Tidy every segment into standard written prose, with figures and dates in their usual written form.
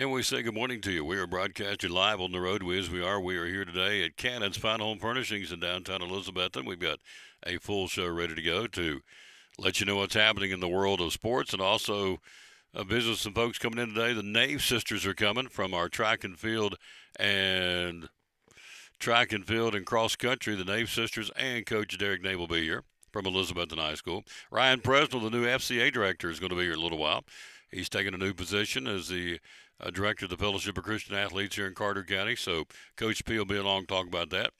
And we say good morning to you. We are broadcasting live on the roadway as we are. We are here today at Cannon's Fine Home Furnishings in downtown Elizabethton. We've got a full show ready to go to let you know what's happening in the world of sports and also visit some folks coming in today. The Nave sisters are coming from our and track and field and cross country. The Nave sisters and Coach Derek Nave will be here from Elizabethton High School. Ryan Presnell, the new FCA director, is going to be here in a little while. He's taking a new position as the director of the Fellowship of Christian Athletes here in Carter County. So Coach P will be along to talk about that.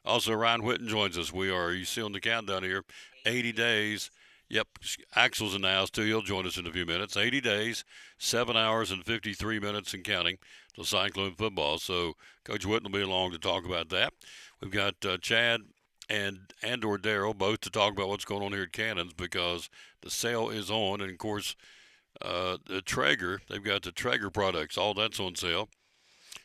Also, Ryan Whitten joins us. You see on the countdown here, 80 days. Yep, Axel's in the house too. He'll join us in a few minutes. 80 days, 7 hours and 53 minutes and counting to Cyclone football. So Coach Whitten will be along to talk about that. We've got Chad and/or Daryl both to talk about what's going on here at Cannons because the sale is on, and of course the Traeger, they've got the Traeger products, all that's on sale.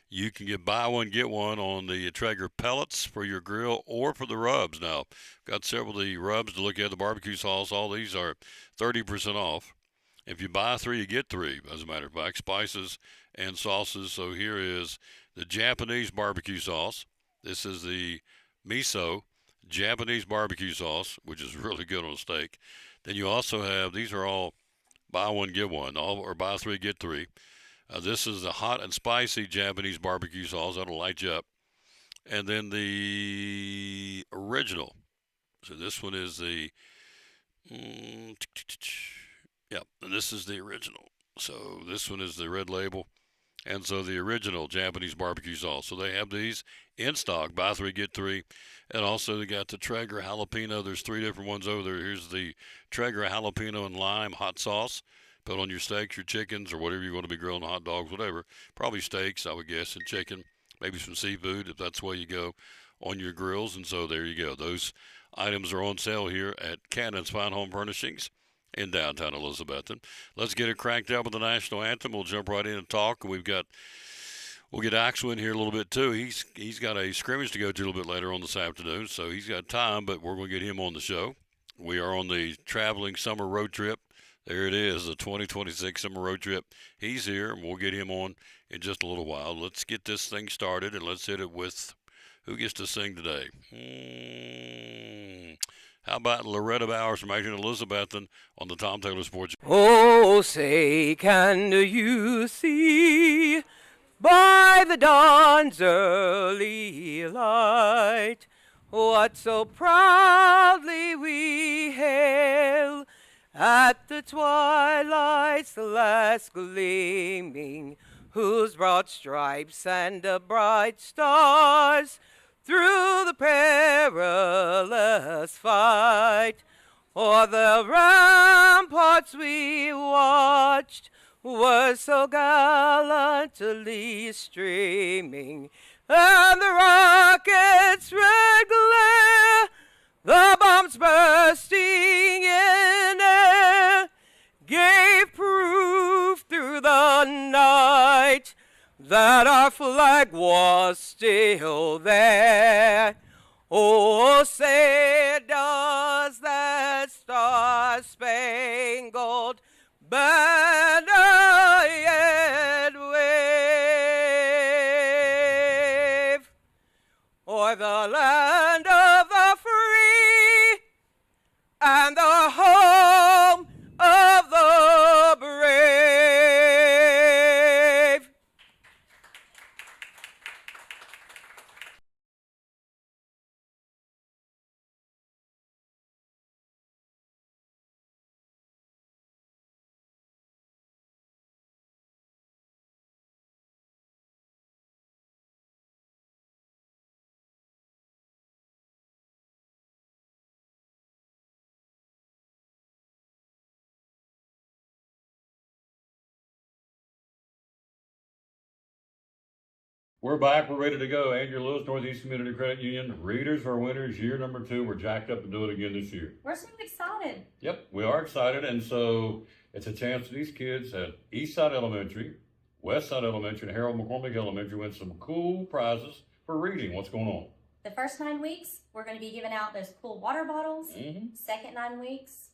You can buy one, get one on the Traeger pellets for your grill or for the rubs. Now, got several of the rubs to look at, the barbecue sauce, all these are 30% off. If you buy three, you get three, as a matter of fact, spices and sauces. So here is the Japanese barbecue sauce. This is the miso Japanese barbecue sauce, which is really good on a steak. Then you also have, these are all buy one, get one, or buy three, get three. This is the hot and spicy Japanese barbecue sauce. That'll light you up. And then the original. So this one is the, yep, and this is the original. So this one is the red label. And so the original Japanese barbecue sauce. So they have these in stock, buy three, get three. And also they got the Traeger jalapeno. There's three different ones over there. Here's the Traeger jalapeno and lime hot sauce. Put on your steaks, your chickens, or whatever you're going to be grilling, hot dogs, whatever. Probably steaks, I would guess, and chicken. Maybe some seafood if that's the way you go on your grills. And so there you go. Those items are on sale here at Cannon's Fine Home Furnishings in downtown Elizabethton. Let's get it cranked up with the national anthem. We'll jump right in and talk. We'll get Axel in here a little bit too. He's got a scrimmage to go to a little bit later on this afternoon, so he's got time, but we're going to get him on the show. We are on the traveling summer road trip. There it is, the 2026 summer road trip. He's here, and we'll get him on in just a little while. Let's get this thing started, and let's hit it with who gets to sing today. How about Loretta Bowers from Adrian Elizabethton on the Tom Taylor Sports? Oh, say, can you see by the dawn's early light what so proudly we hail at the twilight's last gleaming, whose broad stripes and the bright stars through the perilous fight o'er the ramparts we watched were so gallantly streaming, and the rockets' red glare, the bombs bursting in air, gave proof through the night that our flag was still there. Oh, say does that star-spangled banner yet wave o'er the land of the free and the home of the brave? We're back. We're ready to go. Andrew Lewis, Northeast Community Credit Union. Readers are winners. Year number 2. We're jacked up to do it again this year. We're so excited. Yep, we are excited. And so it's a chance for these kids at Eastside Elementary, Westside Elementary, and Harold McCormick Elementary win some cool prizes for reading. What's going on? The first 9 weeks, we're going to be giving out those cool water bottles. Second 9 weeks,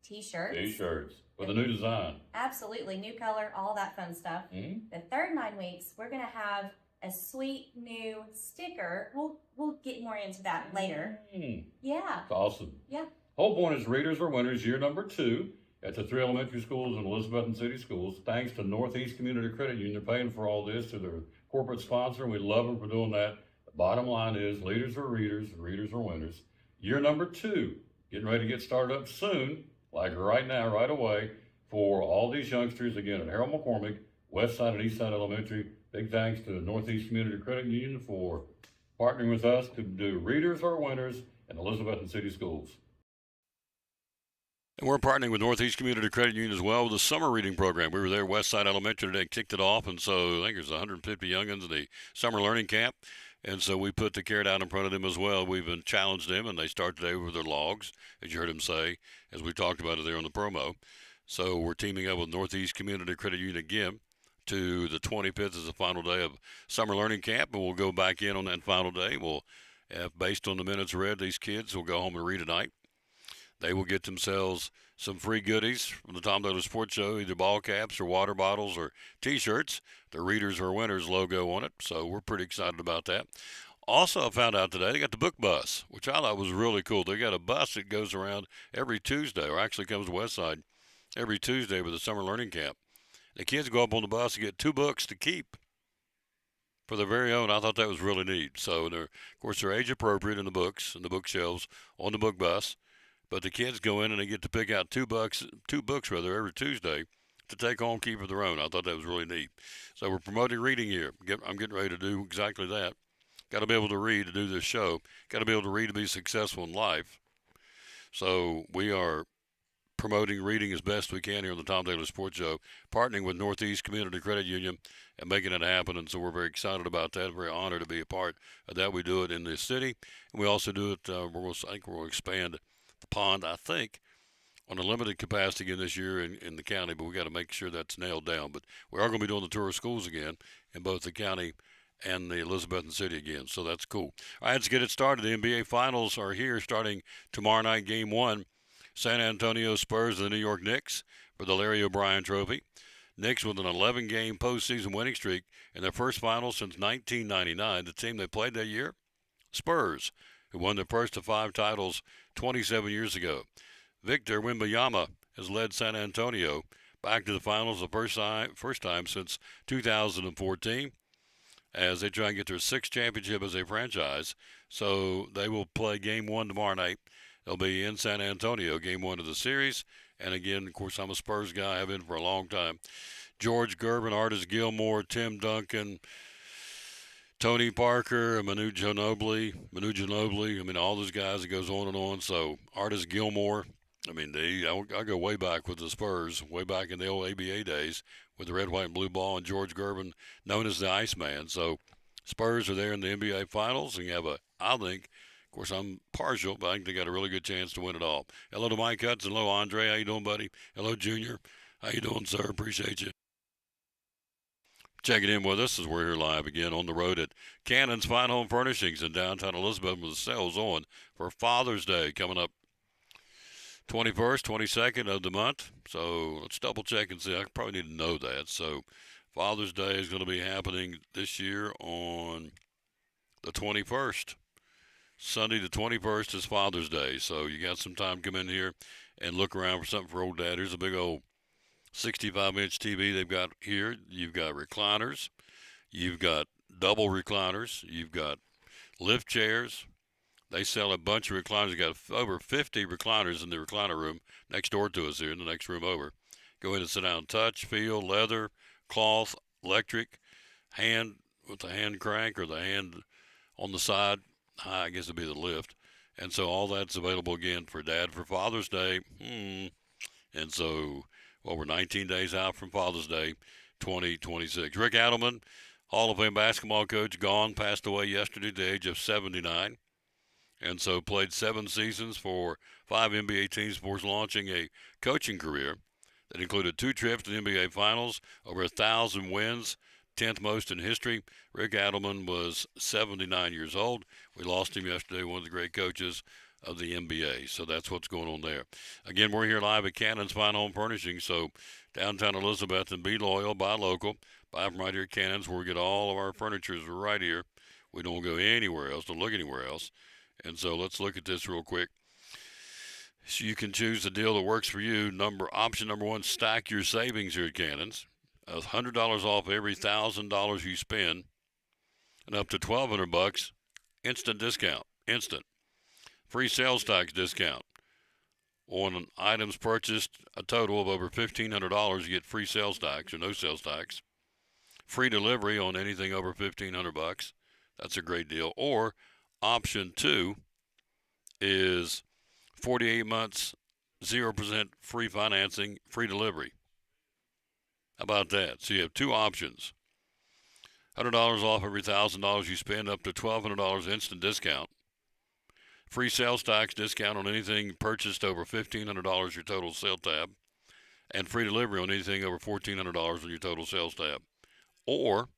T-shirts. T-shirts with a new design. Absolutely, new color, all that fun stuff. The third 9 weeks, we're gonna have a sweet new sticker. We'll get more into that later. Yeah. That's awesome. Yeah. Whole point is readers are winners year number 2 at the 3 elementary schools in Elizabethton City Schools. Thanks to Northeast Community Credit Union, they're paying for all this through their corporate sponsor, and we love them for doing that. The bottom line is leaders are readers, readers are winners. Year number 2, getting ready to get started up soon, like right now, right away, for all these youngsters, again, at Harold McCormick, West Side and East Side Elementary. Big thanks to the Northeast Community Credit Union for partnering with us to do Readers Are Winners in Elizabethton City Schools. And we're partnering with Northeast Community Credit Union as well with the summer reading program. We were there, West Side Elementary today, kicked it off, and so I think there's 150 youngins in the summer learning camp. And so we put the carrot out in front of them as well. We've been challenged them, and they start today with their logs, as you heard him say, as we talked about it there on the promo. So we're teaming up with Northeast Community Credit Union again to the 25th is the final day of summer learning camp, and we'll go back in on that final day. We'll, based on the minutes read, these kids will go home and read tonight. They will get themselves some free goodies from the Tom Taylor Sports Show, either ball caps or water bottles or T-shirts. The Readers Are Winners logo on it, so we're pretty excited about that. Also, I found out today they got the book bus, which I thought was really cool. They got a bus that goes around every Tuesday, or actually comes to West Side every Tuesday with the summer learning camp. The kids go up on the bus and get 2 books to keep for their very own. I thought that was really neat. So, of course, they're age appropriate in the books and the bookshelves on the book bus. But the kids go in and they get to pick out 2 books every Tuesday to take home, keep for their own. I thought that was really neat. So we're promoting reading here. I'm getting ready to do exactly that. Got to be able to read to do this show. Got to be able to read to be successful in life. So we are promoting reading as best we can here on the Tom Taylor Sports Show, partnering with Northeast Community Credit Union and making it happen. And so we're very excited about that. Very honored to be a part of that. We do it in the city, and we also do it. I think we'll expand the pond, I think, on a limited capacity again this year in the county, but we got to make sure that's nailed down. But we are going to be doing the tour of schools again in both the county and the Elizabethton City again, so that's cool. All right, let's get it started. The NBA Finals are here starting tomorrow night, Game 1. San Antonio Spurs and the New York Knicks for the Larry O'Brien Trophy. Knicks with an 11-game postseason winning streak in their first final since 1999. The team they played that year, Spurs, who won their first of 5 titles 27 years ago. Victor Wembanyama has led San Antonio back to the finals the first time since 2014 as they try and get their 6th championship as a franchise. So they will play Game 1 tomorrow night. They'll be in San Antonio, Game 1 of the series. And again, of course, I'm a Spurs guy. I have been for a long time. George Gervin, Artis Gilmore, Tim Duncan, Tony Parker, Manu Ginobili. I mean, all those guys, it goes on and on. So Artis Gilmore, I mean, I go way back with the Spurs, way back in the old ABA days with the red, white, and blue ball, and George Gervin, known as the Iceman. So Spurs are there in the NBA Finals, and you have I think, of course, I'm partial, but I think they got a really good chance to win it all. Hello to Mike Hudson. Hello, Andre. How you doing, buddy? Hello, Junior. How you doing, sir? Appreciate you checking in with us as we're here live again on the road at Cannon's Fine Home Furnishings in downtown Elizabeth with the sales on for Father's Day coming up 21st, 22nd of the month. So let's double check and see. I probably need to know that. So Father's Day is going to be happening this year on the 21st. Sunday the 21st is Father's Day. So you got some time to come in here and look around for something for old dad. Here's a big old 65-inch TV they've got here. You've got recliners. You've got double recliners. You've got lift chairs. They sell a bunch of recliners. They've got over 50 recliners in the recliner room next door to us here in the next room over. Go in and sit down, touch, feel, leather, cloth, electric, hand with the hand crank or the hand on the side. High, I guess it'd be the lift. And so all that's available again for Dad for Father's Day. And so, well, we're 19 days out from Father's Day 2026. Rick Adelman, Hall of Fame basketball coach, gone, passed away yesterday at the age of 79. And so played 7 seasons for 5 NBA teams before launching a coaching career that included 2 trips to the NBA Finals, over 1,000 wins, 10th most in history. Rick Adelman was 79 years old. We lost him yesterday, one of the great coaches of the NBA. So that's what's going on there. Again, we're here live at Cannon's Fine Home Furnishing. So downtown Elizabeth, and be loyal, buy local. Buy from right here at Cannon's, where we get all of our furniture is right here. We don't go anywhere else, don't look anywhere else. And so let's look at this real quick. So you can choose the deal that works for you. Option number one, stack your savings here at Cannon's. $100 off every $1,000 you spend, and up to $1,200 instant discount. Instant. Free sales tax discount. On items purchased a total of over $1,500, you get free sales tax or no sales tax. Free delivery on anything over $1,500. That's a great deal. Or option two is 48 months, 0% free financing, free delivery. How about that? So you have two options. $100 off every $1,000 you spend, up to $1,200 instant discount. Free sales tax discount on anything purchased over $1,500 your total sales tab. And free delivery on anything over $1,400 on your total sales tab. Or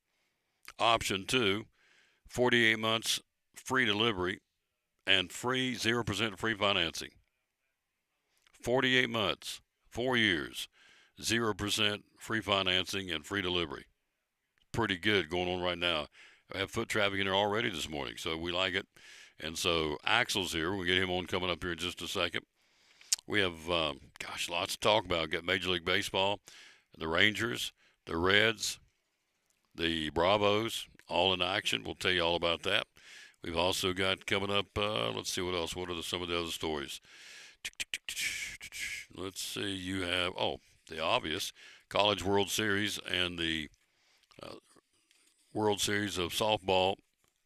option two, 48 months free delivery and free 0% free financing. 48 months, 4 years, 0% free financing and free delivery. Pretty good going on right now. I have foot traffic in there already this morning, so we like it. And so Axel's here. We'll get him on coming up here in just a second. We have, lots to talk about. Got Major League Baseball, the Rangers, the Reds, the Bravos, all in action. We'll tell you all about that. We've also got coming up, let's see what else. What are some of the other stories? Let's see. You have, the obvious, College World Series and the World Series of softball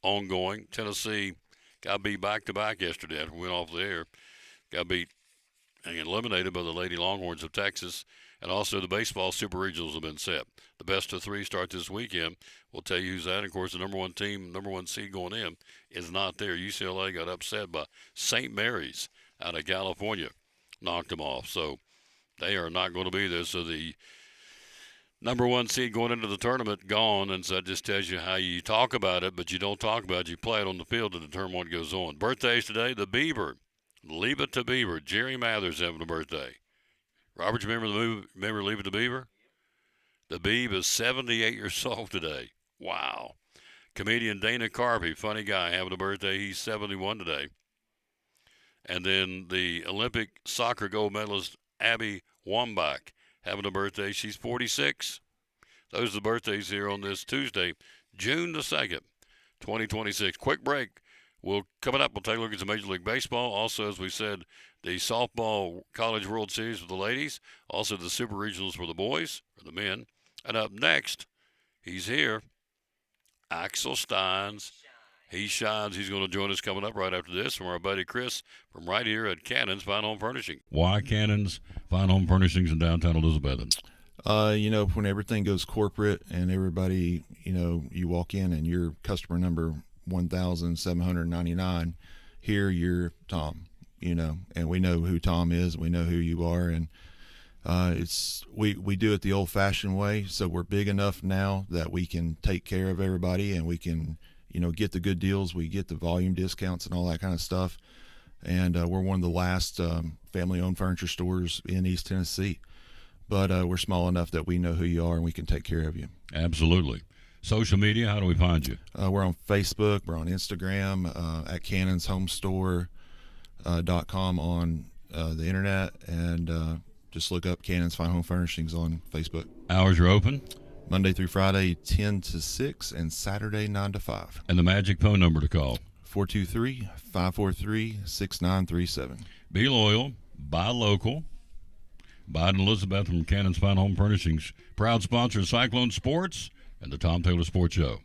ongoing. Tennessee got beat back-to-back yesterday after we went off the air. Got beat and eliminated by the Lady Longhorns of Texas. And also the baseball super regionals have been set. The best of three start this weekend. We'll tell you who's that. And of course, the number one team, number one seed going in is not there. UCLA got upset by St. Mary's out of California. Knocked them off. So they are not going to be there. So the number one seed going into the tournament gone. And so that just tells you how you talk about it, but you don't talk about it. You play it on the field to determine what goes on. Birthdays today, the Beaver. Leave It to Beaver. Jerry Mathers having a birthday. Robert, you remember the movie, Leave It to Beaver? The Beav is 78 years old today. Wow. Comedian Dana Carvey, funny guy, having a birthday. He's 71 today. And then the Olympic soccer gold medalist Abby Wambach having a birthday. She's 46. Those are the birthdays here on this Tuesday, June the 2nd, 2026. Quick break. Coming up, we'll take a look at some Major League Baseball. Also, as we said, the softball College World Series for the ladies. Also, the Super Regionals for the boys, or the men. And up next, he's here, Axel Steins. He shines. He's going to join us coming up right after this from our buddy Chris from right here at Cannon's Fine Home Furnishing. Why Cannon's Fine Home Furnishings in downtown Elizabeth? When everything goes corporate and everybody, you walk in and you're customer number 1,799. Here you're Tom, and we know who Tom is. We know who you are, and we do it the old-fashioned way. So we're big enough now that we can take care of everybody, and we can, get the good deals. We get the volume discounts and all that kind of stuff. And we're one of the last family-owned furniture stores in East Tennessee. But we're small enough that we know who you are and we can take care of you. Absolutely. Social media, how do we find you? We're on Facebook. We're on Instagram, at cannonshomestore.com on the internet, and just look up Cannon's Fine Home Furnishings on Facebook. Hours are open? Monday through Friday, 10 to 6, and Saturday, 9 to 5. And the magic phone number to call? 423-543-6937. Be loyal, buy local. Biden Elizabeth from Cannon's Fine Home Furnishings, proud sponsor of Cyclone Sports and the Tom Taylor Sports Show.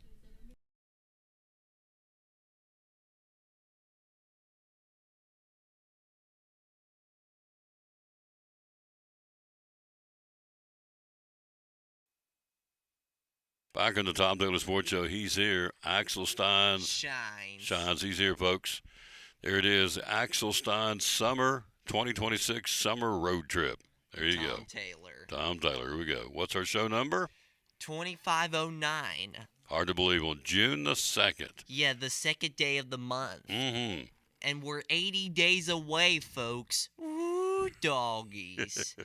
Back on the Tom Taylor Sports Show, he's here. Axel Steins. Shines. He's here, folks. There it is. Axel Steins Summer 2026 Summer Road Trip. There you go. Tom Taylor. Here we go. What's our show number? 2509. Hard to believe. On June the 2nd. Yeah, the second day of the month. Mm-hmm. And we're 80 days away, folks. Ooh, doggies.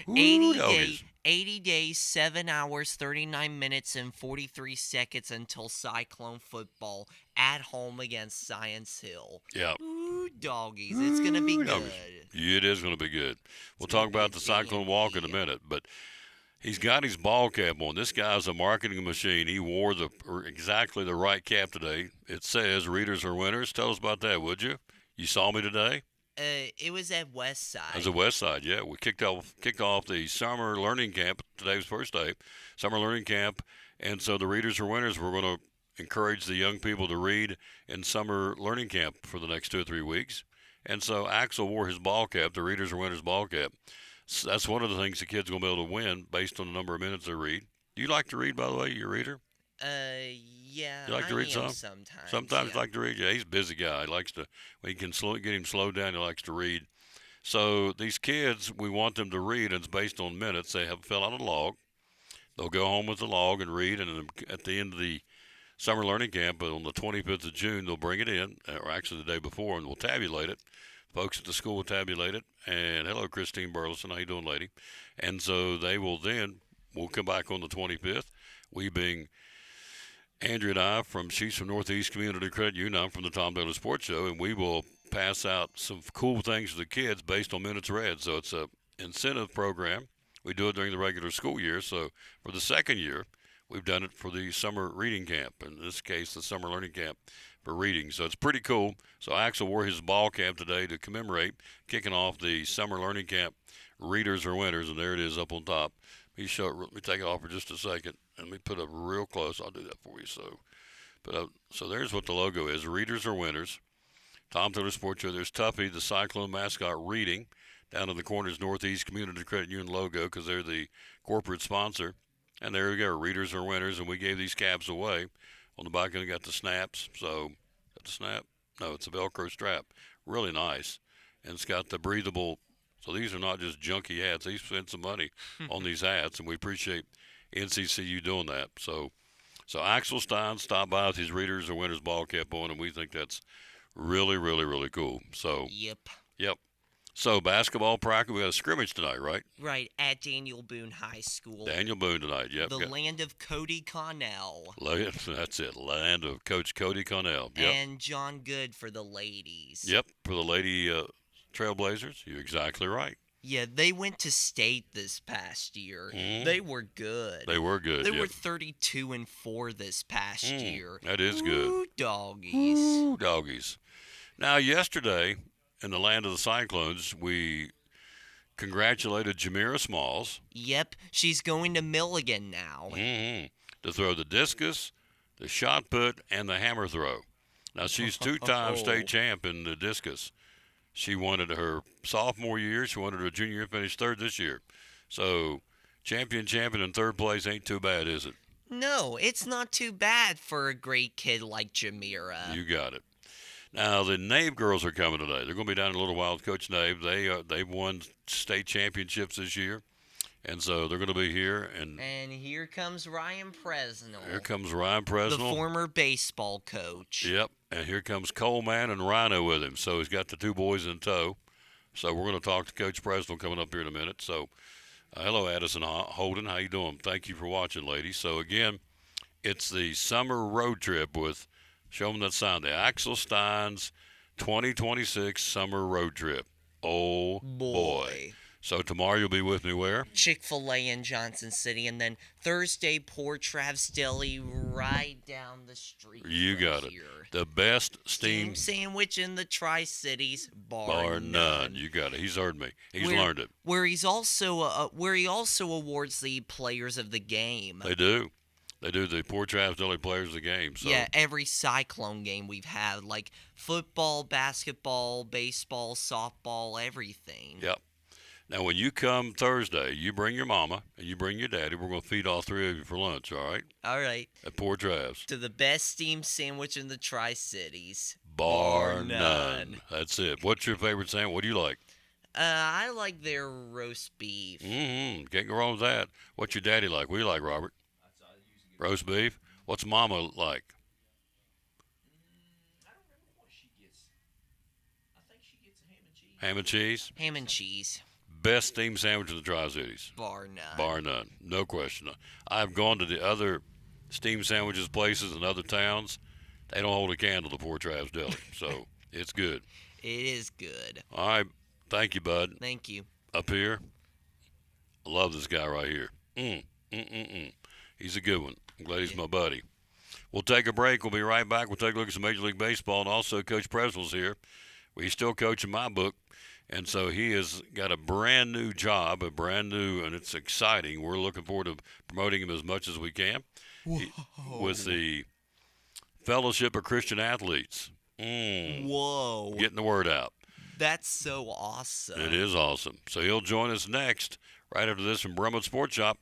Ooh, 80 doggies. 80 days, 7 hours, 39 minutes, and 43 seconds until Cyclone football at home against Science Hill. Yeah. Ooh, doggies. It's going to be Ooh, good. doggies. It is going to be good. We'll gonna talk about be the Cyclone Walk in a minute, but he's got his ball cap on. This guy's a marketing machine. He wore exactly the right cap today. It says "Readers are winners." Tell us about that, would you? You saw me today. It was at West Side. As a West Side, yeah. We kicked off the summer learning camp. Today was first day, summer learning camp, and so the Readers are winners. We're going to encourage the young people to read in summer learning camp for the next 2 or 3 weeks. And so Axel wore his ball cap, the Readers are winners ball cap. So that's one of the things the kids are going to be able to win based on the number of minutes they read. Do you like to read, by the way? You a reader? Yeah. You like to read some? Sometimes. Sometimes yeah. like to read. Yeah, he's a busy guy. He likes to, when you can get him slowed down, he likes to read. So these kids, we want them to read, and it's based on minutes. They have fill out a log. They'll go home with the log and read, and then at the end of the summer learning camp, on the 25th of June, they'll bring it in, or actually the day before, and we'll tabulate it. Folks at the school will tabulate it. And hello, Christine Burleson. How you doing, lady? And so they will then, we'll come back on the 25th. We being Andrea and I she's from Northeast Community Credit Union. I'm from the Tom Daly Sports Show, and we will pass out some cool things for the kids based on minutes read. So it's a incentive program. We do it during the regular school year. So for the second year, we've done it for the summer reading camp. In this case, the summer learning camp for reading. So it's pretty cool. So Axel wore his ball cap today to commemorate kicking off the summer learning camp. Readers are winners, and there it is up on top. Let me take it off for just a second. Let me put up real close. I'll do that for you. So there's what the logo is. Readers are winners. Tom Taylor Sports Show. There's Tuffy, the Cyclone mascot, reading. Down in the corners, Northeast Community Credit Union logo, because they're the corporate sponsor. And there we go. Readers are winners, and we gave these caps away. On the back end, we got the snaps. So, got the snap? No, it's a Velcro strap. Really nice. And it's got the breathable. So these are not just junky hats. They spent some money on these hats, and we appreciate NCCU doing that. So Axel Stein stopped by with his Readers or Winners ball cap on, and we think that's really, really, really cool. So yep. So basketball practice, we got a scrimmage tonight, right? Right, at Daniel Boone High School. Daniel Boone tonight, yep. The land of Cody Connell. That's it, land of Coach Cody Connell. Yep. And John Good for the ladies. Yep, for the Lady Trailblazers. You're exactly right. Yeah, they went to state this past year. They were good. They were good. They yep. were 32-4 this past year. That is good. Ooh, doggies. Ooh, doggies. Now, yesterday, in the land of the Cyclones, we congratulated Jamira Smalls. Yep, she's going to Milligan now. To throw the discus, the shot put, and the hammer throw. Now, she's two-time state champ in the discus. She won it her sophomore year. She won it her junior year, finished third this year. So, champion in third place ain't too bad, is it? No, it's not too bad for a great kid like Jamira. You got it. Now, the Nave girls are coming today. They're going to be down in a little while with Coach Nave. They've won state championships this year, and so they're going to be here. And here comes Ryan Presnell. Here comes Ryan Presnell. The former baseball coach. Yep, and here comes Coleman and Rhino with him. So he's got the two boys in tow. So we're going to talk to Coach Presnell coming up here in a minute. So hello, Addison Holden. How you doing? Thank you for watching, ladies. So, again, it's the summer road trip with – show them that sign. The Axel Stein's 2026 summer road trip. Oh, boy. So tomorrow you'll be with me where? Chick-fil-A in Johnson City. And then Thursday, Port Trav's Deli right down the street. You got it. Here. The best steam sandwich in the Tri-Cities, bar none. You got it. He's heard me. He's learned it. Where he also awards the players of the game. They do. They do. The Port Travis Deli players of the game. So. Yeah, every Cyclone game we've had, like football, basketball, baseball, softball, everything. Yep. Now, when you come Thursday, you bring your mama and you bring your daddy. We're going to feed all three of you for lunch, all right? All right. At Port Travis. To the best steamed sandwich in the Tri-Cities. Bar none. That's it. What's your favorite sandwich? What do you like? I like their roast beef. Can't go wrong with that. What's your daddy like? What do you like, Robert? Roast beef? What's Mama like? I don't remember what she gets. Ham and cheese. Ham and cheese, Best steamed sandwich in the Tri-Cities. bar none. Bar none. No question. I've gone to the other steam sandwiches places in other towns. They don't hold a candle to Poor Trav's Deli. So it's good. It is good. All right. Thank you, bud. Thank you. Up here, I love this guy right here. He's a good one. I'm glad he's my buddy. We'll take a break. We'll be right back. We'll take a look at some Major League Baseball, and also Coach Presnell's here. He's still coaching my book, and so he has got a brand new job, and it's exciting. We're looking forward to promoting him as much as we can with the Fellowship of Christian Athletes. Whoa. Getting the word out. That's so awesome. It is awesome. So he'll join us next, right after this from Brummett Sports Shop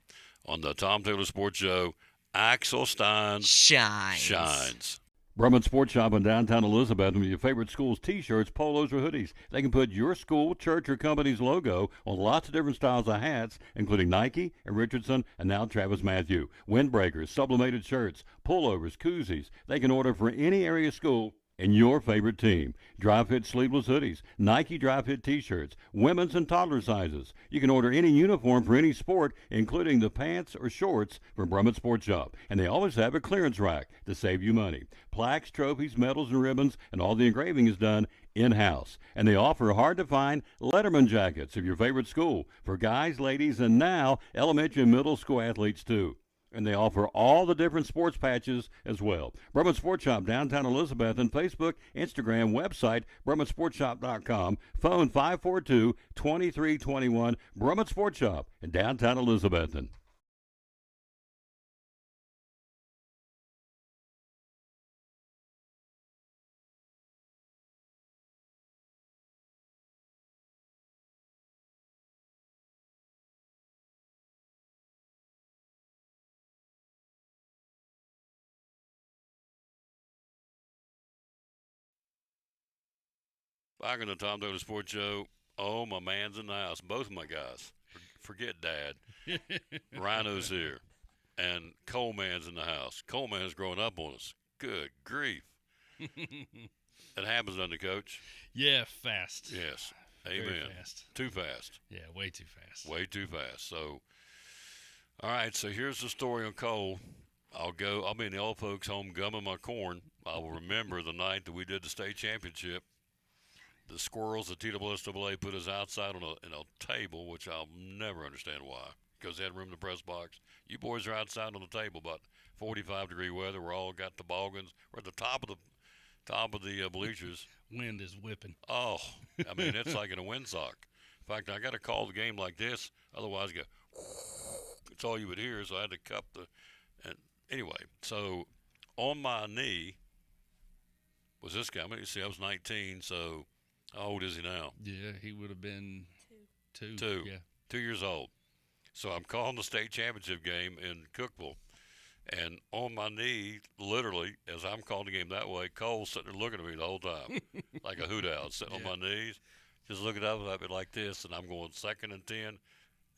on the Tom Taylor Sports Show. Axel Stein shines. Brummett Sports Shop in downtown Elizabeth with your favorite school's T-shirts, polos, or hoodies. They can put your school, church, or company's logo on lots of different styles of hats, including Nike and Richardson and now Travis Matthew. Windbreakers, sublimated shirts, pullovers, koozies. They can order for any area school and your favorite team. Dry fit sleeveless hoodies, Nike dry fit t-shirts, women's and toddler sizes. You can order any uniform for any sport, including the pants or shorts from Brummett Sports Shop. And they always have a clearance rack to save you money. Plaques, trophies, medals, and ribbons, and all the engraving is done in-house. And they offer hard-to-find Letterman jackets of your favorite school for guys, ladies, and now elementary and middle school athletes too. And they offer all the different sports patches as well. Brummett Sports Shop, downtown Elizabeth, and Facebook, Instagram, website, BrummettSportsShop.com, phone 542-2321, Brummett Sports Shop in downtown Elizabethton. Back on the Tom Taylor Sports Show. Oh, my man's in the house. Both of my guys. Forget Dad. Rhino's here. And Coleman's in the house. Coleman's growing up on us. Good grief. It happens, doesn't it, Coach? Yeah, fast. Yes. Very Amen. fast. Too fast. Yeah, way too fast. Way too fast. So, all right, so here's the story on Cole. I'll be in the old folks' home gumming my corn. I will remember the night that we did the state championship. The squirrels, the TSSAA put us outside on a table, which I'll never understand why, because they had room in the press box. You boys are outside on the table, about 45-degree weather. We're all got toboggans. We're at the top of the bleachers. Wind is whipping. Oh, I mean, it's like in a windsock. In fact, I got to call the game like this, otherwise you go, it's all you would hear, so I had to cup and anyway, so on my knee was this guy. I was 19, so how old is he now? Yeah, he would have been two. Yeah. 2 years old. So I'm calling the state championship game in Cookeville, and on my knee, literally, as I'm calling the game that way, Cole's sitting there looking at me the whole time, like a hoot owl, sitting on my knees, just looking up at me like this, and I'm going 2nd and 10.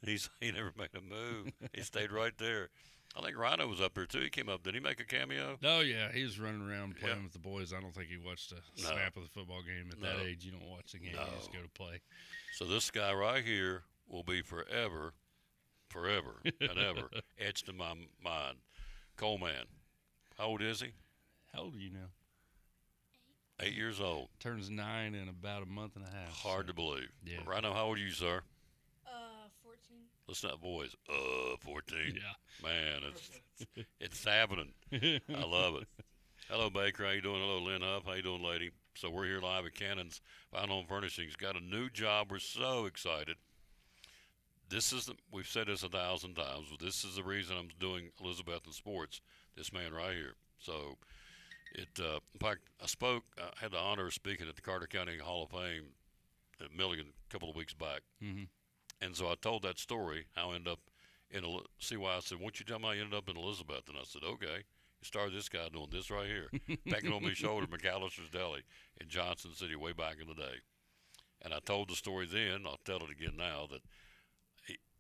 He never made a move. He stayed right there. I think Rhino was up here too. He came up. Did he make a cameo? Oh, yeah. He was running around playing with the boys. I don't think he watched a snap of the football game. At that age, you don't watch the game. You just go to play. So this guy right here will be forever and ever etched in my mind. Coleman. How old is he? How old are you now? 8 years old. Turns 9 in about a month and a half. Hard to believe. Yeah. Rhino, how old are you, sir? 14. Listen to that voice. 14. Yeah. Man, it's happening. I love it. Hello, Baker. How you doing? Hello, Lynn Huff. How you doing, lady? So we're here live at Cannon's Fine Home Furnishings. Got a new job. We're so excited. We've said this 1,000 times, but this is the reason I'm doing Elizabethton Sports, this man right here. So, in fact, I had the honor of speaking at the Carter County Hall of Fame at Milligan a couple of weeks back. Mm-hmm. And so I told that story, how I ended up see why I said, won't you tell me how you ended up in Elizabeth? And I said, okay. You started this guy doing this right here, pecking on my shoulder, McAllister's Deli in Johnson City way back in the day. And I told the story then, I'll tell it again now, that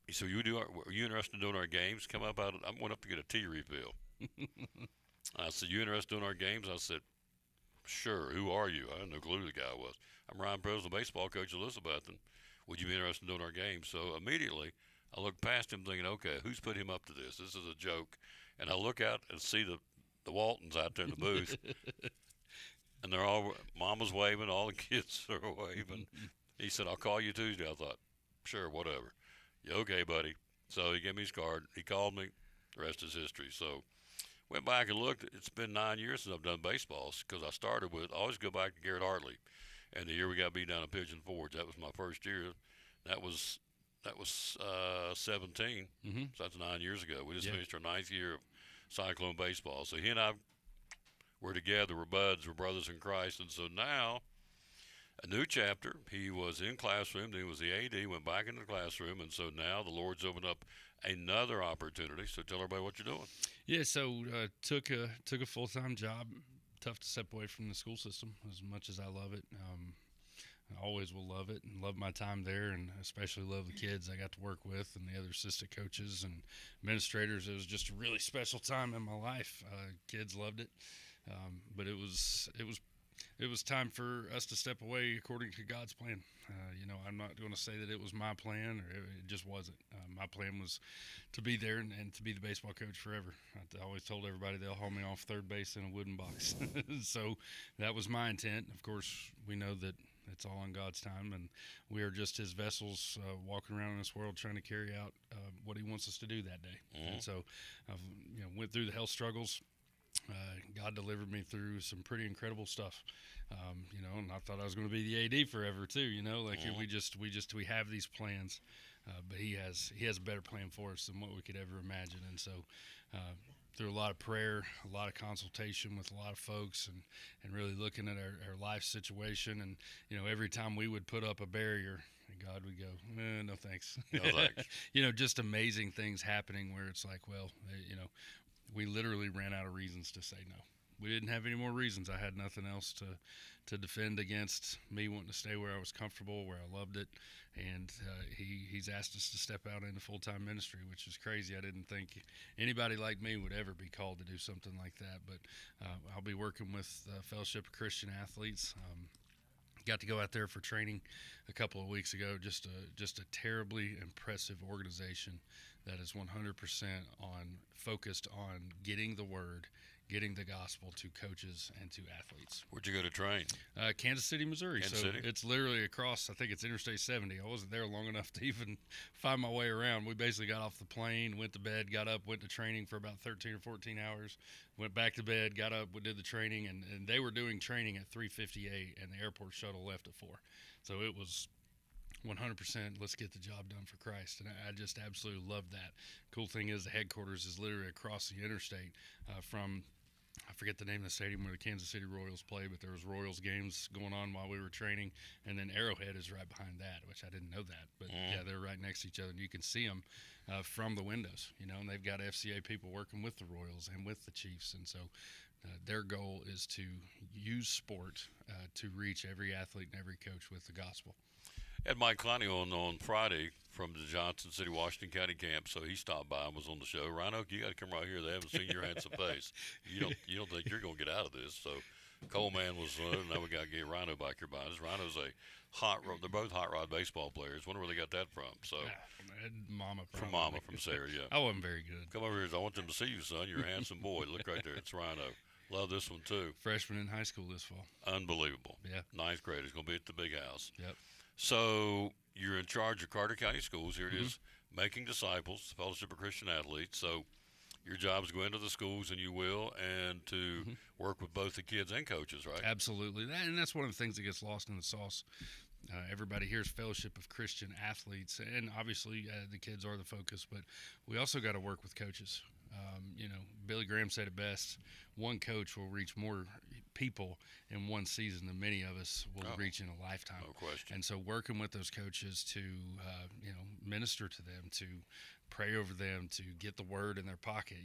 he said, are you interested in doing our games? I went up to get a tea refill. I said, you interested in doing our games? I said, Sure. Who are you? I had no clue who the guy was. I'm Ryan Presnell, baseball coach at Elizabethton. Would you be interested in doing our game? So immediately I look past him thinking, okay, who's put him up to this? This is a joke. And I look out and see the Waltons out there in the booth. And they're all, Mama's waving, all the kids are waving. He said, I'll call you Tuesday. I thought, sure, whatever. Yeah, okay, buddy. So he gave me his card. He called me. The rest is history. So went back and looked. It's been 9 years since I've done baseballs because I started with, I always go back to Garrett Hartley. And the year we got beat down at Pigeon Forge, that was my first year. That was 17. Mm-hmm. So that's 9 years ago. We just Yeah. finished our 9th year of Cyclone baseball. So he and I were together. We're buds. We're brothers in Christ. And so now, a new chapter. He was in classroom. Then he was the AD. Went back into the classroom. And so now the Lord's opened up another opportunity. So tell everybody what you're doing. Yeah, so took a full-time job. Tough to step away from the school system as much as I love it. I always will love it and love my time there, and especially love the kids I got to work with and the other assistant coaches and administrators. It was just a really special time in my life. Kids loved it, but it was time for us to step away according to God's plan. I'm not going to say that it was my plan, or it just wasn't. My plan was to be there and to be the baseball coach forever. I always told everybody they'll haul me off third base in a wooden box. So that was my intent. Of course, we know that it's all on God's time, and we are just His vessels walking around in this world trying to carry out what He wants us to do that day. Mm-hmm. And so I've went through the health struggles. God delivered me through some pretty incredible stuff, and I thought I was going to be the AD forever too. We have these plans, but He has a better plan for us than what we could ever imagine. And so, through a lot of prayer, a lot of consultation with a lot of folks, and really looking at our life situation, and every time we would put up a barrier, God would go, no thanks. No thanks. Just amazing things happening where it's like, well, we literally ran out of reasons to say no. We didn't have any more reasons. I had nothing else to defend against me wanting to stay where I was comfortable, where I loved it. And he's asked us to step out into full-time ministry, which is crazy. I didn't think anybody like me would ever be called to do something like that. But I'll be working with Fellowship of Christian Athletes. Got to go out there for training a couple of weeks ago. Just a terribly impressive organization that is 100% focused on getting the word, getting the gospel to coaches and to athletes. Where'd you go to train? Kansas City, Missouri. Kansas So City? it's literally across, I think it's Interstate 70. I wasn't there long enough to even find my way around. We basically got off the plane, went to bed, got up, went to training for about 13 or 14 hours, went back to bed, got up, we did the training, and they were doing training at 3:58, and the airport shuttle left at 4. So it was 100%, let's get the job done for Christ. And I just absolutely loved that. Cool thing is the headquarters is literally across the interstate from, I forget the name of the stadium where the Kansas City Royals play, but there was Royals games going on while we were training. And then Arrowhead is right behind that, which I didn't know that. But yeah, they're right next to each other, and you can see them from the windows, and they've got FCA people working with the Royals and with the Chiefs. And so their goal is to use sport to reach every athlete and every coach with the gospel. Had Mike Clowney on Friday from the Johnson City, Washington County camp, so he stopped by and was on the show. Rhino, you got to come right here. They haven't seen your handsome face. You don't think you're going to get out of this. So Coleman was now we got to get Rhino back here behind us. Rhino's a hot rod. They're both hot rod baseball players. Wonder where they got that from. So Mama, from Mama, from Sarah, yeah. I wasn't very good. Come over here. I want them to see you, son. You're a handsome boy. Look right there. It's Rhino. Love this one too. Freshman in high school this fall. Unbelievable. Yeah. Ninth grade. He's going to be at the big house. Yep. So you're in charge of Carter County Schools. Here it is, making disciples, Fellowship of Christian Athletes. So your job is to go into the schools, and you will, and to work with both the kids and coaches, right? Absolutely. And that's one of the things that gets lost in the sauce. Everybody hears Fellowship of Christian Athletes, and obviously the kids are the focus, but we also got to work with coaches. Billy Graham said it best, one coach will reach more people in one season than many of us will reach in a lifetime. No question. And so working with those coaches to, minister to them, to pray over them, to get the word in their pocket,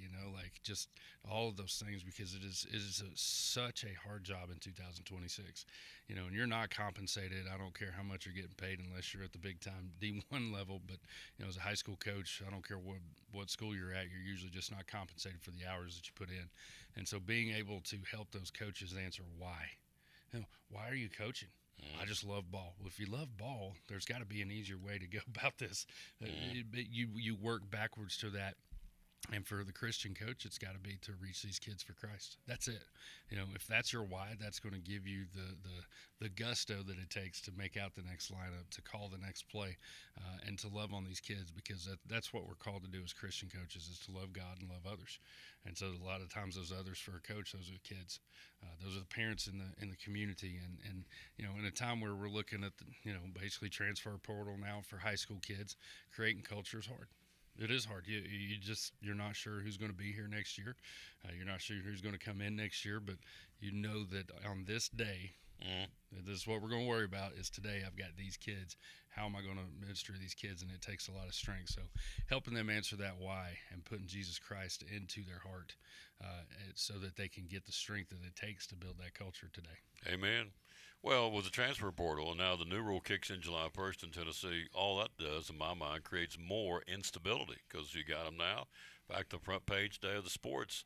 just all of those things, because it is such a hard job in 2026, and you're not compensated. I don't care how much you're getting paid unless you're at the big time D1 level, but as a high school coach, I don't care what school you're at, you're usually just not compensated for the hours that you put in. And so being able to help those coaches answer why, Why are you coaching? I just love ball. Well, if you love ball, there's got to be an easier way to go about this. You work backwards to that. And for the Christian coach, it's got to be to reach these kids for Christ. That's it. If that's your why, that's going to give you the gusto that it takes to make out the next lineup, to call the next play, and to love on these kids, because that's what we're called to do as Christian coaches, is to love God and love others. And so a lot of times those others for a coach, those are the kids. Those are the parents in the community. And in a time where we're looking at basically transfer portal now for high school kids, creating culture is hard. It is hard. You're not sure who's going to be here next year. You're not sure who's going to come in next year, but you know that on this day, this is what we're going to worry about, is today I've got these kids. How am I going to minister to these kids? And it takes a lot of strength. So helping them answer that why and putting Jesus Christ into their heart so that they can get the strength that it takes to build that culture today. Amen. Well, with the transfer portal, and now the new rule kicks in July 1st in Tennessee, all that does, in my mind, creates more instability, because you got them now back to the front page day of the sports.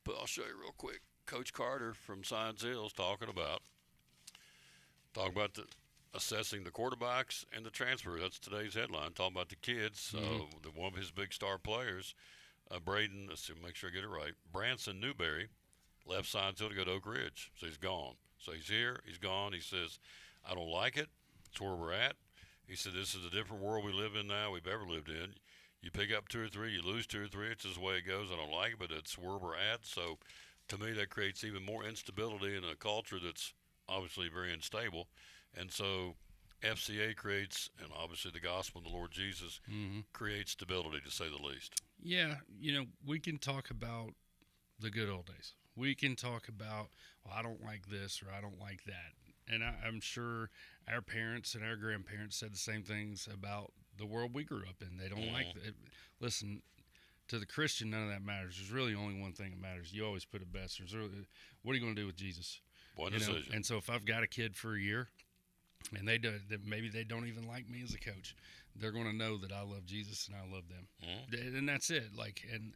But I'll show you real quick. Coach Carter from Science Hills talking about assessing the quarterbacks and the transfers. That's today's headline, talking about the kids. One of his big star players, Braden, let's see, make sure I get it right, Branson Newberry, left Science Hill to go to Oak Ridge, so he's gone. So he's here, he's gone. He says, I don't like it. It's where we're at. He said, this is a different world we live in now we've ever lived in. You pick up 2 or 3, you lose 2 or 3. It's just the way it goes. I don't like it, but it's where we're at. So to me, that creates even more instability in a culture that's obviously very unstable. And so FCA creates, and obviously the gospel and the Lord Jesus creates stability, to say the least. Yeah, we can talk about the good old days. We can talk about, well, I don't like this or I don't like that. And I'm sure our parents and our grandparents said the same things about the world we grew up in. They don't like it. Listen, to the Christian, none of that matters. There's really only one thing that matters. You always put it best. What are you going to do with Jesus? One decision. And so if I've got a kid for a year and maybe they don't even like me as a coach, they're going to know that I love Jesus and I love them. And that's it. And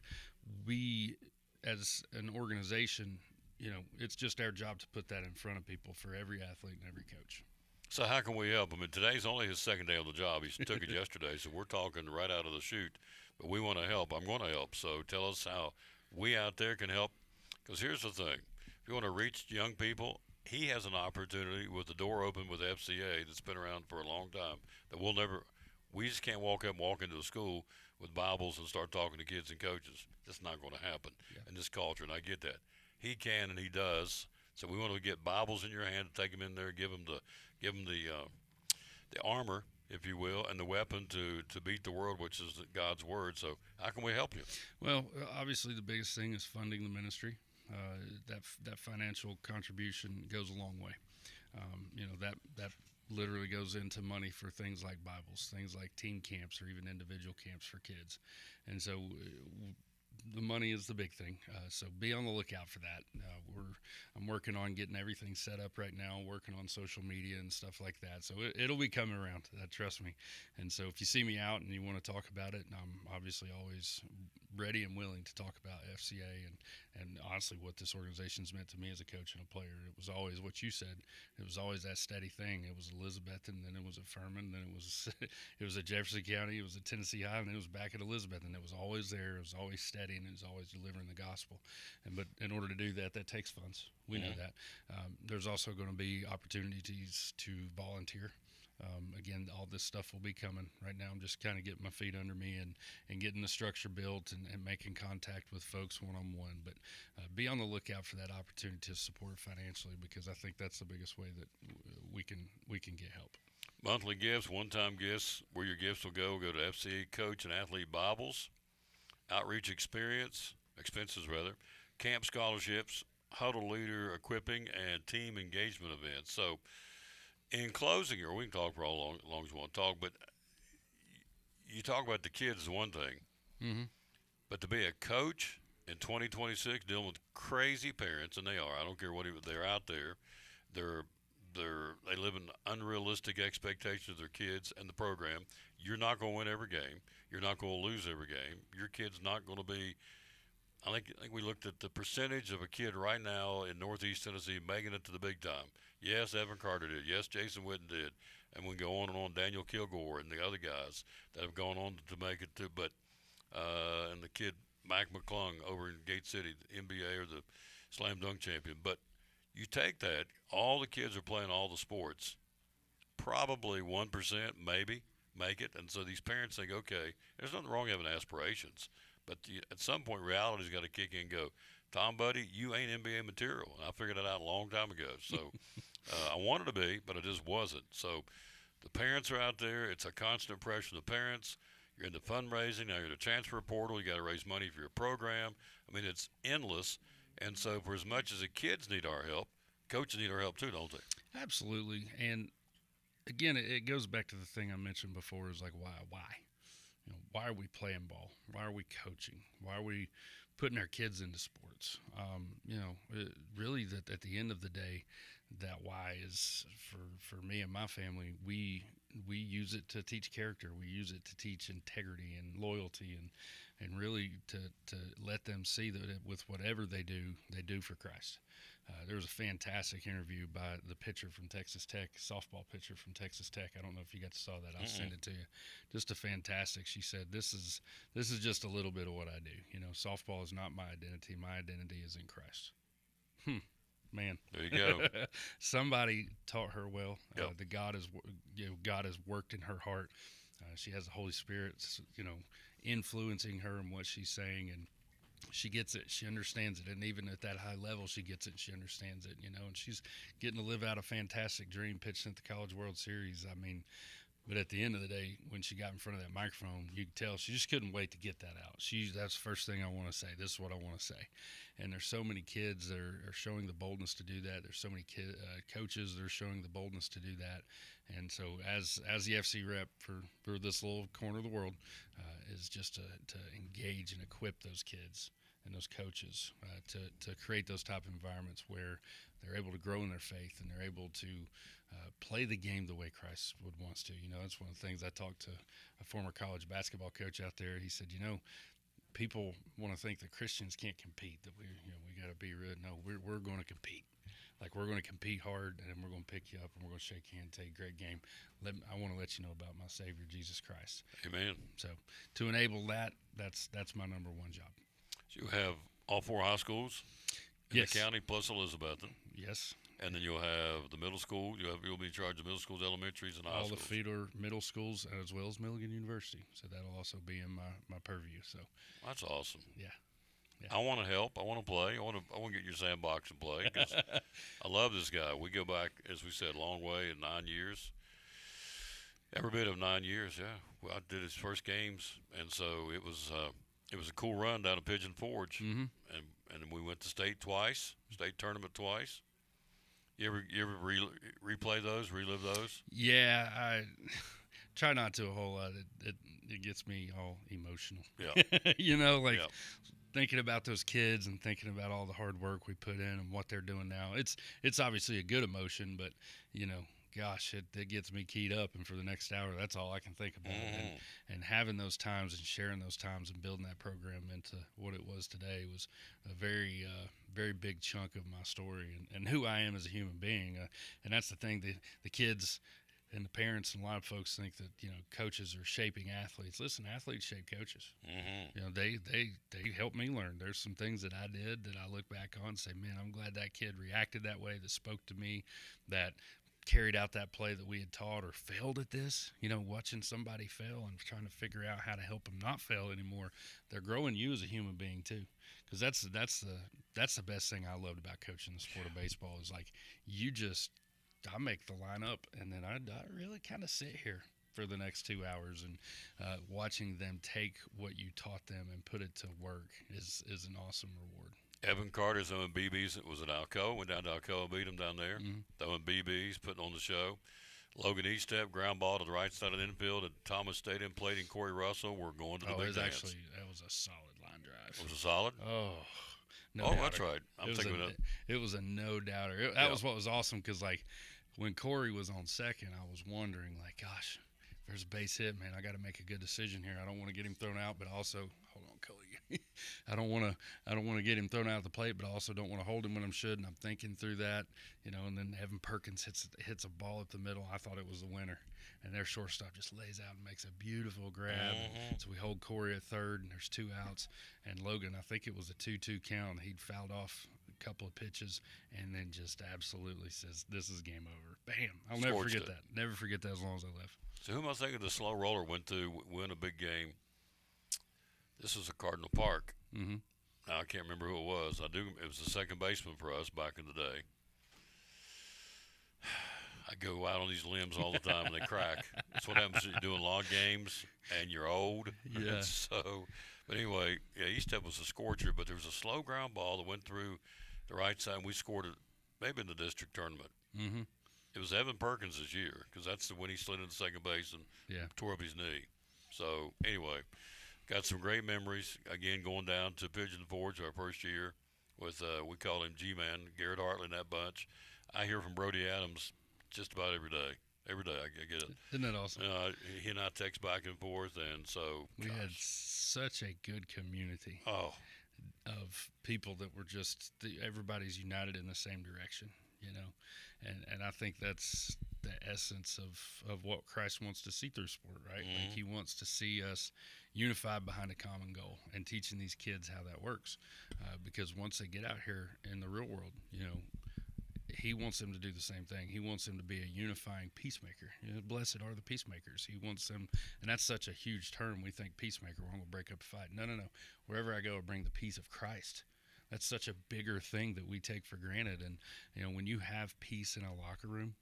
we, as an organization, it's just our job to put that in front of people for every athlete and every coach. So how can we help? I mean, today's only his second day on the job. He took it yesterday, so we're talking right out of the chute. But we want to help. I'm going to help. So tell us how we out there can help. Because here's the thing. If you want to reach young people, he has an opportunity with the door open with FCA that's been around for a long time that we just can't walk into a school with Bibles and start talking to kids and coaches. That's not going to happen in this culture, and I get that. He can and he does. So we want to get Bibles in your hand to take them in there, give them the armor, if you will, and the weapon to beat the world, which is God's word. So how can we help you? Well, obviously the biggest thing is funding the ministry. That financial contribution goes a long way. That literally goes into money for things like Bibles, things like team camps, or even individual camps for kids. And so the money is the big thing. So be on the lookout for that. I'm working on getting everything set up right now, working on social media and stuff like that. So it'll be coming around, trust me. And so if you see me out and you want to talk about it, I'm obviously always ready and willing to talk about FCA and honestly what this organization's meant to me as a coach and a player. It was always what you said. It was always that steady thing. It was Elizabeth, and then it was at Furman, then it was at Jefferson County, it was at Tennessee High, and then it was back at Elizabeth, and it was always there. It was always steady, and it was always delivering the gospel. But in order to do that takes funds. We know that. There's also going to be opportunities to volunteer. Again, all this stuff will be coming. Right now, I'm just kind of getting my feet under me and getting the structure built and making contact with folks one-on-one. But be on the lookout for that opportunity to support financially, because I think that's the biggest way that we can get help. Monthly gifts, one-time gifts, where your gifts will go to FCA Coach and Athlete Bibles, outreach expenses, camp scholarships, huddle leader equipping, and team engagement events. So in closing, or we can talk for how long as we want to talk, but you talk about the kids is one thing, but to be a coach in 2026 dealing with crazy parents, and they are, I don't care what they're out there, they live in unrealistic expectations of their kids and the program. You're not going to win every game. You're not going to lose every game. Your kid's not going to be I think we looked at the percentage of a kid right now in Northeast Tennessee making it to the big time. Yes, Evan Carter did. Yes, Jason Witten did. And we go on and on. Daniel Kilgore and the other guys that have gone on to make it to. But and the kid Mac McClung over in Gate City, the NBA or the slam dunk champion. But you take that, all the kids are playing all the sports. Probably 1%, maybe, make it. And so these parents think, okay, there's nothing wrong having aspirations. But at some point, reality's got to kick in and go, Tom, buddy, you ain't NBA material. And I figured that out a long time ago. So I wanted to be, but I just wasn't. So the parents are out there. It's a constant pressure on the parents. You're in the fundraising. Now you're in the transfer portal. You got to raise money for your program. I mean, it's endless. And so for as much as the kids need our help, coaches need our help too, don't they? Absolutely. And again, it goes back to the thing I mentioned before is like, why? You know, why are we playing ball? Why are we coaching? Why are we putting our kids into sports? You know, really that at the end of the day, that why is for me and my family, we use it to teach character. We use it to teach integrity and loyalty and really to let them see that with whatever they do for Christ. There was a fantastic interview by the pitcher from Texas Tech, softball pitcher from Texas Tech. I don't know if you got to saw that. I'll send it to you. Just a fantastic. She said, "This is just a little bit of what I do. You know, softball is not my identity. My identity is in Christ." Man, There you go. somebody taught her well. Yep. God has worked in her heart. She has the Holy Spirit, you know, influencing her and what she's saying, and she gets it. She understands it, and even at that high level, she gets it. She understands it, you know. And she's getting to live out a fantastic dream, pitching at the College World Series. I mean, but at the end of the day, when she got in front of that microphone, you could tell she just couldn't wait to get that out. That's the first thing I want to say. This is what I want to say. And there's so many kids that are showing the boldness to do that. There's so many coaches that are showing the boldness to do that. And so as the FC rep for this little corner of the world, is just to engage and equip those kids and those coaches to create those type of environments where they're able to grow in their faith and they're able to play the game the way Christ would wants to. You know, that's one of the things I talked to a former college basketball coach out there. He said, you know, people want to think that Christians can't compete, that we got to be real. No, we're going to compete. Like, we're going to compete hard, and we're going to pick you up, and we're going to shake your hand and tell you, great game. I want to let you know about my Savior, Jesus Christ. Amen. So to enable that, that's my number one job. So you have all 4 high schools in Yes. the county plus Elizabethton. Yes. And then you'll have the middle school. You'll be in charge of middle schools, elementaries, and high All schools. the feeder middle schools as well as Milligan University. So that'll also be in my purview. So That's awesome. Yeah. I want to help. I want to play. I want to get your sandbox and play because I love this guy. We go back, as we said, a long way in 9 years. Every bit of 9 years, yeah. Well, I did his first games, and so it was a cool run down to Pigeon Forge, and we went to state tournament twice. You ever replay those, relive those? Yeah, I try not to a whole lot. It gets me all emotional. Yeah. You know, like Yeah. thinking about those kids and thinking about all the hard work we put in and what they're doing now. It's obviously a good emotion, but you know, gosh, it gets me keyed up, and for the next hour, that's all I can think about. And having those times and sharing those times and building that program into what it was today was a very very big chunk of my story and who I am as a human being. And that's the thing, the kids and the parents and a lot of folks think that, you know, coaches are shaping athletes. Listen, athletes shape coaches. You know, they helped me learn. There's some things that I did that I look back on and say, man, I'm glad that kid reacted that way, that spoke to me, that carried out that play that we had taught, or failed at this. You know, watching somebody fail and trying to figure out how to help them not fail anymore. They're growing you as a human being too, because that's the best thing I loved about coaching the sport of baseball is like I make the lineup, and then I really kind of sit here for the next 2 hours, and watching them take what you taught them and put it to work is an awesome reward. Evan Carter's throwing BBs. It was at Alcoa. Went down to Alcoa and beat him down there. Throwing BBs, putting on the show. Logan Eastep, ground ball to the right side of the infield at Thomas Stadium, played in Corey Russell. We're going to the big dance. That was a solid line drive. Was it solid? Oh, no Oh, doubter. that's right. I'm thinking of it. It was a no doubter. That was what was awesome, because like when Corey was on second, I was wondering like, gosh, there's a base hit, man, I got to make a good decision here. I don't want to get him thrown out, but also hold on, Cully. I don't want to get him thrown out of the plate, but I also don't want to hold him when I should. And I'm thinking through that, you know. And then Evan Perkins hits a ball at the middle. I thought it was the winner, and their shortstop just lays out and makes a beautiful grab. So we hold Corey at third, and there's 2 outs. And Logan, I think it was a 2-2 count. He'd fouled off a couple of pitches, and then just absolutely says, "This is game over." Bam! I'll never Scorched forget it. that. Never forget that as long as I live. So who am I thinking the slow roller went to win a big game? This was at Cardinal Park. Mm-hmm. Now, I can't remember who it was. It was the second baseman for us back in the day. I go out on these limbs all the time and they crack. That's what happens when you're doing long games and you're old. Yeah. But anyway, yeah, Eastep was a scorcher, but there was a slow ground ball that went through the right side, and we scored it maybe in the district tournament. Mm-hmm. It was Evan Perkins' year, because that's when he slid into second base and tore up his knee. So anyway, got some great memories. Again, going down to Pigeon Forge our first year with, we call him G-Man, Garrett Hartley and that bunch. I hear from Brody Adams just about every day. Every day I get it. Isn't that awesome? He and I text back and forth, and so We had such a good community of people that were just everybody's united in the same direction, you know, and I think that's the essence of what Christ wants to see through sport, right? Like he wants to see us unified behind a common goal and teaching these kids how that works, because once they get out here in the real world, you know, he wants them to do the same thing. He wants them to be a unifying peacemaker. You know, blessed are the peacemakers. He wants them, and that's such a huge term. We think peacemaker, we're going to break up a fight. No. Wherever I go, I bring the peace of Christ. That's such a bigger thing that we take for granted. And, you know, when you have peace in a locker room,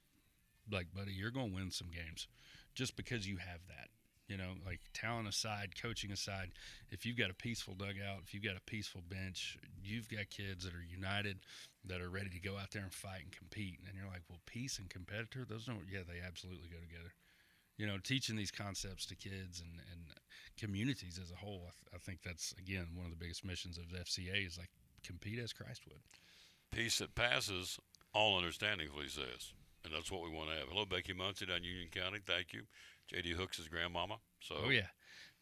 like, buddy, you're going to win some games just because you have that. You know, like talent aside, coaching aside, if you've got a peaceful dugout, if you've got a peaceful bench, you've got kids that are united, that are ready to go out there and fight and compete. And you're like, well, peace and competitor, those don't, yeah, they absolutely go together. You know, teaching these concepts to kids and communities as a whole, I think that's, again, one of the biggest missions of FCA is like compete as Christ would. peace that passes all understanding, is what he says. And that's what we want to have. Hello, Becky Muncie down Union County. Thank you. J.D. Hooks' grandmama. So. Oh, yeah.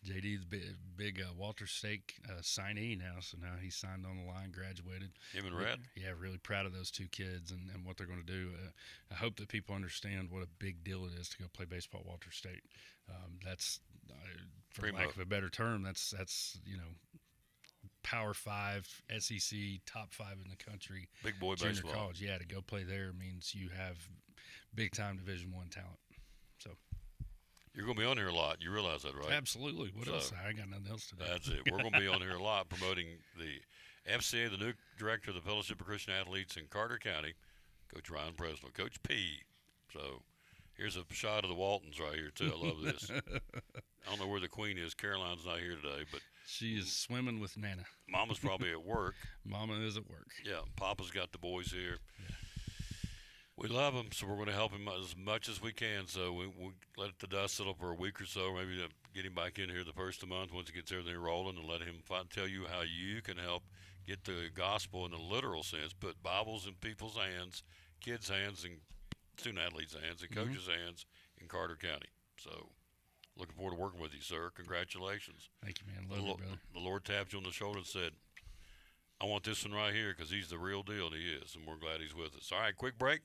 JD's big Walter Stake signee now, so now he's signed on the line, graduated. Him and Red? Yeah, really proud of those two kids and what they're going to do. I hope that people understand what a big deal it is to go play baseball at Walter State. That's, for lack of a better term, that's you know, Power 5, SEC, top 5 in the country. Big boy junior baseball. college. Yeah, to go play there means you have big-time Division I talent. So. You're going to be on here a lot. You realize that, right? Absolutely. What else? I ain't got nothing else to do. That's it. We're going to be on here a lot promoting the FCA, the new director of the Fellowship of Christian Athletes in Carter County, Coach Ryan Presnell. Coach P. So here's a shot of the Waltons right here, too. I love this. I don't know where the queen is. Caroline's not here today, but she is swimming with Nana. Mama's probably at work. Mama is at work. Yeah, Papa's got the boys here. Yeah. We love him, so we're going to help him as much as we can. So we let the dust settle for a week or so, maybe to get him back in here the first of the month once he gets everything rolling, and let him tell you how you can help get the gospel in the literal sense, put Bibles in people's hands, kids' hands, and student-athletes' hands, and coaches' hands in Carter County. So looking forward to working with you, sir. Congratulations. Thank you, man. Love you, brother. The Lord tapped you on the shoulder and said, I want this one right here because he's the real deal, and he is, and we're glad he's with us. All right, quick break.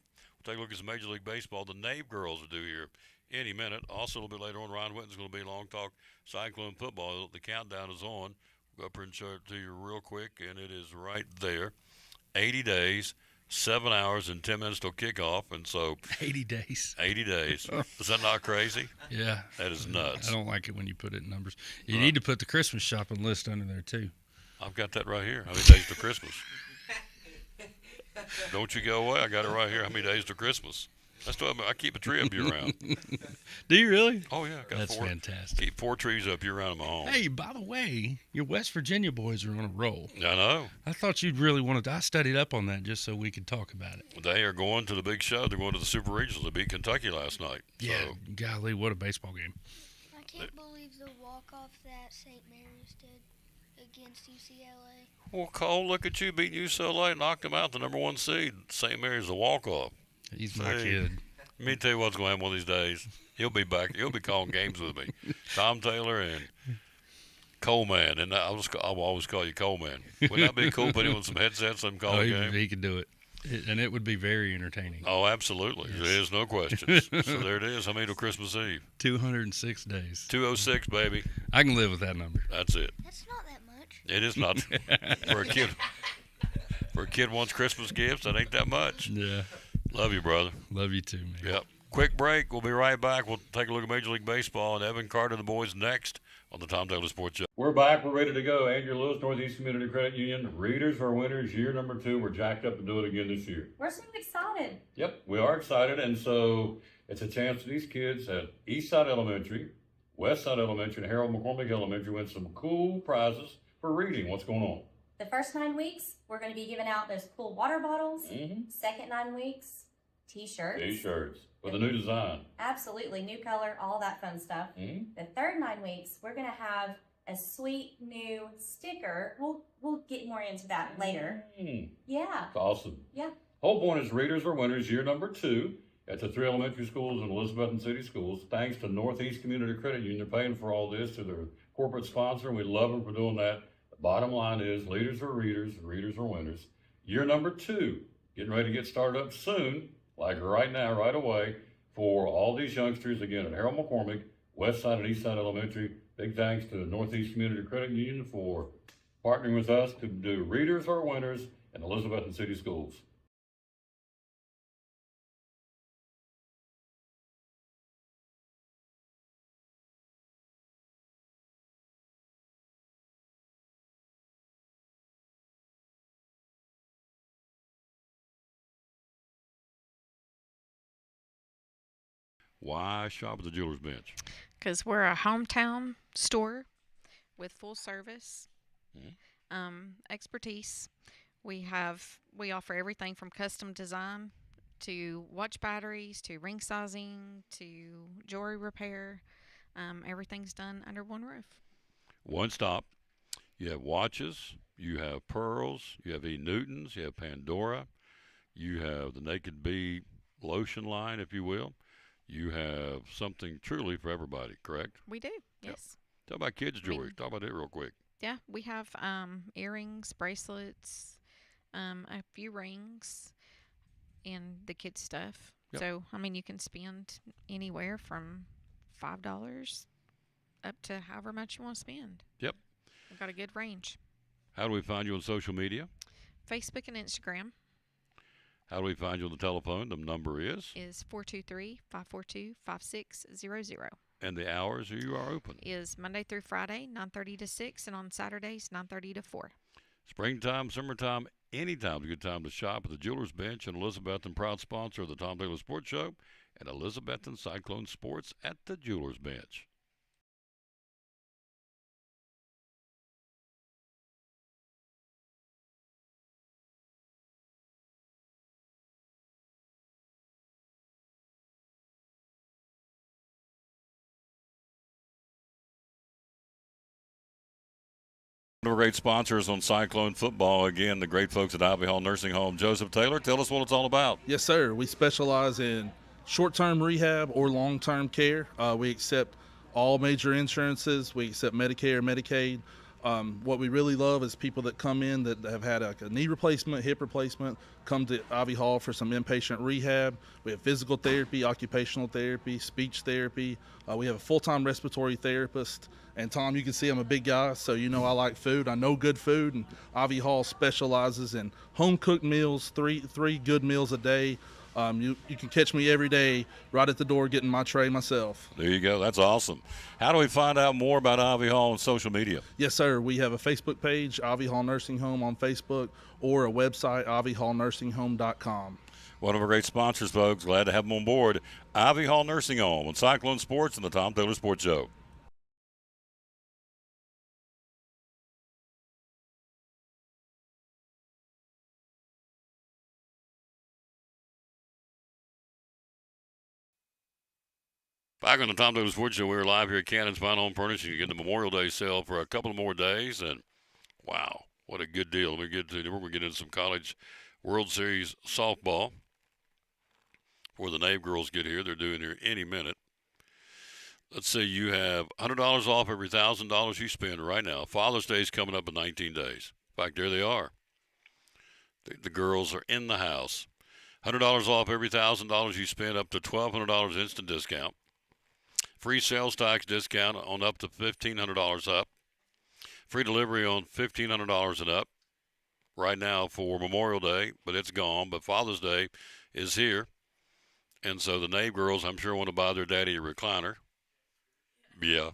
We'll take a look at some Major League Baseball. The Nave girls will do here any minute. Also, a little bit later on, Ryan Whitten's going to be Long Talk Cyclone Football. The countdown is on. We'll go up here and show it to you real quick, and it is right there. 80 days, 7 hours, and 10 minutes till kickoff, and so 80 days. 80 days. Is that not crazy? Yeah. That is nuts. I don't like it when you put it in numbers. You need to put the Christmas shopping list under there, too. I've got that right here. How many days till Christmas? Don't you go away. I got it right here. How many days till Christmas? That's what I keep a tree up year round. Do you really? Oh, yeah. I got That's fantastic. Keep 4 trees up year round in my home. Hey, by the way, your West Virginia boys are on a roll. I know. I thought you'd really want to. I studied up on that just so we could talk about it. They are going to the big show. They're going to the Super Regionals. They beat Kentucky last night. Yeah, So, golly, what a baseball game. I can't believe the walk-off that St. Mary's did against UCLA. well, Cole, look at you beating UCLA, knocked them out, the number 1 seed. St. Mary's a walk-off. He's my Hey. kid. Let me tell you what's going to happen one of these days. He'll be back. He'll be calling games with me. Tom Taylor and Coleman, and I'll always call you Coleman. Wouldn't that be cool? Put him on some headsets and call Oh, a he, game. he could do it. And it would be very entertaining. Oh, absolutely. Yes. There is no questions. So there it is. How many till Christmas Eve? 206 days. 206, baby. I can live with that number. That's it. That's not that much. It is not for a kid. For a kid wants Christmas gifts, that ain't that much. Yeah. Love you, brother. Love you too, man. Yep. Quick break. We'll be right back. We'll take a look at Major League Baseball and Evan Carter and the boys next on the Tom Taylor Sports Show. We're back. We're ready to go. Andrew Lewis, Northeast Community Credit Union. Readers are winners. Year number 2. We're jacked up to do it again this year. We're so excited. Yep, we are excited. And so it's a chance for these kids at Eastside Elementary, Westside Elementary, and Harold McCormick Elementary win some cool prizes for reading. What's going on? The first 9 weeks, we're going to be giving out those cool water bottles. Mm-hmm. Second 9 weeks, t-shirts. T-shirts with a new design. Absolutely, new color, all that fun stuff. Mm-hmm. The third 9 weeks, we're going to have a sweet new sticker. We'll get more into that later. Mm, Yeah. that's awesome. Yeah. Whole point is readers are winners. Year number 2 at the 3 elementary schools and Elizabethton City Schools. Thanks to Northeast Community Credit Union paying for all this to their corporate sponsor, and we love them for doing that. The bottom line is leaders are readers, readers are winners. Year number 2, getting ready to get started up soon, like right now, right away, for all these youngsters, again, at Harold McCormick, Westside and Eastside Elementary. Big thanks to the Northeast Community Credit Union for partnering with us to do Readers Are Winners in Elizabethton City Schools. Why shop at the Jeweler's Bench? Because we're a hometown store with full service expertise. We offer everything from custom design to watch batteries to ring sizing to jewelry repair. Everything's done under one roof. One stop. You have watches, you have pearls, you have E. Newtons, you have Pandora, you have the Naked Bee lotion line, if you will. You have something truly for everybody, correct? We do, Yep. yes. Talk about kids' jewelry. Talk about it real quick. Yeah, we have earrings, bracelets, a few rings, and the kids' stuff. Yep. So, I mean, you can spend anywhere from $5 up to however much you want to spend. Yep. We've got a good range. How do we find you on social media? Facebook and Instagram How do we find you on the telephone? The number is? is 423-542-5600. And the hours you are open. Is Monday through Friday, 9:30 to 6, and on Saturdays, 9:30 to 4. Springtime, summertime, anytime's a good time to shop at the Jeweler's Bench in Elizabethton, proud sponsor of the Tom Taylor Sports Show, and Elizabethton Cyclone Sports at the Jeweler's Bench. One of our great sponsors on Cyclone Football, again, the great folks at Ivy Hall Nursing Home. Joseph Taylor, tell us what it's all about. Yes, sir. We specialize in short-term rehab or long-term care. We accept all major insurances. We accept Medicare, Medicaid. What we really love is people that come in that have had a knee replacement, hip replacement, come to Ivy Hall for some inpatient rehab. We have physical therapy, occupational therapy, speech therapy. We have a full-time respiratory therapist. And Tom, you can see I'm a big guy, so you know I like food. I know good food, and Ivy Hall specializes in home-cooked meals, three good meals a day. You can catch me every day right at the door getting my tray myself. There you go. That's awesome. How do we find out more about Ivy Hall on social media? Yes, sir. We have a Facebook page, Ivy Hall Nursing Home on Facebook, or a website, ivyhallnursinghome.com. One of our great sponsors, folks. Glad to have them on board. Ivy Hall Nursing Home on Cyclone Sports and the Tom Taylor Sports Show. Back on the Tom Taylor Sports Show, we're live here at Cannon's Fine Home Furnishing. You get the Memorial Day sale for a couple of more days, and wow, what a good deal. We're going to get into some college World Series softball before the Nave girls get here. They're doing here any minute. Let's see, you have $100 off every $1,000 you spend right now. Father's Day is coming up in 19 days. In fact, there they are. The girls are in the house. $100 off every $1,000 you spend, up to $1,200 instant discount. Free sales tax discount on up to $1,500 up. Free delivery on $1,500 and up right now for Memorial Day, but it's gone. But Father's Day is here. And so the Nave girls, I'm sure, want to buy their daddy a recliner. Yeah.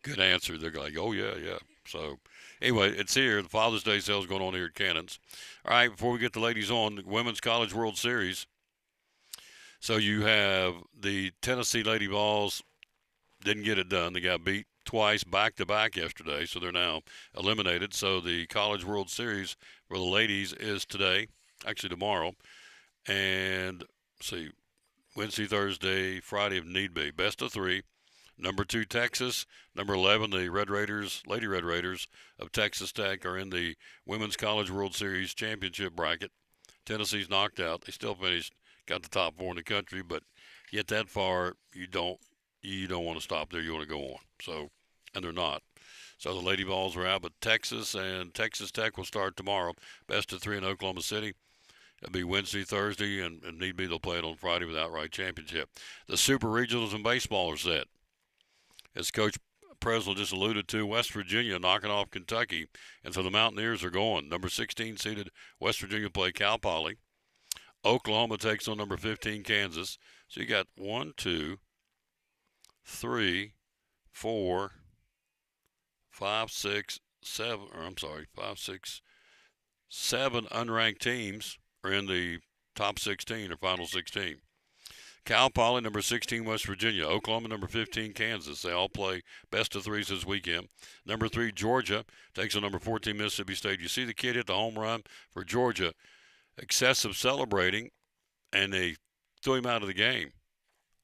Good answer. They're like, oh, yeah. So, anyway, it's here. The Father's Day sale is going on here at Cannons. All right, before we get the ladies on, the Women's College World Series. So you have the Tennessee Lady Vols didn't get it done. They got beat twice back-to-back yesterday, so they're now eliminated. So the College World Series for the ladies is today, actually tomorrow. And, let's see, Wednesday, Thursday, Friday if need be. Best of three. Number 2, Texas. Number 11, the Lady Red Raiders of Texas Tech are in the Women's College World Series championship bracket. Tennessee's knocked out. They still finished, got the top 4 in the country, but get that far, you don't want to stop there. You want to go on. So, and they're not. So the Lady Vols are out, but Texas and Texas Tech will start tomorrow. Best of 3 in Oklahoma City. It'll be Wednesday, Thursday, and need be they'll play it on Friday with outright championship. The Super Regionals in baseball are set. As Coach Presnell just alluded to, West Virginia knocking off Kentucky, and so the Mountaineers are going. Number 16 seeded West Virginia play Cal Poly. Oklahoma takes on number 15 Kansas. So you got 1, 2, 3, 4, 5, 6, 7. Or I'm sorry, 5, 6, 7 unranked teams are in the top 16 or final 16. Cal Poly, number 16, West Virginia. Oklahoma, number 15, Kansas. They all play best of 3s this weekend. Number 3, Georgia takes on number 14, Mississippi State. You see the kid hit the home run for Georgia. Excessive celebrating, and they threw him out of the game.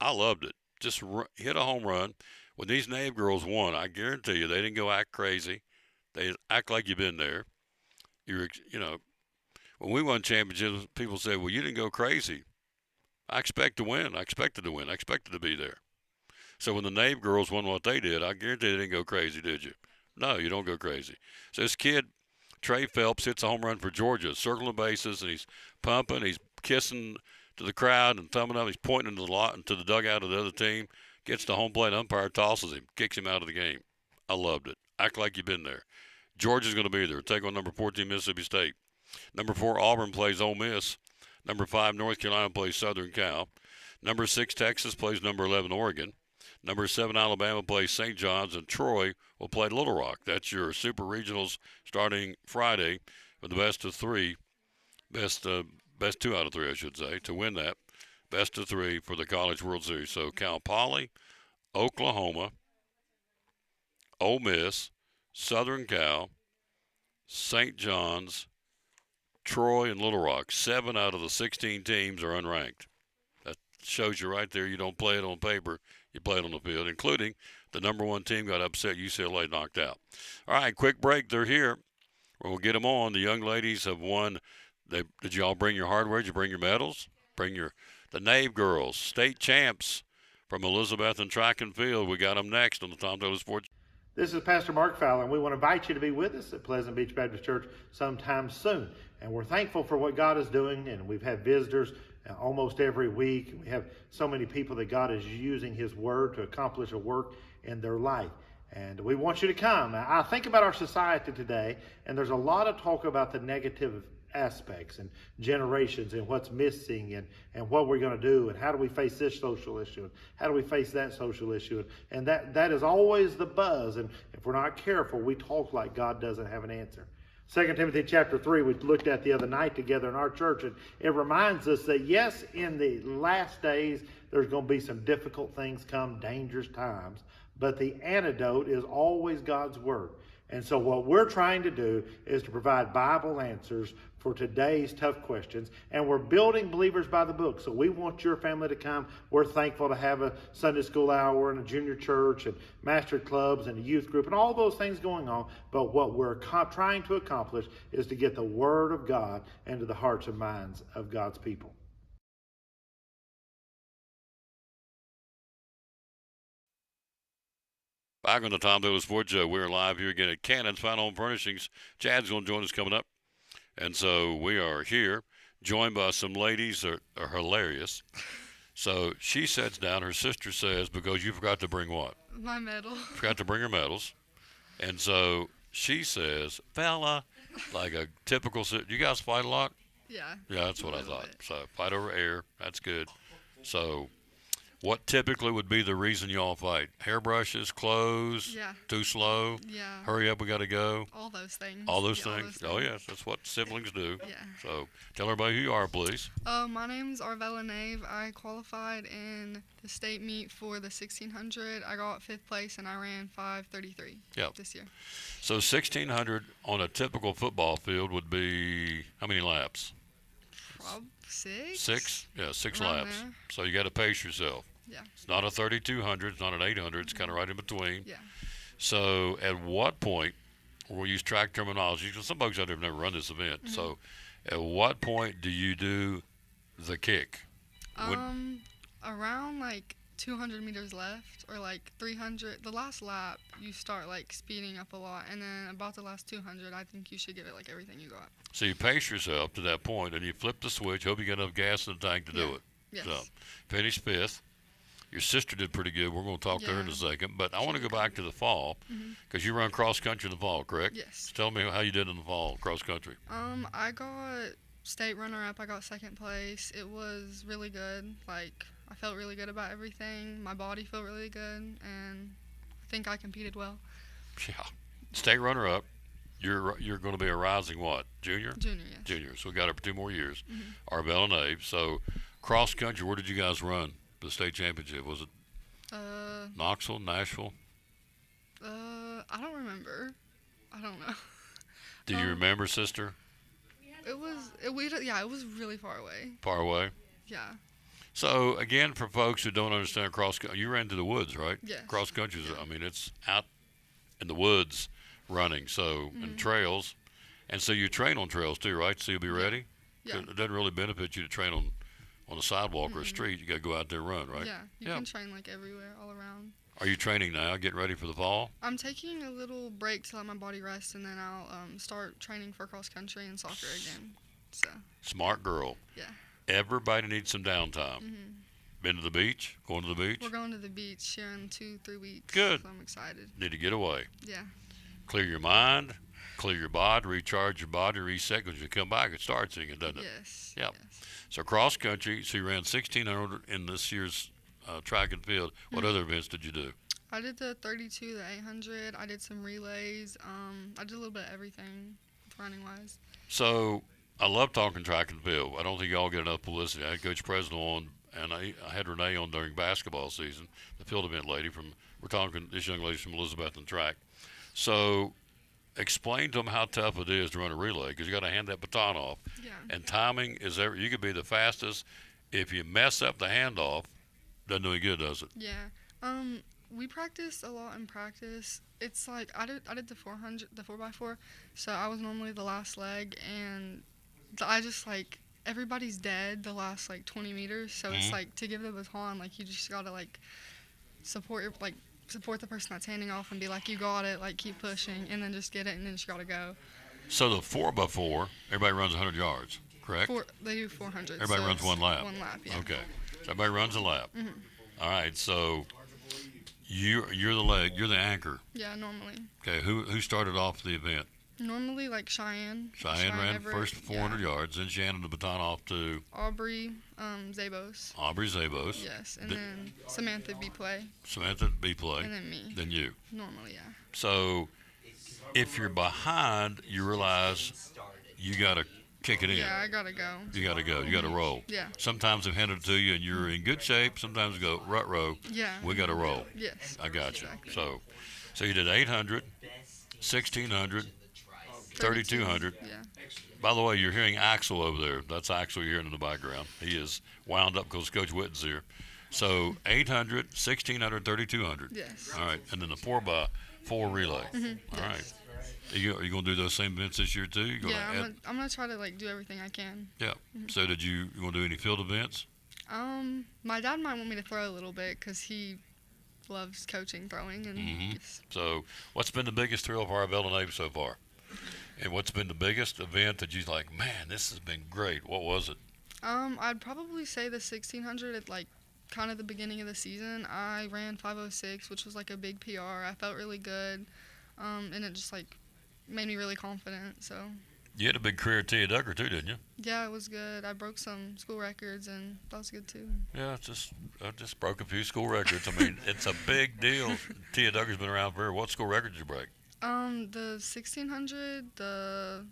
I loved it. Just hit a home run. When these Nave girls won, I guarantee you they didn't go act crazy. They act like you've been there. When we won championships, people say, well, you didn't go crazy. I expect to win. I expected to win. I expected to be there. So when the Nave girls won what they did, I guarantee they didn't go crazy, did you? No, you don't go crazy. So this kid, Trey Phelps, hits a home run for Georgia, circling the bases, and he's pumping, he's kissing to the crowd and thumbing up. He's pointing to the dugout of the other team, gets to home plate, umpire tosses him, kicks him out of the game. I loved it. Act like you've been there. Georgia's going to be there. Take on number 14, Mississippi State. Number 4, Auburn plays Ole Miss. Number 5, North Carolina plays Southern Cal. Number 6, Texas plays number 11, Oregon. Number 7, Alabama plays St. John's, and Troy will play Little Rock. That's your Super Regionals starting Friday with the best of 3, best 2 out of 3, I should say, to win that. Best of 3 for the College World Series. So Cal Poly, Oklahoma, Ole Miss, Southern Cal, St. John's, Troy, and Little Rock. 7 out of the 16 teams are unranked. That shows you right there you don't play it on paper, you play it on the field, including the number 1 team got upset, UCLA knocked out. All right, quick break. They're here. We'll get them on. The young ladies have won. Did you all bring your hardware? Did you bring your medals? The Nave girls, state champs from Elizabeth and track and field. We got them next on the Tom Taylor Sports. This is Pastor Mark Fowler, and we want to invite you to be with us at Pleasant Beach Baptist Church sometime soon. And we're thankful for what God is doing, and we've had visitors almost every week. We have so many people that God is using His Word to accomplish a work in their life. And we want you to come. I think about our society today, and there's a lot of talk about the negative aspects and generations and what's missing and what we're going to do and how do we face this social issue and how do we face that social issue, and that is always the buzz, and if we're not careful we talk like God doesn't have an answer. 2 Timothy chapter 3 we looked at the other night together in our church, and it reminds us that yes, in the last days there's going to be some difficult things come, dangerous times, but the antidote is always God's Word. And so what we're trying to do is to provide Bible answers for today's tough questions. And we're building Believers by the Book. So we want your family to come. We're thankful to have a Sunday school hour and a junior church and master clubs and a youth group and all those things going on. But what we're trying to accomplish is to get the Word of God into the hearts and minds of God's people. Back on the Tom Dillon Sports Show, we're live here again at Cannon's Fine Home Furnishings. Chad's going to join us coming up. And so we are here, joined by some ladies that are hilarious. So she sits down, her sister says, because you forgot to bring what? My medal. Forgot to bring her medals. And so she says, fella, like a typical, you guys fight a lot? Yeah. Yeah, that's what I little thought. bit. So fight over air, that's good. So what typically would be the reason y'all fight? Hairbrushes, clothes, Yeah. too slow, Yeah. hurry up, we got to go. All those things. All those Yeah, things? Oh, yes, that's what siblings do. Yeah. So tell everybody who you are, please. My name's Arvella Nave. I qualified in the state meet for the 1600. I got 5th place and I ran 5:33 Yep. this year. So 1,600 on a typical football field would be how many laps? Probably 6. 6? Yeah, 6 Around laps. there. So you got to pace yourself. Yeah. It's not a 3,200. It's not an 800. It's kind of right in between. Yeah. So at what point, we'll use track terminology, because some folks out there have never run this event. Mm-hmm. So at what point do you do the kick? When- Around like 200 meters left or like 300. The last lap, you start like speeding up a lot. And then about the last 200, I think you should give it like everything you got. So you pace yourself to that point, and you flip the switch. Hope you got enough gas in the tank to do Yeah. it. Yes. So finish 5th. Your sister did pretty good. We're going to talk to her in a Yeah. second. But I want to go back to the fall, because you run cross country in the fall, correct? Yes. Tell me how you did in the fall cross country. I got state runner-up. I got 2nd place. It was really good. Like, I felt really good about everything. My body felt really good, and I think I competed well. Yeah. State runner up. You're going to be a rising what? Junior? Junior, yes. Junior. So we got her for 2 more years. Arbella and Abe. So cross country, where did you guys run the state championship? Was it Knoxville, Nashville? I don't remember. I don't know. Do you remember, sister? It was really far away. Far away? Yeah. So again, for folks who don't understand you ran to the woods, right? Yes. Cross country is, I mean, it's out in the woods running, so and trails, and so you train on trails too, right? So you'll be ready. Yeah. 'Cause it doesn't really benefit you to train on a sidewalk or a street. You got to go out there and run, right? Yeah. You can train like everywhere, all around. Are you training now? Getting ready for the fall? I'm taking a little break to let my body rest, and then I'll start training for cross country and soccer again. So. Smart girl. Yeah. Everybody needs some downtime. Been to the beach? Going to the beach? We're going to the beach here in 2-3 weeks. Good. So I'm excited. Need to get away. Yeah. Clear your mind, clear your body, recharge your body, reset. Because you come back, it starts again, doesn't it? Yes. Yep. Yes. So cross country. So you ran 1,600 in this year's track and field. What other events did you do? I did the 32, the 800. I did some relays. I did a little bit of everything, running wise. So I love talking track and field. I don't think y'all get enough publicity. I had Coach Presnell on, and I had Renee on during basketball season, the field event lady we're talking, this young lady's from Elizabeth and track. So explain to them how tough it is to run a relay, because you got to hand that baton off. Yeah. And timing is you could be the fastest. If you mess up the handoff, doesn't do any good, does it? Yeah. We practiced a lot in practice. It's like I did the 400, the 4x4, so I was normally the last leg, and I just like everybody's dead the last like 20 meters, so it's like to give the baton, like you just gotta like support the person that's handing off and be like, you got it, like keep pushing, and then just get it, and then just gotta go. So the 4x4, everybody runs 100 yards, correct? They do 400. Everybody so runs it's one lap. One lap, yeah. Okay. So everybody runs a lap. All right. So you're the leg. You're the anchor. Yeah, normally. Okay. Who started off the event? Normally, like Cheyenne. Cheyenne ran Everett, first 400 yards. Then she handed the baton off to Aubrey Zabos. Aubrey Zabos. Yes, and then Samantha B. Play. Samantha B. Play. And then me. Then you. Normally, yeah. So if you're behind, you realize you got to kick it in. Yeah, I gotta go. You got to go. You got to roll. Yeah. Sometimes they've handed it to you and you're in good shape. Sometimes you go, rut row. Yeah. We got to roll. Yes. I got you. Exactly. So you did 800, 1,600, 3,200. Yeah. By the way, you're hearing Axel over there. That's Axel you're hearing in the background. He is wound up because Coach Witten's here. So 800, 1,600, 3,200. Yes. All right. And then the 4x4 relay. All right. Are you going to do those same events this year too? Yeah, I'm gonna try to like do everything I can. Yeah. So you want to do any field events? My dad might want me to throw a little bit because he loves coaching throwing. And yes. So, what's been the biggest thrill of Arabella Navy so far? And what's been the biggest event that you're like, man, this has been great? What was it? I'd probably say the 1600 at like kind of the beginning of the season. I ran 5:06, which was like a big PR. I felt really good, and it just like made me really confident. So You had a big career at Tia Ducker too, didn't you? yeah, it was good. I broke some school records, and that was good too. Yeah, I just broke a few school records. I mean, it's a big deal. Tia Ducker's been around forever. What school record did you break? The 1600, the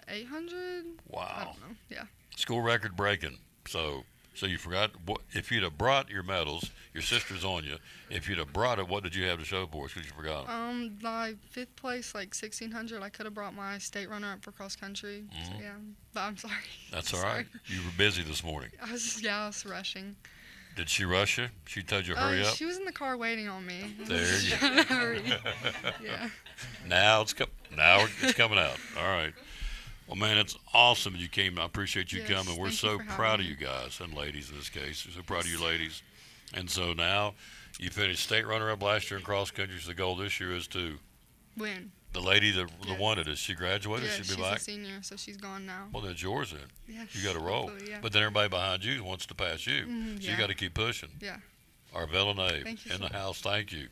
800. Wow. I don't know. Yeah. School record breaking. So you forgot if you'd have brought your medals, your sister's on you. If you'd have brought it, what did you have to show for us? Because you forgot. My 5th place, like 1600. I could have brought my state runner up for cross country. So yeah, but I'm sorry. That's all right. You were busy this morning. I was rushing. Did she rush you? She told you to hurry up? She was in the car waiting on me. There you go. Hurry. Yeah. Now it's coming out. All right. Well, man, it's awesome you came. I appreciate you Yes, coming. We're thank so you for having proud of me. you guys and ladies in this case. We're so proud of you ladies. And so now you finished state runner-up last year in cross country. So the goal this year is to Win. the lady, the Yeah. one that is she graduated. Yeah, She'll she's be a back. senior, so she's gone now. Well, then it's yours then. Yes, You got to roll. hopefully, yeah. But then everybody behind you wants to pass you. So you yeah. got to keep pushing. Yeah. Arvella Nave Thank you in so the house. Thank you.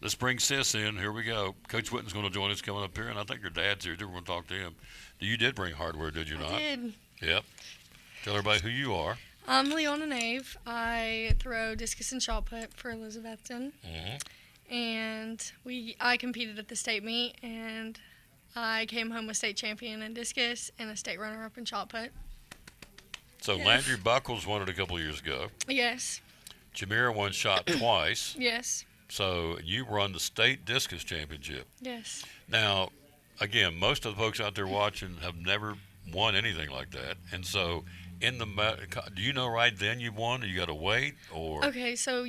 Let's bring Sis in. Here we go. Coach Witten's going to join us coming up here, and I think your dad's here too. We're going to talk to him. You did bring hardware, did you not? I did. Yep. Tell everybody who you are. I'm Leona Nave. I throw discus and shot put for Elizabethton. And I competed at the state meet, and I came home a state champion in discus and a state runner-up in shot put. So Yes. Landry Buckles won it a couple of years ago. Yes. Jamira won shot twice. Yes. So you won the state discus championship. Yes. Now, again, most of the folks out there watching have never won anything like that. And so do you know right then you won, or you got to wait, or? Okay, so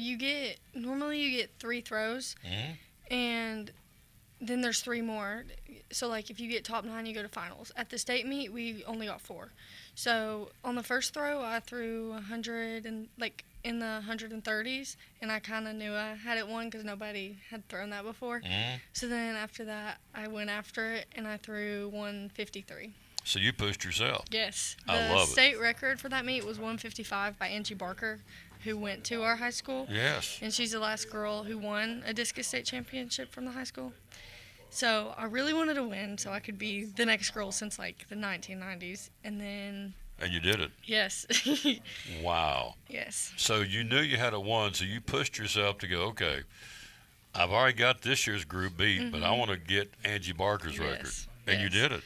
normally you get 3 throws, and then there's 3 more. So, like, if you get top 9, you go to finals. At the state meet, we only got 4. So, on the first throw, I threw 100 and, like, in the 130s, and I kind of knew I had it won because nobody had thrown that before. So then after that, I went after it, and I threw 153. So you pushed yourself. Yes. I The love it. state record for that meet was 155 by Angie Barker, who went to our high school. Yes. And she's the last girl who won a discus state championship from the high school. So I really wanted to win so I could be the next girl since like the 1990s. And then, And you did it. yes. Wow. Yes. So you knew you had a one, so you pushed yourself to go, okay, I've already got this year's group beat, but I want to get Angie Barker's record. Yes. And you did it.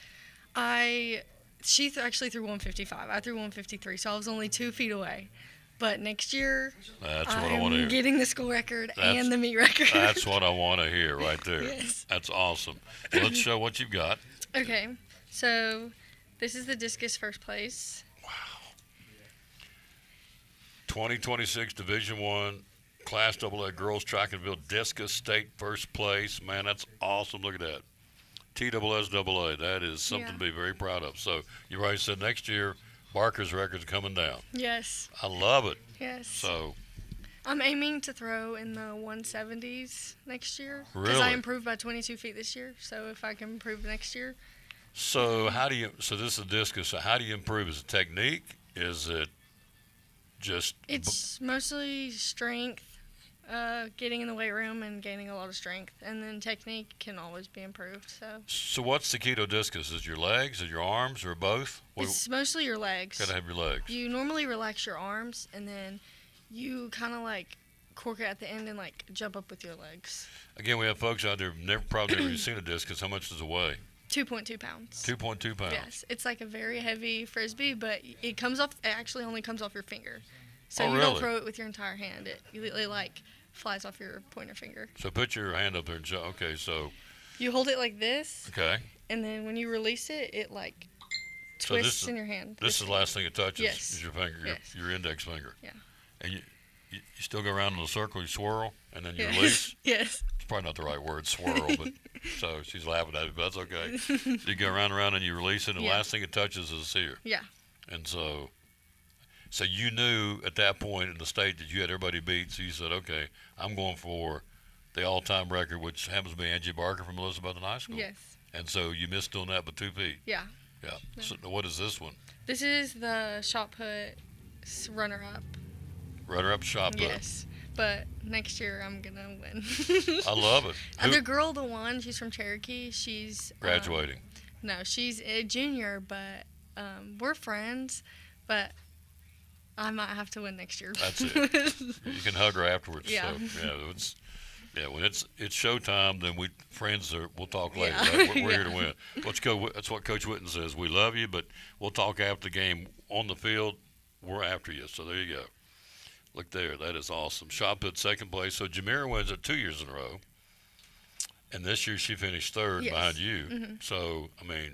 She actually threw 155. I threw 153, so I was only 2 feet away. But next year, That's what I want to hear. I'm getting the school record That's- and the meet record. That's what I want to hear right there. Yes. That's awesome. Well, let's show what you've got. Okay, so this is the discus first place. 2026 Division I Class AA Girls Track and Field Discus State first place. Man, that's awesome. Look at that. TSSAA. That is something to be very proud of. So you already said next year Barker's record's coming down. Yes. I love it. Yes. So I'm aiming to throw in the 170s next year. Because Really? I improved by 22 feet this year. So if I can improve next year. so this is discus. So how do you improve? Is it technique? Is it just It's mostly strength, getting in the weight room and gaining a lot of strength. And then technique can always be improved. So what's the keto discus? Is it your legs, is it your arms, or both? It's mostly your legs. Gotta have your legs. You normally relax your arms and then you kind of like cork it at the end and like jump up with your legs. Again, we have folks out there who've probably never seen a discus. How much does it weigh? 2.2 pounds. 2.2 pounds. Yes, it's like a very heavy frisbee, but it actually only comes off your finger. So Oh, you don't really? throw it with your entire hand. It like flies off your pointer finger. So put your hand up there and show. Okay, so You hold it like this, okay. and then when you release it, it like So this twists is- in your hand. This is the last thing it touches. Yes. Is your finger, Yes. your index finger. Yeah. And you still go around in a circle. You swirl, and then you Yes. release. Yes. It's probably not the right word, swirl, but so she's laughing at it, but that's okay. You go around and around, and you release it, and the Yeah. last thing it touches is here. Yeah. And so So you knew at that point in the state that you had everybody beat. So you said, okay, I'm going for the all-time record, which happens to be Angie Barker from Elizabethton High School. Yes. And so you missed doing that by 2 feet. Yeah. Yeah. So what is this one? This is the shot put runner-up. Runner-up shot put. Yes. But next year I'm gonna win. I love it. The girl, the one, she's from Cherokee. She's Graduating. No, she's a junior, but we're friends. But I might have to win next year. That's it. You can hug her afterwards. Yeah. So, when it's showtime, then we'll talk later. Yeah. Right? We're Yeah. here to win. That's what Coach Witten says. We love you, but we'll talk after the game. On the field, we're after you. So there you go. Look there. That is awesome. Shot put second place. So Jamira wins it 2 years in a row. And this year she finished third Yes. behind you. Mm-hmm. So, I mean,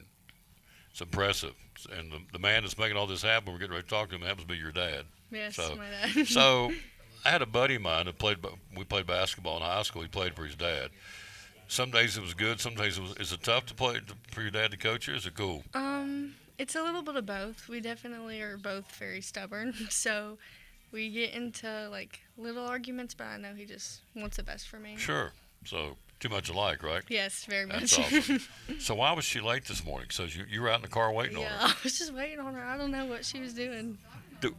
it's impressive. And the man that's making all this happen, we're getting ready to talk to him, happens to be your dad. Yes, So- my dad. So I had a buddy of mine that we played basketball in high school. He played for his dad. Some days it was good. Some days is it tough to play for your dad to coach you? Is it cool? It's a little bit of both. We definitely are both very stubborn, so we get into like little arguments, but I know he just wants the best for me. Sure. So too much alike, right? Yes, very much. That's awesome. So why was she late this morning? So you were out in the car waiting on Yeah, her. I was just waiting on her. I don't know what she was doing. Do,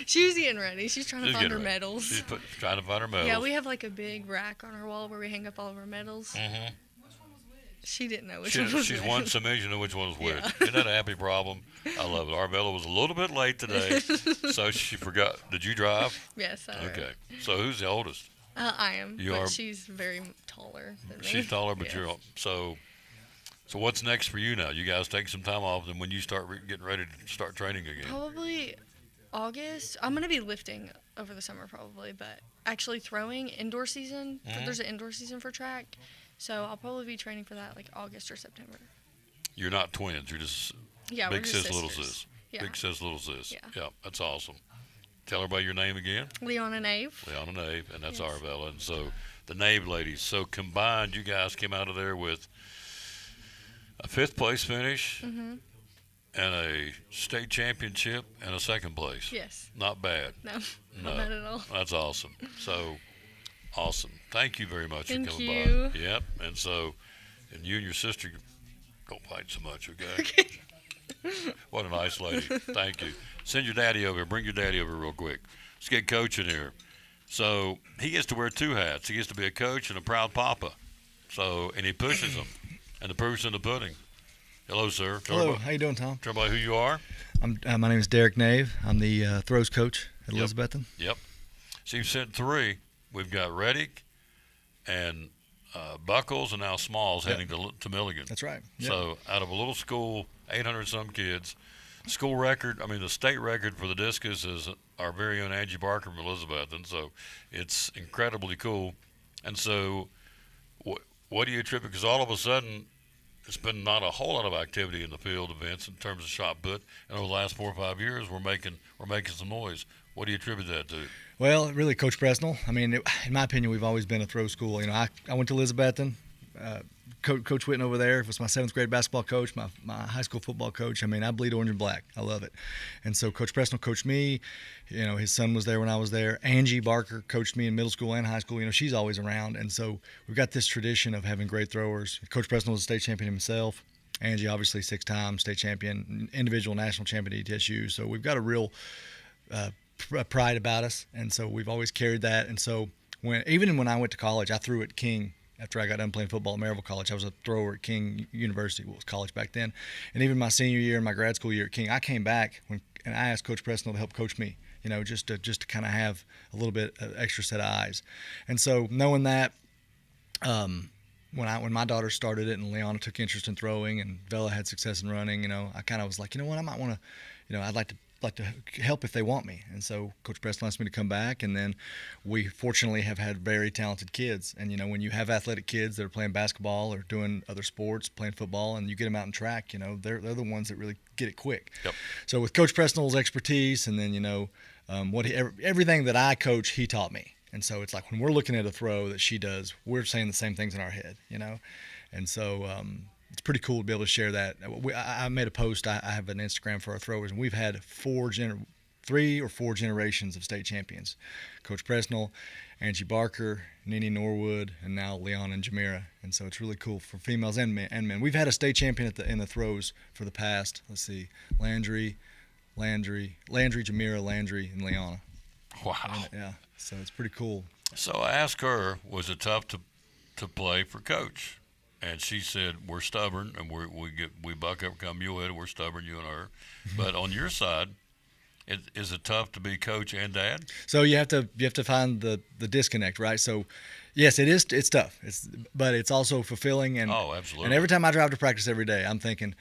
She was getting ready. She's trying to She's find her getting ready. medals. She's trying to find her medals. Yeah, we have like a big rack on our wall where we hang up all of our medals. Mm-hmm. She didn't know which one was She's which. won so many, you know which one was which. Yeah. Isn't that a happy problem? I love it. Arbella was a little bit late today, so she forgot. Did you drive? Yes, I Okay. So who's the oldest? I am, You but are- she's very taller than me. She's taller, but Yes. you're so. So what's next for you now? You guys take some time off, and when you start getting ready to start training again. Probably August. I'm going to be lifting over the summer probably, but actually throwing indoor season. Mhm. There's an indoor season for track. So I'll probably be training for that like August or September. You're not twins. You're just Yeah, big we're just sis, little sisters. sis. Yeah. Big sis, little sis. Yeah. That's awesome. Tell everybody your name again. Leon and Ave. Leon and Abe, and that's Yes. Arvella. And so the Nave ladies. So combined, you guys came out of there with a 5th place finish Mm-hmm. and a state championship and a 2nd place. Yes. Not bad. No, No. not bad at all. That's awesome. So awesome. Thank you very much Thank for coming you. by. Yep. And so, and you and your sister don't fight so much, okay? Okay. What a nice lady. Thank you. Send your daddy over. Bring your daddy over real quick. Let's get Coach in here. So he gets to wear 2 hats. He gets to be a coach and a proud papa. So, and he pushes them. And the proof's in the pudding. Hello, sir. Tell Hello, everybody- how you doing, Tom? Tell everybody who you are. My name is Derek Nave. I'm the throws coach at Yep. Elizabethton. Yep. So you've sent 3. We've got Reddick and Buckles and now Smalls Yep. heading to Milligan. That's right. Yep. So out of a little school, 800 some kids, school record, the state record for the discus is our very own Angie Barker from Elizabethton. So it's incredibly cool. And so what do you attribute? Because all of a sudden, it's been not a whole lot of activity in the field events in terms of shot put. And over the last 4 or 5 years, we're making some noise. What do you attribute that to? Well, really, Coach Presnell. In my opinion, we've always been a throw school. I went to Elizabethton. Coach Witten over there was my 7th grade basketball coach, my high school football coach. I bleed orange and black. I love it. And so Coach Presnell coached me. His son was there when I was there. Angie Barker coached me in middle school and high school. She's always around. And so we've got this tradition of having great throwers. Coach Presnell was a state champion himself. Angie, obviously, 6-time state champion, individual national champion at ETSU. So we've got a real pride about us. And so we've always carried that. And so even when I went to college, I threw at King. After I got done playing football at Maryville College, I was a thrower at King University, what was college back then. And even my senior year and my grad school year at King, I came back and I asked Coach Presnell to help coach me, just to kind of have a little bit of extra set of eyes. And so knowing that, when my daughter started it and Leona took interest in throwing and Vela had success in running, I kind of was like, I might want to, I'd like to help if they want me. And so Coach Preston asked me to come back, and then we fortunately have had very talented kids. And when you have athletic kids that are playing basketball or doing other sports, playing football, and you get them out in track, they're the ones that really get it quick. Yep. So with Coach Preston's expertise, and then everything that I coach, he taught me. And so it's like when we're looking at a throw that she does, we're saying the same things in our head, And so it's pretty cool to be able to share that. I made a post. I have an Instagram for our throwers, and we've had 3 or 4 generations of state champions. Coach Presnell, Angie Barker, Nene Norwood, and now Leon and Jamira. And so it's really cool for females and men. We've had a state champion in the throws for the past. Let's see, Landry, Jamira, Landry, and Leona. Wow. And, yeah. So it's pretty cool. So I asked her, was it tough to play for Coach? And she said, we're stubborn, and we buck up, come mulehead, we're stubborn, you and her. But on your side, is it tough to be coach and dad? So you have to find the disconnect, right? So, yes, it is. It's tough. But it's also fulfilling. And oh, absolutely. And every time I drive to practice every day, I'm thinking,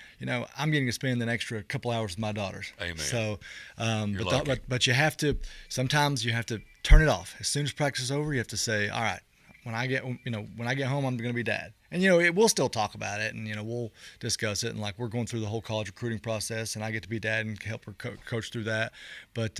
I'm getting to spend an extra couple hours with my daughters. Amen. So, lucky. but you have to. Sometimes you have to turn it off as soon as practice is over. You have to say, all right, when I get home, I'm going to be dad. And we'll still talk about it, and we'll discuss it. And like we're going through the whole college recruiting process, and I get to be dad and help her coach through that. But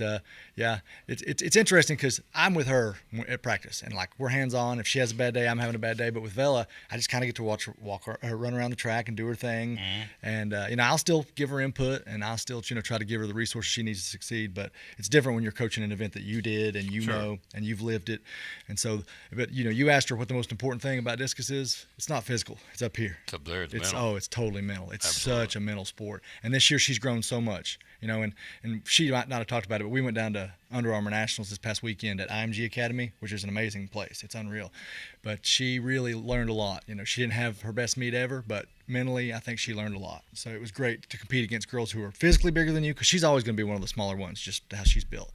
yeah, it's interesting because I'm with her at practice, and like we're hands on. If she has a bad day, I'm having a bad day. But with Vela, I just kind of get to watch her run around the track and do her thing. And I'll still give her input, and I'll still try to give her the resources she needs to succeed. But it's different when you're coaching an event that you did and Sure. and you've lived it. And so, but you asked her what the most important thing about discus is. It's not physical. It's up here. It's up there. It's mental. Oh, it's totally mental. It's Absolutely. such a mental sport. And this year she's grown so much, and she might not have talked about it, but we went down to Under Armour Nationals this past weekend at IMG Academy, which is an amazing place. It's unreal. But she really learned a lot. She didn't have her best meet ever, but mentally I think she learned a lot. So it was great to compete against girls who are physically bigger than you, because she's always going to be one of the smaller ones, just how she's built.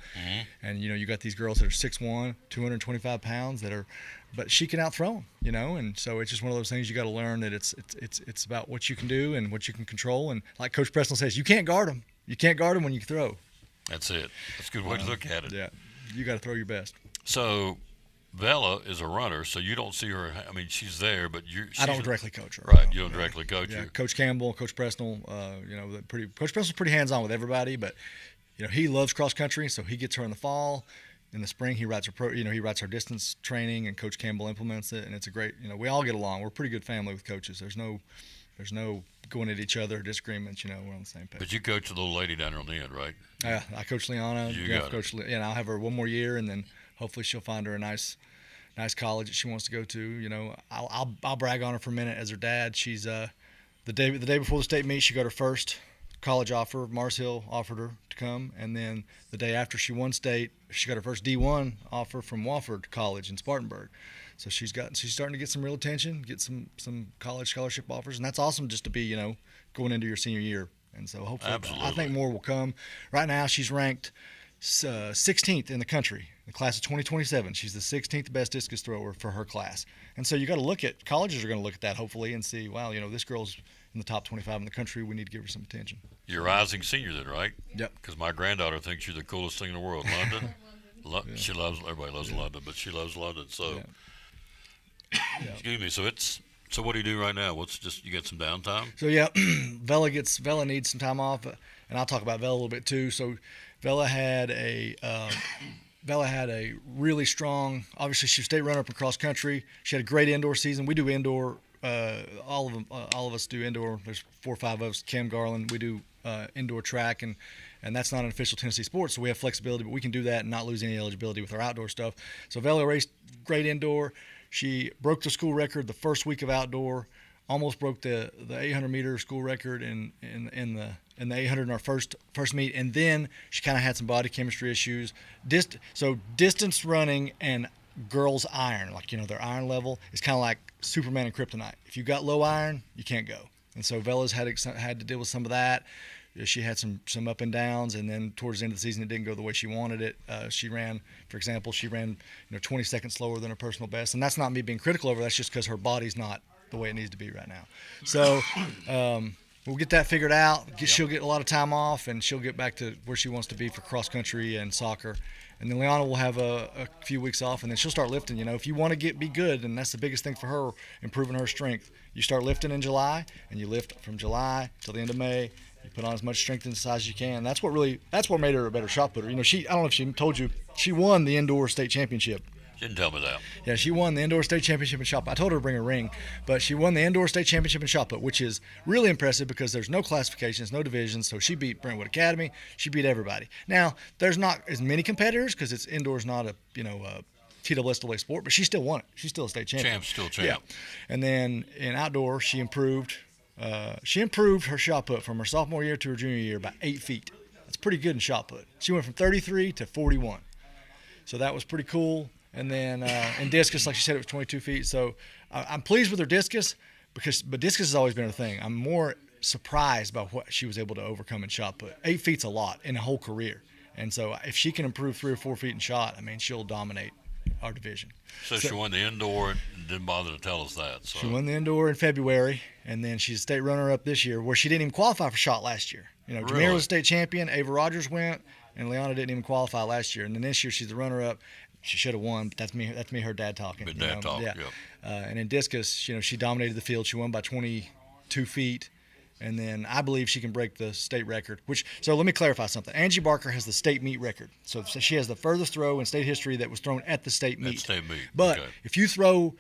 And you got these girls that are 6'1", 225 pounds but she can outthrow them, and so it's just one of those things you got to learn that it's about what you can do and what you can control. And like Coach Presnell says, you can't guard them. You can't guard them when you throw. That's it. That's a good way to look at it. Yeah, you got to throw your best. So Vela is a runner, so you don't see her. I mean, she's there, but I don't directly coach her. Right, you don't directly coach her. Coach Campbell, Coach Presnell, Coach Presnell's pretty hands-on with everybody, but he loves cross country, so he gets her in the fall. In the spring, he writes her distance training, and Coach Campbell implements it, and it's a great. We all get along. We're a pretty good family with coaches. There's no going at each other, disagreements. We're on the same page. But you coach the little lady down there on the end, right? Yeah, I coach Leona. I'll have her one more year, and then hopefully she'll find her a nice college that she wants to go to. I'll brag on her for a minute as her dad. She's the day before the state meet, she got her first college offer. Mars Hill offered her to come, and then the day after she won state, she got her first D1 offer from Wofford College in Spartanburg. So she's starting to get some real attention, get some college scholarship offers, and that's awesome just to be going into your senior year. And so hopefully, Absolutely. I think more will come. Right now, she's ranked 16th in the country, the class of 2027. She's the 16th best discus thrower for her class. And so you got to look at colleges are going to look at that hopefully and see, wow, this girl's in the top 25 in the country. We need to give her some attention. You're a rising senior then, right? Yep. Because my granddaughter thinks you're the coolest thing in the world. London. She loves. Everybody loves London, but she loves London. So, excuse me. So what do you do right now? You got some downtime? So yeah, Vela needs some time off, and I'll talk about Vela a little bit too. So Vela had a really strong. Obviously, she was state runner-up in cross country. She had a great indoor season. We do indoor. All of us do indoor. There's 4 or 5 of us. Cam Garland. We do indoor track, and that's not an official Tennessee sport, so we have flexibility, but we can do that and not lose any eligibility with our outdoor stuff. So Vela raced great indoor. She broke the school record the first week of outdoor. Almost broke the 800-meter school record in the 800 in our first meet, and then she kind of had some body chemistry issues. So distance running and girls iron, their iron level is kind of like Superman and Kryptonite. If you got low iron, you can't go. And so Vela's had to deal with some of that. She had some up and downs, and then towards the end of the season, it didn't go the way she wanted it. She ran 20 seconds slower than her personal best, and that's not me being critical of her. That's just because her body's not the way it needs to be right now. So we'll get that figured out. She'll get a lot of time off, and she'll get back to where she wants to be for cross country and soccer. And then Leona will have a few weeks off, and then she'll start lifting. If you want to be good, and that's the biggest thing for her, improving her strength. You start lifting in July, and you lift from July till the end of May. You put on as much strength and size as you can. That's what made her a better shot putter. I don't know if she told you, she won the indoor state championship She didn't tell me that. Yeah, she won the indoor state championship in shot put. I told her to bring a ring, but she won the indoor state championship in shot put, which is really impressive because there's no classifications, no divisions. So she beat Brentwood Academy. She beat everybody. Now there's not as many competitors because it's indoors, not a TWSAA sport, but she still won it. She's still a state champion. Champ, still champ. Yeah, and then in outdoor, she improved. She improved her shot put from her sophomore year to her junior year by 8 feet. That's pretty good in shot put. She went from 33 to 41. So that was pretty cool. And then in discus, like she said, it was 22 feet. So I'm pleased with her discus, but discus has always been her thing. I'm more surprised by what she was able to overcome in shot put. 8 feet's a lot in a whole career. And so if she can improve 3 or 4 feet in shot, I mean, she'll dominate our division. So she won the indoor and didn't bother to tell us that. So. She won the indoor in February, and then she's a state runner-up this year, where she didn't even qualify for shot last year. Jameer Really? was a state champion, Ava Rogers went, and Leona didn't even qualify last year. And then this year she's the runner-up. She should have won, but that's me, her dad talking. Good dad talk, yeah. yep. And in discus, she dominated the field. She won by 22 feet. And then I believe she can break the state record. So let me clarify something. Angie Barker has the state meet record. So she has the furthest throw in state history that was thrown at the state meet. At state meet. But okay. if you throw,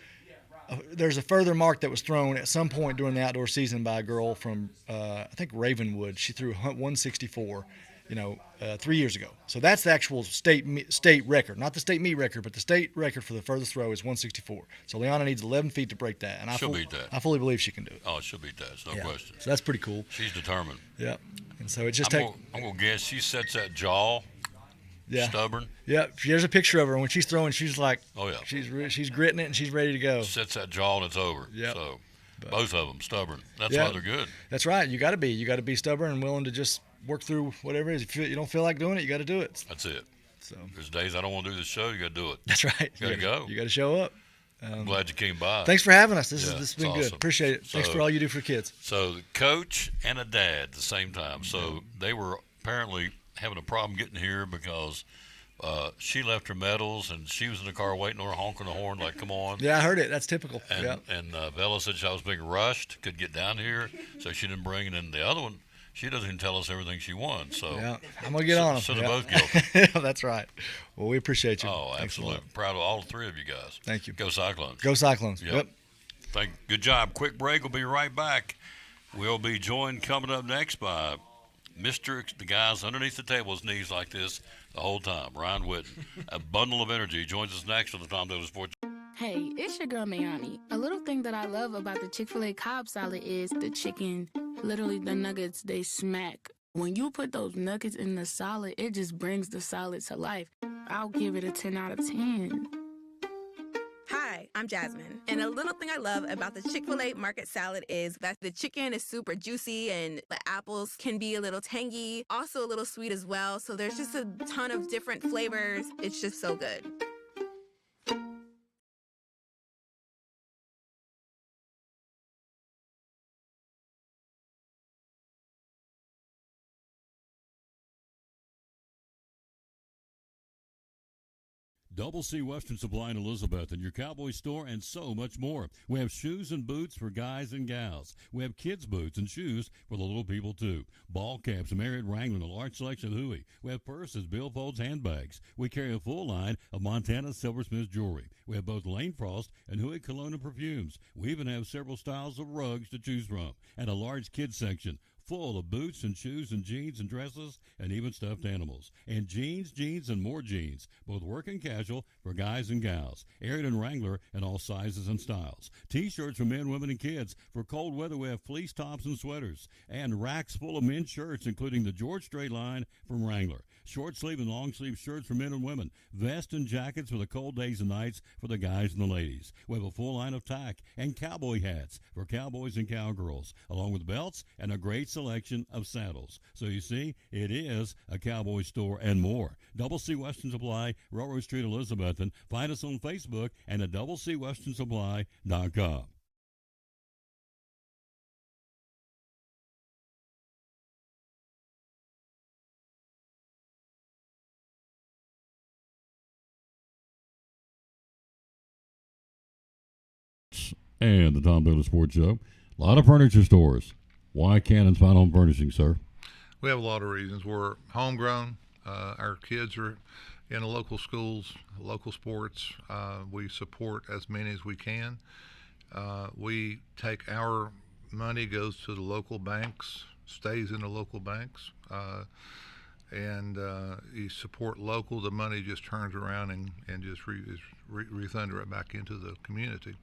there's a further mark that was thrown at some point during the outdoor season by a girl from, I think, Ravenwood. She threw 164, 3 years ago. So that's the actual state record, not the state meet record, but the state record for the furthest throw is 164. So Leona needs 11 feet to break that, and She'll beat that. I fully believe she can do it. Oh, she'll beat that. There's no question. So that's pretty cool. She's determined. Yeah, and so it just I'm gonna guess she sets that jaw. Yeah. Stubborn. Yeah. There's a picture of her when she's throwing. She's like, oh yeah, she's gritting it and she's ready to go. Sets that jaw and it's over. Yeah. So both of them stubborn. That's why they're good. That's right. You got to be. You got to be stubborn and willing to just work through whatever it is. If you don't feel like doing it, you got to do it. That's it. So there's days I don't want to do this show. You got to do it. That's right. You got to go. You got to show up. I'm glad you came by. Thanks for having us. This has been awesome. good. Appreciate it. Thanks for all you do for kids. So the coach and a dad at the same time. So they were apparently having a problem getting here because she left her medals and she was in the car waiting on her, honking the horn like, come on. Yeah, I heard it. That's typical. And Bella said I was being rushed, could get down here, so she didn't bring it in. The other one, she doesn't even tell us everything she won. So yeah, I'm going to get on them. So they're both guilty. That's right. Well, we appreciate you. Oh, absolutely. Proud of all three of you guys. Thank you. Go Cyclones. Go Cyclones. Yep. Good job. Quick break. We'll be right back. We'll be joined coming up next by the guys underneath the table's knees like this the whole time. Ryan Whitten, a bundle of energy, joins us next on the Tom Dillon Sports. Hey, it's your girl Mayani. A little thing that I love about the Chick-fil-A Cobb salad is the chicken, literally the nuggets, they smack. When you put those nuggets in the salad, it just brings the salad to life. I'll give it a 10 out of 10. Hi, I'm Jasmine, and a little thing I love about the Chick-fil-A market salad is that the chicken is super juicy and the apples can be a little tangy, also a little sweet as well, so there's just a ton of different flavors. It's just so good. Double C Western Supply in Elizabeth and your Cowboy store and so much more. We have shoes and boots for guys and gals. We have kids' boots and shoes for the little people too. Ball caps, Marriott Wrangler, a large selection of Huey. We have purses, billfolds, handbags. We carry a full line of Montana Silversmith jewelry. We have both Lane Frost and Huey cologne and perfumes. We even have several styles of rugs to choose from and a large kids section full of boots and shoes and jeans and dresses and even stuffed animals. And jeans, and more jeans, both work and casual for guys and gals. Ariat Wrangler in all sizes and styles. T-shirts for men, women, and kids. For cold weather, we have fleece tops and sweaters. And racks full of men's shirts, including the George Strait line from Wrangler. Short sleeve and long sleeve shirts for men and women. Vests and jackets for the cold days and nights for the guys and the ladies. We have a full line of tack and cowboy hats for cowboys and cowgirls, along with belts and a great selection of saddles. So you see, it is a cowboy store and more. Double C Western Supply, Railroad Street, Elizabethton. Find us on Facebook and at doublecwesternsupply.com. And the Tom Dillon Sports Show. A lot of furniture stores. Why Cannon's Fine Home Furnishing, sir? We have a lot of reasons. We're homegrown. Our kids are in the local schools, local sports. We support as many as we can. We take our money, goes to the local banks, stays in the local banks, and you support local. The money just turns around and just refunded right back into the community.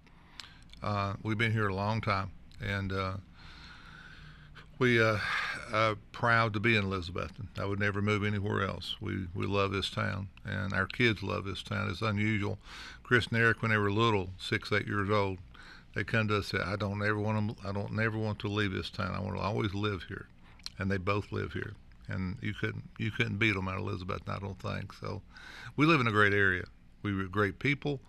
We've been here a long time, and we are proud to be in Elizabethton. I would never move anywhere else. We love this town, and our kids love this town. It's unusual. Chris and Eric, when they were little, 6, 8 years old, they come to us and say, I don't never want to leave this town. I want to always live here, and they both live here. And you couldn't beat them out of Elizabethton, I don't think. So, we live in a great area. We were great people.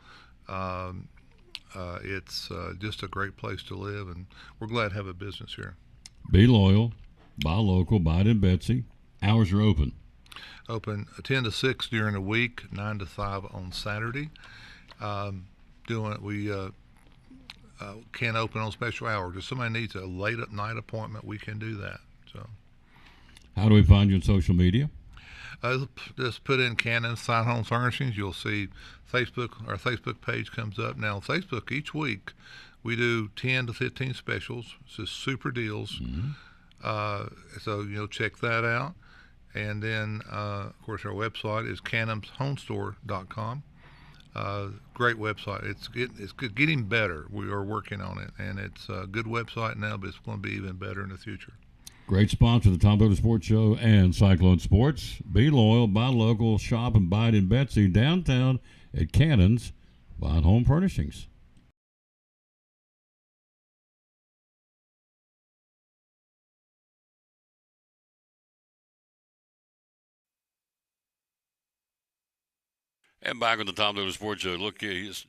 It's just a great place to live, and we're glad to have a business here. Be loyal, buy local, buy it in Betsy. Hours are open. Open 10 to 6 during the week, 9 to 5 on Saturday. We can open on special hours. If somebody needs a late at night appointment, we can do that. So, how do we find you on social media? Just put in Cannon Sign Home Furnishings. You'll see Facebook. Our Facebook page comes up. Now on Facebook each week we do 10 to 15 specials. It's just super deals. So check that out. And then of course our website is cannonshomestore.com. Great website. It's getting better. We are working on it, and it's a good website now, but it's going to be even better in the future. Great sponsor, the Tom Dooley Sports Show and Cyclone Sports. Be loyal, buy local, shop and buy it in Betsy, downtown at Cannon's Fine Home Furnishings. And back on the Tom Dooley Sports Show. Look, he's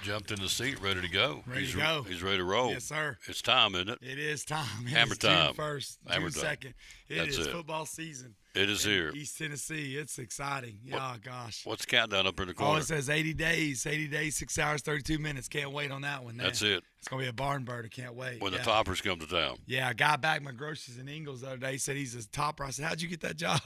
jumped in the seat, ready to go. Ready to go. He's ready to roll. Yes, sir. It's time, isn't it? It is time. Hammer time. June 1st, Hammer June time. 2nd. That's It is it. football season. It is in here. East Tennessee. It's exciting. Oh, gosh. What's the countdown up in the Oh, corner? it says 80 days, 6 hours, 32 minutes. Can't wait on that one. That's it. It's going to be a barn burner. Can't wait. When yeah. the toppers come to town. Yeah, a guy bagged my groceries in Ingalls the other day. He said he's a topper. I said, how'd you get that job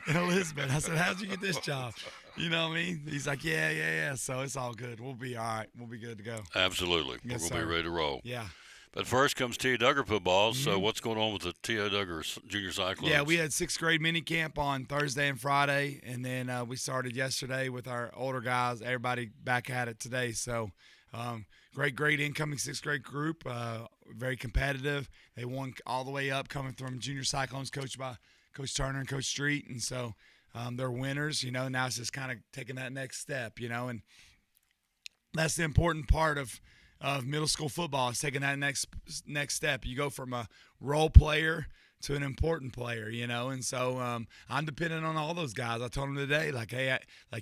in Elizabeth? I said, how'd you get this job? You know what I mean? He's like, yeah. So it's all good. We'll be all right. We'll be good to go. Absolutely. Yes, We're going to be sir. ready to roll. Yeah. But first comes T.A. Duggar football. So what's going on with the T.A. Duggar Junior Cyclones? Yeah, we had 6th grade mini camp on Thursday and Friday, and then we started yesterday with our older guys. Everybody back at it today. So great incoming 6th grade group, very competitive. They won all the way up, coming from Junior Cyclones coached by Coach Turner and Coach Street, and so they're winners. Now it's just kind of taking that next step, and that's the important part of middle school football, is taking that next step. You go from a role player to an important player, and so I'm dependent on all those guys. I told them today, like, hey,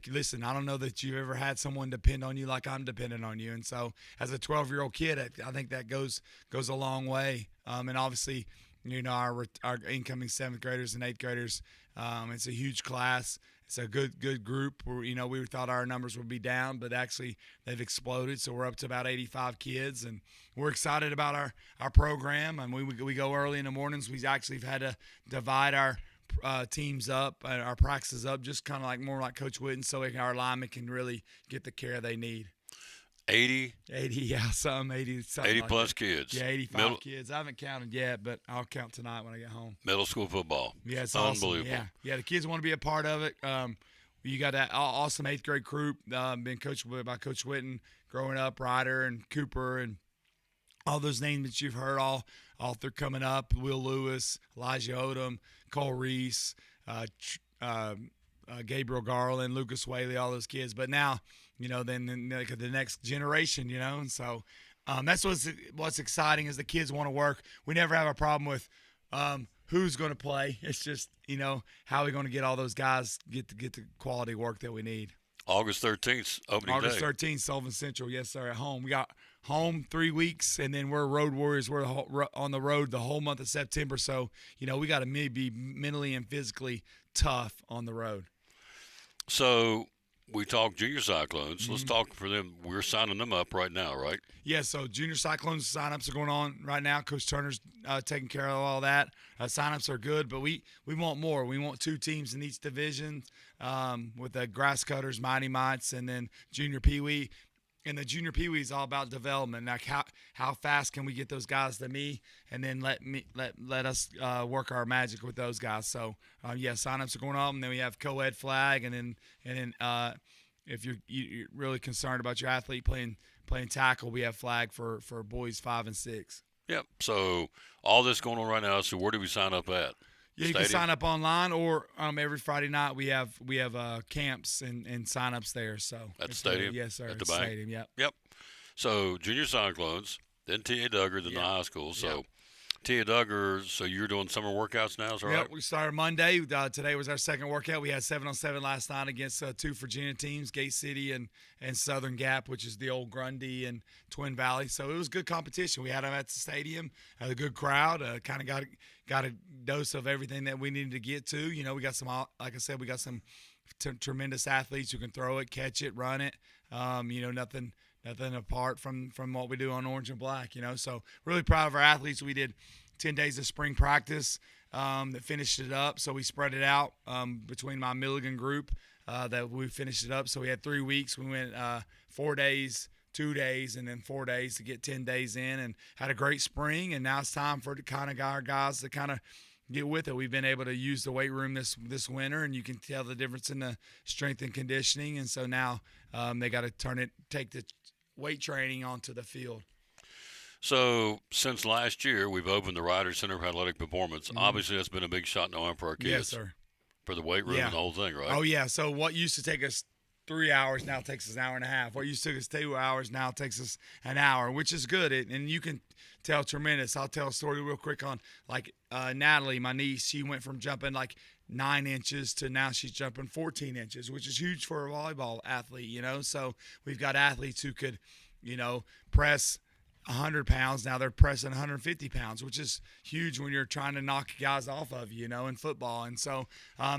listen, I don't know that you've ever had someone depend on you like I'm dependent on you, and so as a 12-year-old kid, I think that goes a long way, and obviously, our incoming 7th graders and 8th graders, it's a huge class. It's a good group. We thought our numbers would be down, but actually they've exploded. So we're up to about 85 kids, and we're excited about our program. And we go early in the mornings. We actually have had to divide our teams up, our practices up, just kind of more like Coach Witten, so our linemen can really get the care they need. 80, yeah, 80 plus kids. Yeah, 85 kids. I haven't counted yet, but I'll count tonight when I get home. Middle school football. Yeah, it's unbelievable. Awesome. Yeah, the kids want to be a part of it. You got that awesome 8th grade group being coached by Coach Witten, growing up, Ryder and Cooper and all those names that you've heard, all through coming up. Will Lewis, Elijah Odom, Cole Reese, Gabriel Garland, Lucas Whaley, all those kids. But now, then the next generation, and so that's what's exciting is the kids want to work. We never have a problem with who's going to play. It's just, how are we going to get all those guys get the quality work that we need. August 13th, opening August day. 13th, Sullivan Central. Yes, sir, at home. We got home 3 weeks, and then we're road warriors. We're on the road the whole month of September. So, we got to be mentally and physically tough on the road. So we talk Junior Cyclones. Let's talk for them. We're signing them up right now, right? Yeah, so Junior Cyclones sign-ups are going on right now. Coach Turner's taking care of all that. Sign-ups are good, but we want more. We want 2 teams in each division with the Grass Cutters, Mighty Mites, and then Junior Pee Wee. And the Junior Pee Wee is all about development. Like how fast can we get those guys to me, and then let us work our magic with those guys. So signups are going on, and then we have co-ed flag, and then if you're really concerned about your athlete playing tackle, we have flag for boys 5 and 6. Yep. So all this going on right now. So where do we sign up at? Yeah, you can sign up online, or every Friday night we have camps and sign-ups there. So at the stadium? Yes, sir. At the bank? Stadium, yep. Yep. So Junior Cyclones, then T.A. Duggar, then the high school. So T.A. Duggar, so you're doing summer workouts now, is that right? We started Monday. Today was our second workout. We had 7-on-7 last night against 2 Virginia teams, Gate City and Southern Gap, which is the old Grundy and Twin Valley. So it was good competition. We had them at the stadium, had a good crowd, kind of got a dose of everything that we needed to get to. We got some, like I said, we got some tremendous athletes who can throw it, catch it, run it. Nothing apart from what we do on Orange and Black, So really proud of our athletes. We did 10 days of spring practice that finished it up. So we spread it out between my Milligan group that we finished it up. So we had 3 weeks. We went 4 days, 2 days, and then 4 days to get 10 days in, and had a great spring. And now it's time for our guys to kind of get with it. We've been able to use the weight room this winter, and you can tell the difference in the strength and conditioning. And so now they got to take the weight training onto the field. So since last year, we've opened the Ryder Center for Athletic Performance. Obviously, that's been a big shot in the arm for our kids. Yes, sir. For the weight room and the whole thing, right? Oh, yeah. So what used to take us 3 hours now takes us an hour and a half. What used to take us 2 hours now takes us an hour, which is good. And you can tell tremendous. I'll tell a story real quick on Natalie, my niece. She went from jumping 9 inches to now she's jumping 14 inches, which is huge for a volleyball athlete, So we've got athletes who could, press 100 pounds. Now they're pressing 150 pounds, which is huge when you're trying to knock guys off of you, in football. And so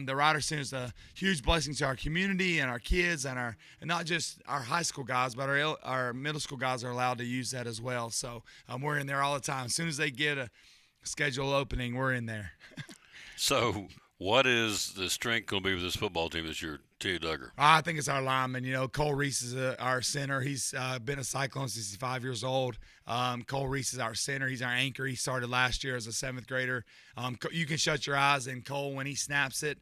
the Ryder Center is a huge blessing to our community and our kids and not just our high school guys, but our middle school guys are allowed to use that as well. So we're in there all the time. As soon as they get a schedule opening, we're in there. So what is the strength going to be with this football team this year, T.A. Duggar? I think it's our lineman. Cole Reese is our center. He's been a Cyclone since he's 5 years old. Cole Reese is our center. He's our anchor. He started last year as a 7th grader. You can shut your eyes, and Cole, when he snaps it,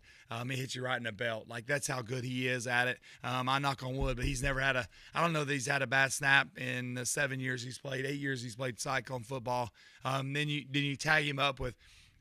he hits you right in the belt. That's how good he is at it. I knock on wood, but he's never had I don't know that he's had a bad snap in the 7 years he's played, 8 years he's played Cyclone football. Then you tag him up with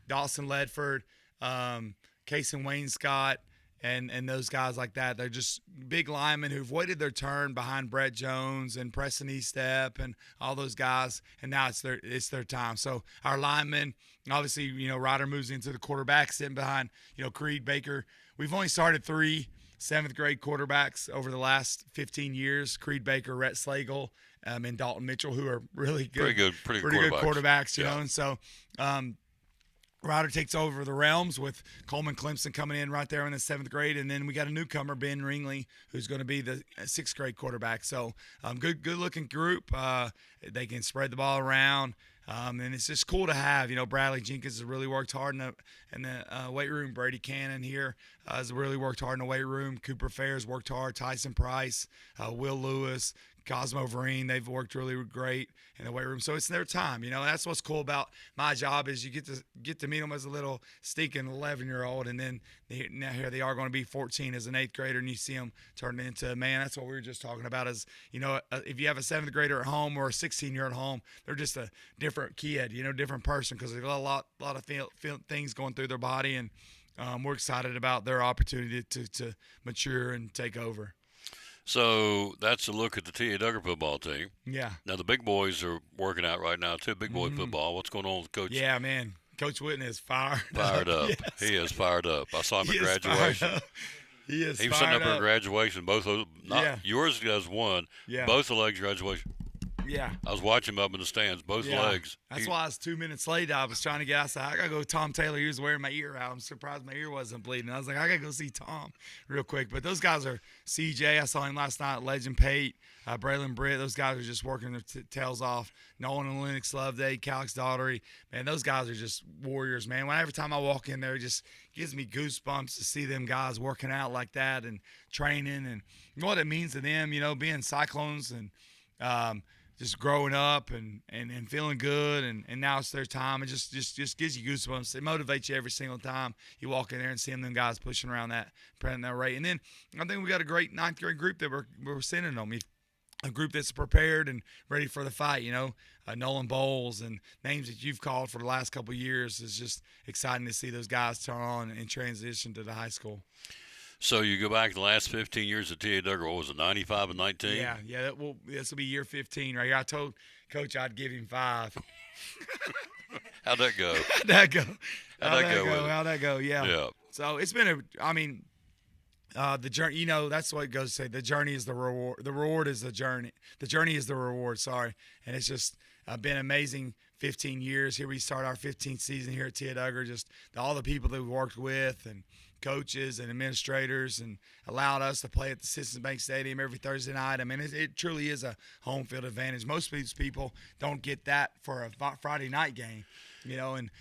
Dawson Ledford, Kason Wayne Scott, and those guys like that. They're just big linemen who've waited their turn behind Brett Jones and Preston Estep and all those guys, and now it's their time. So our linemen, obviously, Ryder moves into the quarterback, sitting behind, Creed Baker. We've only started 3 7th grade quarterbacks over the last 15 years. Creed Baker, Rhett Slagle, and Dalton Mitchell, who are really good. Pretty good quarterbacks, yeah. And so Ryder takes over the realms with Coleman Clemson coming in right there in the 7th grade, and then we got a newcomer, Ben Ringley, who's going to be the 6th grade quarterback. So good looking group. They can spread the ball around, and it's just cool to have. Bradley Jenkins has really worked hard in the weight room. Brady Cannon here has really worked hard in the weight room. Cooper Fair's worked hard. Tyson Price, Will Lewis, Cosmo Vereen, they've worked really great in the weight room. So it's their time. That's what's cool about my job is you get to meet them as a little stinking 11-year-old, and then now here they are going to be 14 as an 8th grader, and you see them turn into a man. That's what we were just talking about is, if you have a 7th grader at home or a 16-year-old at home, they're just a different kid, different person, because they've got a lot of things going through their body, and we're excited about their opportunity to mature and take over. So that's a look at the T.A. Duggar football team. Yeah. Now the big boys are working out right now too. Big boy football. What's going on with Coach? Yeah, man. Coach Whitten is fired up. Yes. He is fired up. I saw him at graduation. He is. He was sitting up at graduation. Both of yours does one. Yeah. Both the legs graduation. Yeah. I was watching him up in the stands, both legs. That's why I was 2 minutes late. I was trying to get outside. I got to go Tom Taylor. He was wearing my ear out. I'm surprised my ear wasn't bleeding. I was like, I got to go see Tom real quick. But those guys are CJ. I saw him last night. Legend Pate, Braylon Britt. Those guys are just working their tails off. Nolan and Lennox Loveday, Calix Daughtery. Man, those guys are just warriors, man. Every time I walk in there, it just gives me goosebumps to see them guys working out like that and training and what it means to them, being Cyclones and just growing up and feeling good, and now it's their time. It just gives you goosebumps. It motivates you every single time you walk in there and see them guys pushing around that rate. And then I think we got a great ninth grade group that we're sending them. A group that's prepared and ready for the fight, Nolan Bowles and names that you've called for the last couple of years. Is just exciting to see those guys turn on and transition to the high school. So you go back the last 15 years at T.A. Duggar, what was it, 95 and 19? Yeah. This will be year 15 right here. I told Coach I'd give him 5. How'd that go? How'd that go? How'd that go? Yeah. Yeah. So it's been the journey, that's what it goes to say. The journey is the reward. The reward is the journey. The journey is the reward, sorry. And it's just been amazing 15 years. Here we start our 15th season here at T.A. Duggar. Just all the people that we worked with and coaches and administrators and allowed us to play at the Citizens Bank Stadium every Thursday night. I mean, it truly is a home field advantage. Most of these people don't get that for a Friday night game. And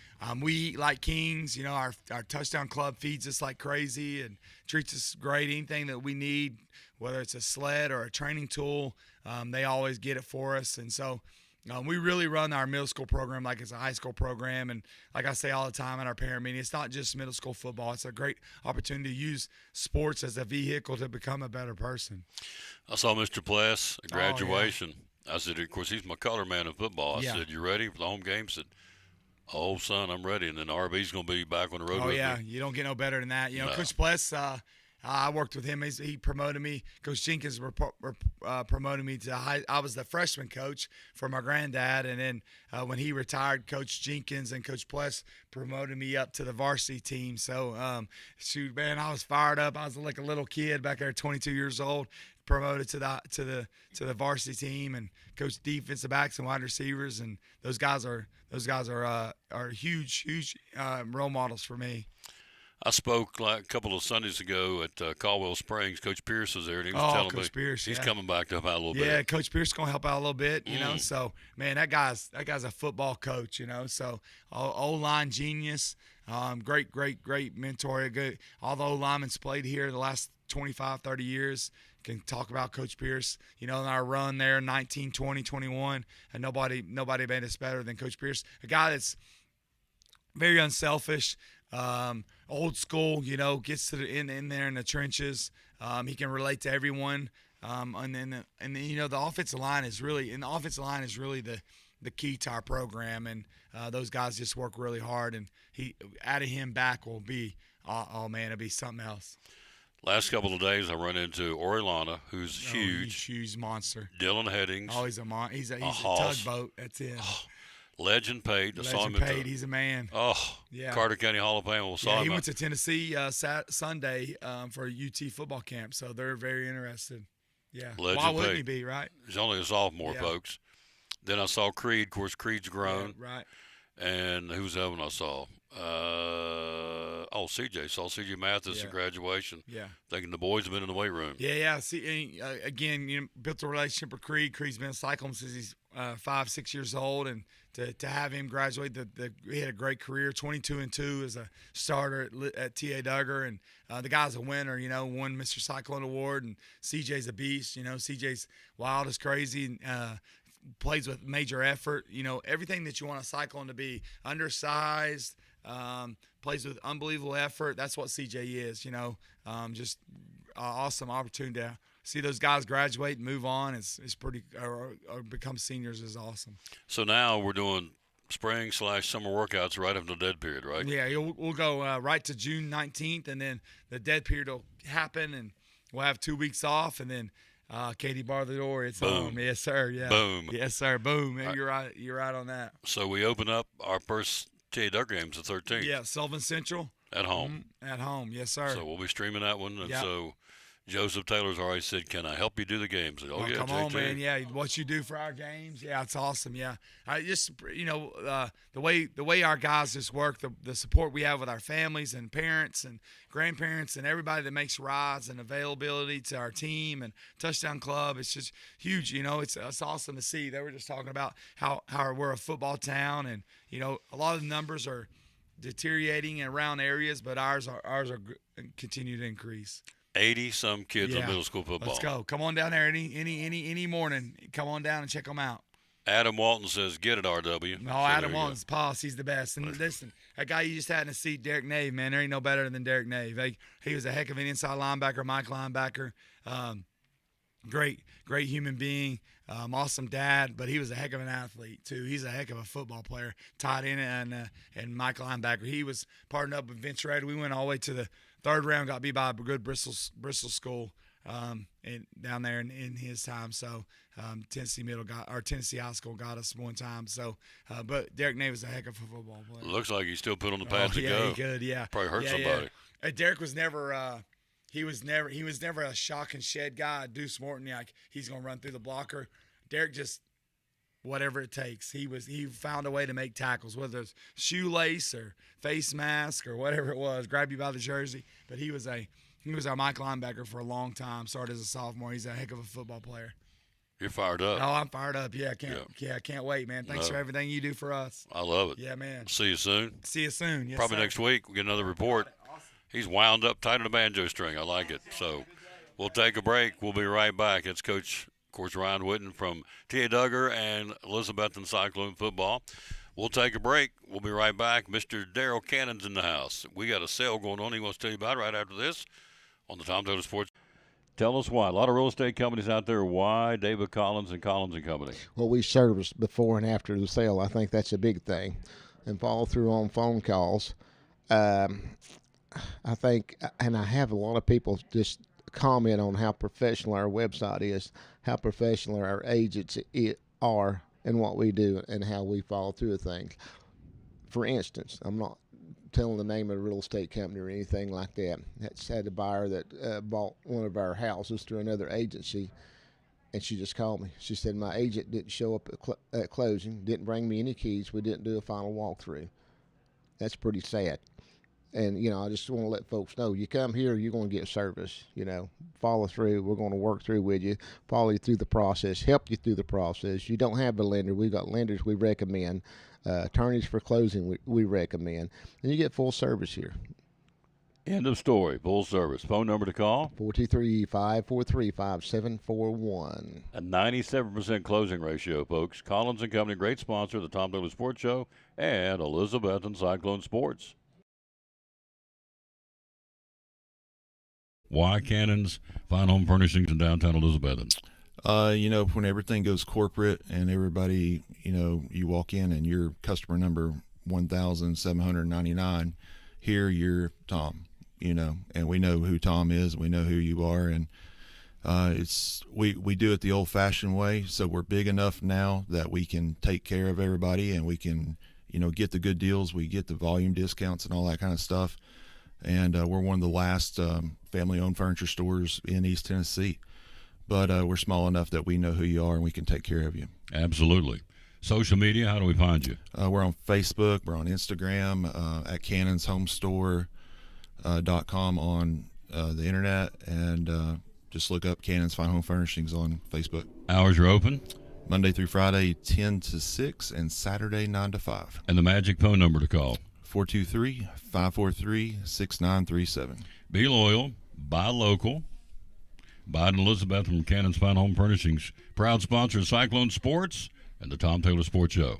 we eat like kings. Our touchdown club feeds us like crazy and treats us great. Anything that we need, whether it's a sled or a training tool, they always get it for us. And so we really run our middle school program like it's a high school program. And like I say all the time at our parent meeting, it's not just middle school football. It's a great opportunity to use sports as a vehicle to become a better person. I saw Mr. Pless at graduation. I said, of course, he's my color man in football. I said, you ready for the home game? He said, oh, son, I'm ready. And then RB's going to be back on the road with me. You don't get no better than that. No. Coach Pless, I worked with him. He promoted me. Coach Jenkins promoted me to I was the freshman coach for my granddad. And then when he retired, Coach Jenkins and Coach Pless promoted me up to the varsity team. So, shoot, man, I was fired up. I was like a little kid back there, 22 years old. Promoted to the varsity team and coach defensive backs and wide receivers, and those guys are huge role models for me. I spoke like a couple of Sundays ago at Caldwell Springs. Coach Pierce was there, and he was telling Coach me Pierce, he's coming back to help out a little bit. Yeah, Coach Pierce gonna help out a little bit, So man, that guy's a football coach, So O-line genius, great mentor. Good. All the O-linemen's played here the last 25, 30 years. Can talk about Coach Pierce, in our run there, 19, 20, 21, and nobody made us better than Coach Pierce. A guy that's very unselfish, old school, gets to in there in the trenches. He can relate to everyone, and then the offensive line is really the key to our program, and those guys just work really hard. And adding him back will be, oh man, it'll be something else. Last couple of days, I run into Orellana, who's huge monster. Dylan Headings. Oh, he's a tugboat. That's it. Oh, Legend Pate. Legend Pate. He's a man. Oh, yeah. Carter County Hall of Fame. He went to Tennessee Sunday for UT football camp, so they're very interested. Yeah. Legend Why wouldn't Pate. he be, right? He's only a sophomore, folks. Then I saw Creed. Of course, Creed's grown. Yeah, right. And who's the other one I saw? CJ. Saw CJ Mathis at graduation. Yeah. Thinking the boys have been in the weight room. Yeah. See, again, built a relationship with Creed. Creed's been a Cyclone since he's 5-6 years old, and to have him graduate, he had a great career. 22-2 as a starter at T.A. Duggar, and the guy's a winner. Won Mr. Cyclone Award, and CJ's a beast. CJ's wild as crazy. And, plays with major effort. Everything that you want a Cyclone to be. Undersized, plays with unbelievable effort. That's what CJ is, just awesome opportunity to see those guys graduate and move on. It's pretty, or become seniors is awesome. So now we're doing spring/summer workouts right after the dead period, right? Yeah, we'll go right to June 19th, and then the dead period will happen, and we'll have 2 weeks off, and then Katie bar the door. It's boom. On. Yes, sir. Yeah. Boom. Yes, sir. Boom. You're right. You're right on that. So we open up our first T.A. Duggar games the 13th. Yeah, Sullivan Central. At home. At home. Yes, sir. So we'll be streaming that one. And so Joseph Taylor's already said, "Can I help you do the games?" Oh, yeah, come on, JT. man. Yeah, what you do for our games, yeah, it's awesome. Yeah, I just the way our guys just work, the support we have with our families and parents and grandparents and everybody that makes rides and availability to our team and Touchdown Club. It's just huge. It's awesome to see. They were just talking about how we're a football town, and a lot of the numbers are deteriorating around areas, but ours are continue to increase. 80-some kids in middle school football. Let's go. Come on down there any morning. Come on down and check them out. Adam Walton says, "Get it, RW." No, Adam Walton's Paul. He's the best. And listen, that guy you just had in the seat, Derek Nave, man, there ain't no better than Derek Nave. He was a heck of an inside linebacker, Mike linebacker. Great human being. Awesome dad, but he was a heck of an athlete too. He's a heck of a football player, tight end and Mike linebacker. He was partnered up with Vince Rader. We went all the way to the third round, got beat by a good Bristol school and down there in his time. So Tennessee High School got us one time. So, but Derek Nave was a heck of a football player. Looks like he's still put on the pads to go. He could, yeah. Probably hurt somebody. Yeah. Derek was never. He was never a shock and shed guy. Deuce Morton, like he's gonna run through the blocker. Derek just whatever it takes. He found a way to make tackles, whether it's shoelace or face mask or whatever it was, grab you by the jersey. But he was our Mike linebacker for a long time. Started as a sophomore. He's a heck of a football player. You're fired up. Oh, I'm fired up. Yeah, I can't wait, man. Thanks for everything you do for us. I love it. Yeah, man. See you soon. See you soon. Yes, Probably sir. next week we'll get another report. Awesome. He's wound up tight on a banjo string. I like it. So we'll take a break. We'll be right back. It's Coach, of course, Ryan Whitten from T.A. Duggar and Elizabethton Cyclone football. We'll take a break. We'll be right back. Mr. Daryl Cannon's in the house. We got a sale going on. He wants to tell you about it right after this on the Tom Taylor Sports. Tell us why. A lot of real estate companies out there. Why David Collins and Collins and Company? Well, we service before and after the sale. I think that's a big thing. And follow through on phone calls. I think, and I have a lot of people just comment on how professional our website is, how professional our agents are, and what we do, and how we follow through with things. For instance, I'm not telling the name of a real estate company or anything like that. That's had a buyer that bought one of our houses through another agency, and she just called me. She said, my agent didn't show up at closing, didn't bring me any keys, we didn't do a final walkthrough. That's pretty sad. And, I just want to let folks know, you come here, you're going to get service, follow through. We're going to work through with you, follow you through the process, help you through the process. You don't have a lender. We've got lenders we recommend, attorneys for closing we recommend, and you get full service here. End of story. Full service. Phone number to call? 423-543-5741. A 97% closing ratio, folks. Collins and Company, great sponsor of the Tom Taylor Sports Show and Elizabethton Cyclone Sports. Why Cannon's Fine Home Furnishings in downtown Elizabethton? When everything goes corporate and everybody, you walk in and you're customer number 1,799, here you're Tom, and we know who Tom is. We know who you are. And we do it the old fashioned way. So we're big enough now that we can take care of everybody and we can, get the good deals. We get the volume discounts and all that kind of stuff. And we're one of the last family-owned furniture stores in East Tennessee. But we're small enough that we know who you are and we can take care of you. Absolutely. Social media, how do we find you? We're on Facebook. We're on Instagram, at cannonshomestore.com on the internet. And just look up Cannon's Fine Home Furnishings on Facebook. Hours are open? Monday through Friday, 10 to 6, and Saturday, 9 to 5. And the magic phone number to call? 423-543-6937. Be loyal, buy local. Biden Elizabeth from Cannon's Fine Home Furnishings, proud sponsor of Cyclone Sports and the Tom Taylor Sports Show.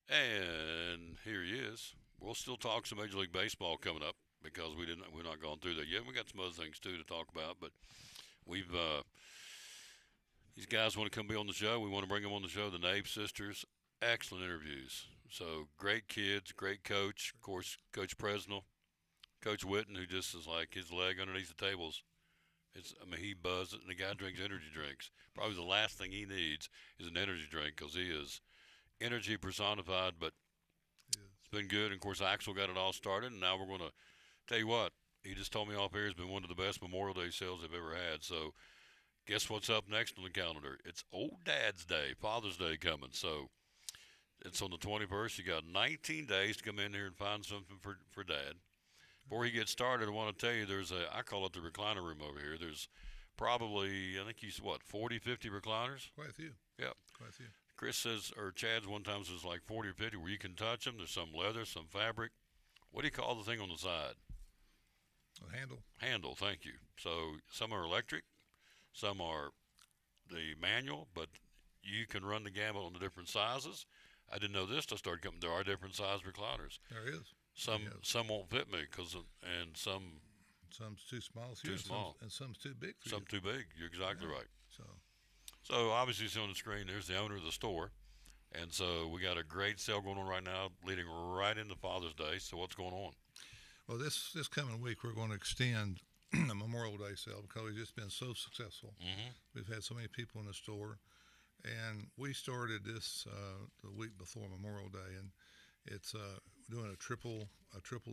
And here he is. We'll still talk some Major League Baseball coming up because we're not gone through that yet. We got some other things too to talk about, but we've these guys want to come be on the show. We want to bring them on the show. The Nave sisters, excellent interviews. So great kids, great coach. Of course, Coach Presnell, Coach Witten, who just is like his leg underneath the tables. He buzzes, and the guy drinks energy drinks. Probably the last thing he needs is an energy drink because he is energy personified. But it's been good. And, of course, Axel got it all started, and now we're going to tell you what. He just told me off air it's been one of the best Memorial Day sales they've ever had. So guess what's up next on the calendar? It's Old Dad's Day, Father's Day coming. So it's on the 21st. You got 19 days to come in here and find something for Dad. Before he gets started, I want to tell you I call it the recliner room over here. There's probably, I think he's 40, 50 recliners? Quite a few. Yep. Quite a few. Chris says, or Chad's one time says like 40 or 50 where you can touch them. There's some leather, some fabric. What do you call the thing on the side? A handle. Handle, thank you. So some are electric, some are the manual, but you can run the gamut on the different sizes. I didn't know this till I started coming. There are different size recliners. There is. Some won't fit me and some's too small. Too small. And some's too big for some you. too big. You're exactly right. So obviously, see on the screen, there's the owner of the store, and so we got a great sale going on right now, leading right into Father's Day. So what's going on? Well, this coming week we're going to extend the Memorial Day sale because we've just been so successful. Mm-hmm. We've had so many people in the store, and we started this the week before Memorial Day, and it's doing a triple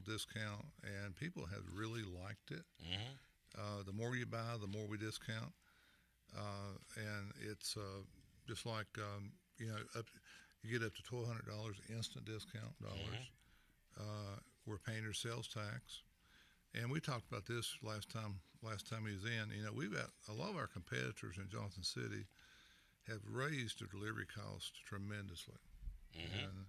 discount, and people have really liked it. Mm-hmm. The more you buy, the more we discount, and it's just like you get up to $1,200 instant discount dollars. We're paying your sales tax, and we talked about this last time he was in. We've got a lot of our competitors in Johnson City have raised their delivery costs tremendously. Mm-hmm. And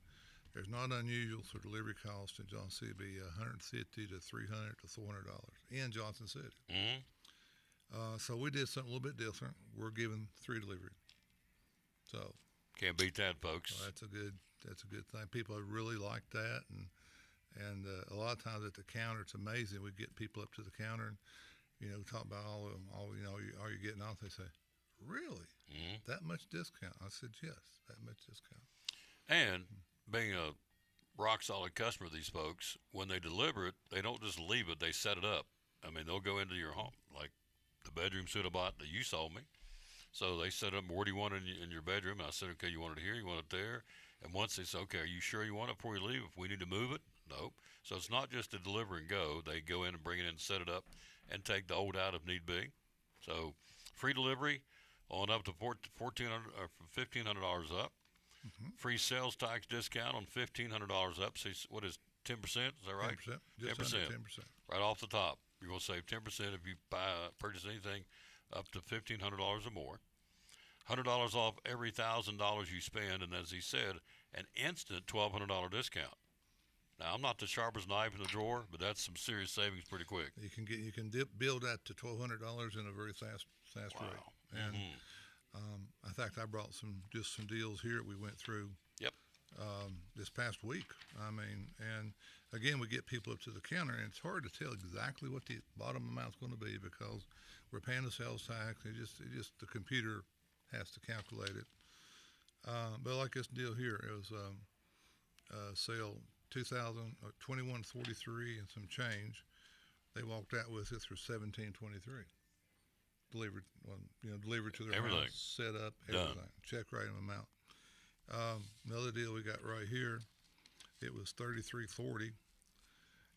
it's not unusual for delivery costs in Johnson City to be $150 to $300 to $400 in Johnson City. Mm-hmm. So we did something a little bit different. We're giving free delivery. So can't beat that, folks. So that's a good thing. People really like that, and a lot of times at the counter, it's amazing. We get people up to the counter and talk about all are you getting off? They say, really? Mm-hmm. That much discount? I said, yes, that much discount. And being a rock solid customer of these folks, when they deliver it, they don't just leave it, they set it up. I mean, they'll go into your home, like the bedroom suit I bought that you sold me. So they set up, where do you want it in your bedroom? And I said, okay, you want it here, you want it there. And once they said, okay, are you sure you want it before you leave? If we need to move it, nope. So it's not just a deliver and go. They go in and bring it in, set it up, and take the old out if need be. So free delivery on up to $1,500 up. Mm-hmm. Free sales tax discount on $1,500 up. So what is 10%? Is that right? 10%. Just under 10%. Right off the top. You're going to save 10% if you purchase anything up to $1,500 or more. $100 off every $1,000 you spend, and as he said, an instant $1,200 discount. Now, I'm not the sharpest knife in the drawer, but that's some serious savings pretty quick. You can build that to $1,200 in a very fast rate. And in fact, I brought some deals here we went through. Yep. This past week. I mean, and again, we get people up to the counter, and it's hard to tell exactly what the bottom amount's going to be because we're paying the sales tax. It just the computer has to calculate it. But like this deal here, it was sale $21.43 and some change. They walked out with it for $17.23. Delivered to their everything. house, set up, everything. Done. Check writing amount. Another deal we got right here, it was $33.40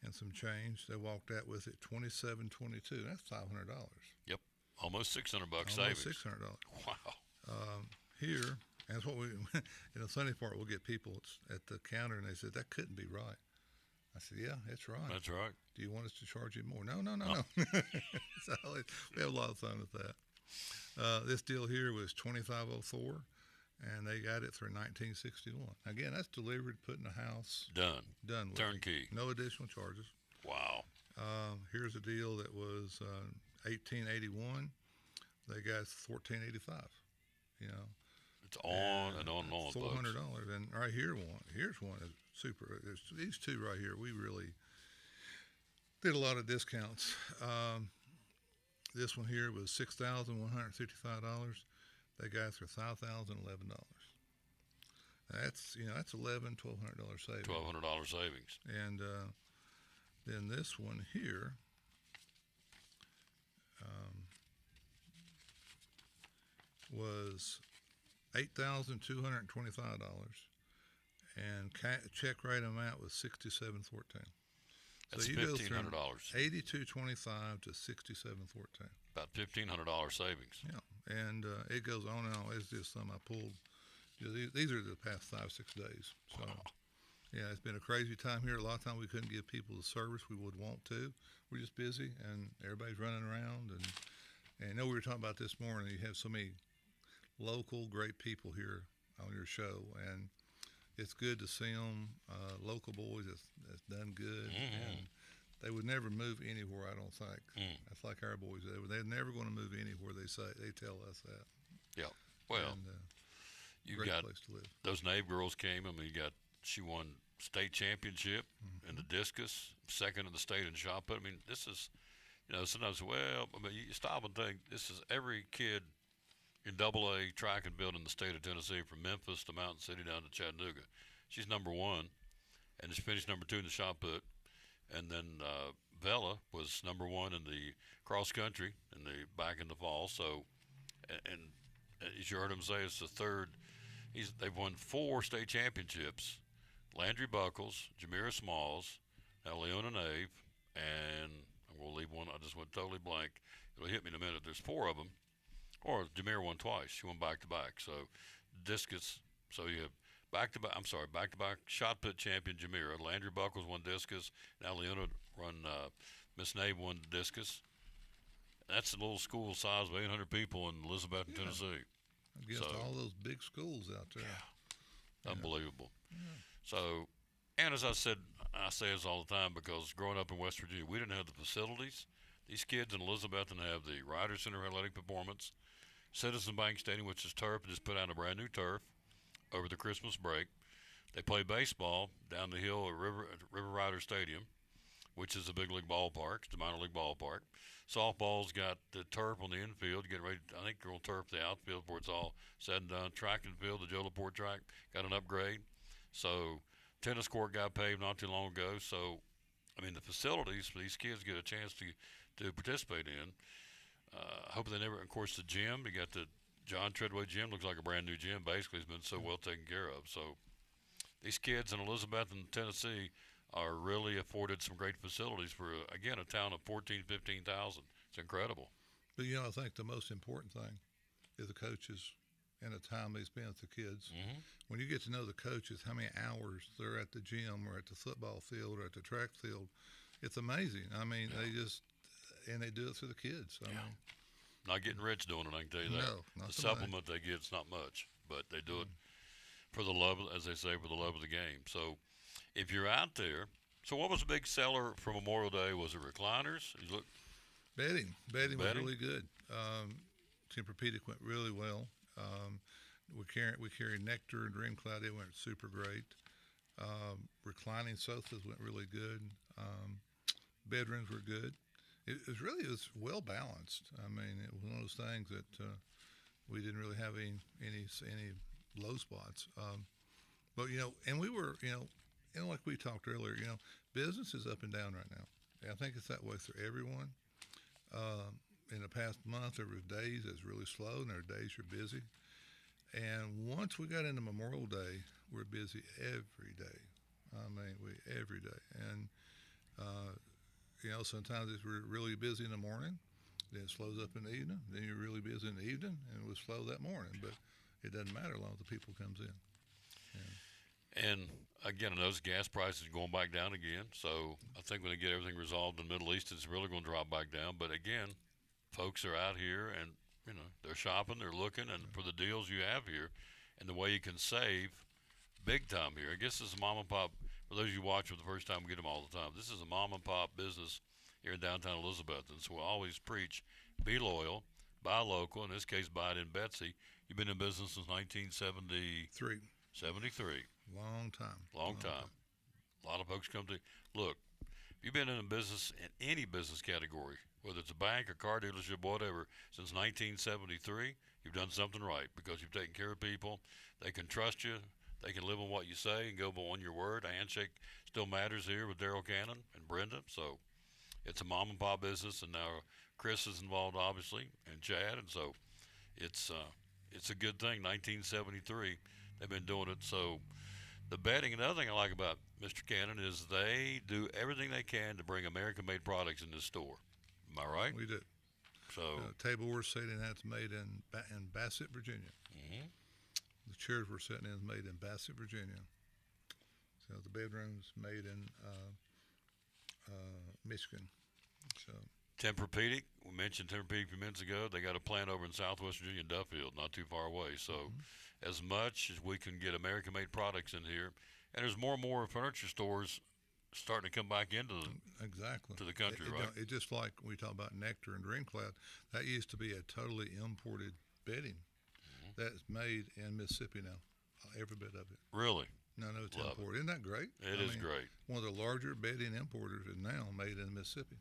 and some change. They walked out with it $27.22. That's $500. Yep, almost $600 almost savings. $600. Wow. Here, and that's what we. In the funny part, we'll get people at the counter and they said that couldn't be right. I said, yeah, it's right. That's right. Do you want us to charge you more? No. So we have a lot of fun with that. This deal here was $25.04. And they got it for $19.61. Again, that's delivered, put in the house. Done. With Turnkey. No additional charges. Wow. Here's a deal that was $18.81. They got $14.85. It's on and on and on. $400. And right here's one is super. These two right here, we really did a lot of discounts. This one here was $6,155. They got it for $5,011. That's $1,100, $1,200 savings. $1,200 savings. And Then this one here was $8,225, and check rate amount was $67.14. That's so you go $1,500. from $82.25 to $67.14. About $1,500 savings. Yeah, and it goes on and on. It's just some I pulled. These are the past 5-6 days. So, yeah, it's been a crazy time here. A lot of times we couldn't give people the service we would want to. We're just busy, and everybody's running around. And I know we were talking about this morning. You have so many local great people here on your show, and it's good to see them. Local boys that's done good, and they would never move anywhere. I don't think. That's like our boys. They're never going to move anywhere. They tell us that. Yeah. Well, and, you great got place to live. those Nave girls came. I mean, she won state championship in the discus, second in the state in shot put. I mean, this is, sometimes, you stop and think, this is every kid in AA track and field in the state of Tennessee, from Memphis to Mountain City down to Chattanooga. She's number one, and she finished number 2 in the shot put. And then Vela was number 1 in the cross country back in the fall. So, and as you heard him say, it's the third. They've won 4 state championships. Landry Buckles, Jamira Smalls, now Leona Nave, and I'm going to leave one. I just went totally blank. It'll hit me in a minute. There's 4 of them. Or Jamira won twice. She won back-to-back. So discus. So you have back-to-back shot put champion Jamira. Landry Buckles won discus. Now Leona Miss Nave won discus. That's a little school size of 800 people in Elizabethton, Tennessee. Against all those big schools out there. Yeah. Unbelievable. Yeah. So, and as I said, I say this all the time because growing up in West Virginia, we didn't have the facilities. These kids in Elizabethton have the Ryder Center Athletic Performance, Citizen Bank Stadium, which is turf, just put out a brand new turf over the Christmas break. They play baseball down the hill at River Rider Stadium, which is a big league ballpark. It's a minor league ballpark. Softball's got the turf on the infield, getting ready. I think they're going to turf the outfield before it's all said and done. Track and field, the Joe Laporte track, got an upgrade. So tennis court got paved not too long ago. So, I mean, the facilities for these kids get a chance to participate in. Hope they never, of course, the gym. You got the John Treadway gym, looks like a brand new gym. Basically, it's been so well taken care of. So these kids in Elizabethton, Tennessee, are really afforded some great facilities for, again, a town of 14,000, 15,000. It's incredible. But, I think the most important thing is the coaches and the time they spend with the kids. Mm-hmm. When you get to know the coaches, how many hours they're at the gym or at the football field or at the track field, it's amazing. I mean, they do it for the kids. I mean, not getting rich doing it, I can tell you that. No, not the so much. supplement they get, it's not much, but they do it for the love, as they say, for the love of the game. So if you're out there, so what was the big seller for Memorial Day? Was it recliners? You look. Bedding was really good. Tempur-Pedic went really well. We carried Nectar and Dream Cloud. They went super great. Reclining sofas went really good. Bedrooms were good. It was well balanced. I mean, it was one of those things that we didn't really have any low spots. But and we were and like we talked earlier, business is up and down right now. And I think it's that way for everyone. In the past month, there were days that's really slow, and there are days you're busy. And once we got into Memorial Day, we're busy every day. I mean, every day. And sometimes we're really busy in the morning, then it slows up in the evening. Then you're really busy in the evening, and it was slow that morning. But it doesn't matter as long as the people comes in. Yeah. And again, I notice gas prices are going back down again. So I think when they get everything resolved in the Middle East, it's really going to drop back down. But again, folks are out here and they're shopping, they're looking, and for the deals you have here, and the way you can save big time here. I guess this is a mom and pop. For those of you watching for the first time, we get them all the time. This is a mom and pop business here in downtown Elizabethton. So we always preach, be loyal, buy local. In this case, buy it in Betsy. You've been in business since 1973. 73. Long time. Long time. A lot of folks come to look. If you've been in a business in any business category, whether it's a bank, a car dealership, whatever, since 1973, you've done something right because you've taken care of people. They can trust you. They can live on what you say and go on your word. A handshake still matters here with Daryl Cannon and Brenda. So it's a mom and pop business, and now Chris is involved, obviously, and Chad, and so it's a good thing. 1973, they've been doing it. So the betting, and the other thing I like about Mr. Cannon is they do everything they can to bring American-made products in this store. Am I right? We do. So table we're sitting at is made in Bassett, Virginia. Mhm. The chairs we're sitting in is made in Bassett, Virginia. So the bedrooms made in Michigan. So Tempur-Pedic, we mentioned Tempur-Pedic a few minutes ago. They got a plant over in Southwest Virginia in Duffield, not too far away. So as much as we can get American-made products in here, and there's more and more furniture stores starting to come back into to the country, right? It's just like we talk about Nectar and Dream Cloud. That used to be a totally imported bedding that's made in Mississippi now, every bit of it. Really? No, it's Love imported. Isn't that great? It is great. One of the larger bedding importers is now made in Mississippi.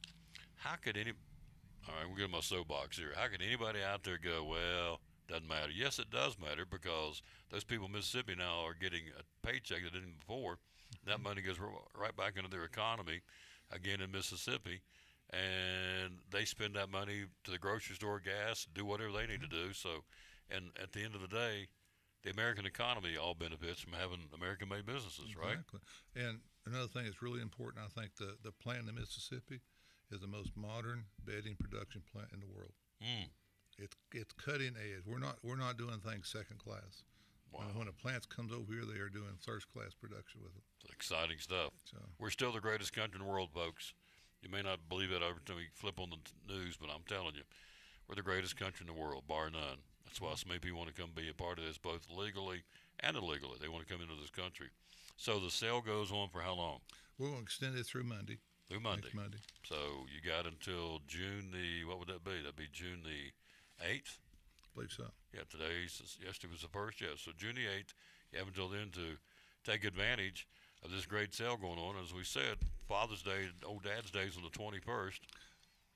How could all right, we're getting my soapbox here. How could anybody out there go, well, doesn't matter? Yes, it does matter, because those people in Mississippi now are getting a paycheck they didn't before. That money goes right back into their economy, again in Mississippi, and they spend that money to the grocery store, gas, do whatever they need to do. So, and at the end of the day, the American economy all benefits from having American-made businesses, right? Exactly. And another thing that's really important, I think the plant in Mississippi is the most modern bedding production plant in the world. It's cutting edge. We're not doing things second class. Wow. When a plant comes over here, they are doing first class production with it. It's exciting stuff. So we're still the greatest country in the world, folks. You may not believe that every time we flip on the news, but I'm telling you, we're the greatest country in the world, bar none. That's why so many people want to come be a part of this, both legally and illegally. They want to come into this country. So the sale goes on for how long? We're going to extend it through Monday. Through Monday. Next Monday. So you got until June what would that be? That'd be June the 8th? I believe so. Yeah, yesterday was the 1st, yeah. So June the 8th, you have until then to take advantage of this great sale going on. As we said, Father's Day, Old Dad's Day is on the 21st.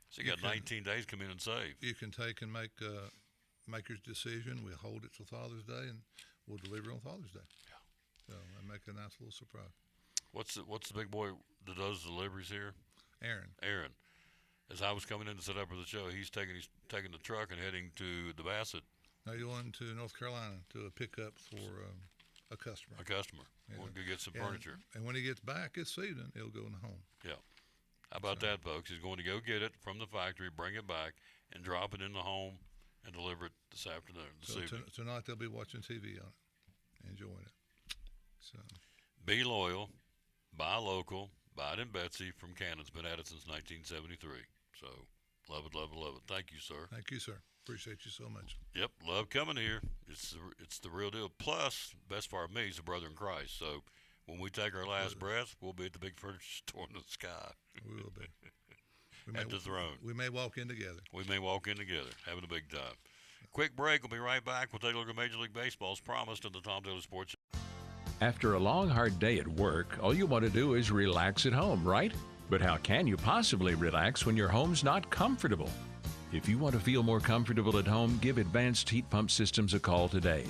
So you got 19 days to come in and save. You can take and make your decision. We hold it till Father's Day, and we'll deliver on Father's Day. Yeah. So and make a nice little surprise. What's the big boy that does deliveries here? Aaron. As I was coming in to set up for the show, he's taking the truck and heading to the Bassett. Now you're going to North Carolina to a pickup for a customer. Yeah. We'll go get some furniture. And when he gets back this evening, he'll go in the home. Yeah. How about that, folks? He's going to go get it from the factory, bring it back, and drop it in the home and deliver it this afternoon. Tonight they'll be watching TV on it, enjoying it. So be loyal, buy local, buy it in Betsy from Cannon's. Been at it since 1973. So love it, love it, love it. Thank you, sir. Thank you, sir. Appreciate you so much. Yep, love coming here. It's the real deal. Plus, best part of me is a brother in Christ. So when we take our last breath, we'll be at the big furniture store in the sky. We will be. At the throne. We may walk in together. We may walk in together, having a big time. Quick break. We'll be right back. We'll take a look at Major League Baseball as promised on the Tom Taylor Sports Show. After a long, hard day at work, all you want to do is relax at home, right? But how can you possibly relax when your home's not comfortable? If you want to feel more comfortable at home, give Advanced Heat Pump Systems a call today.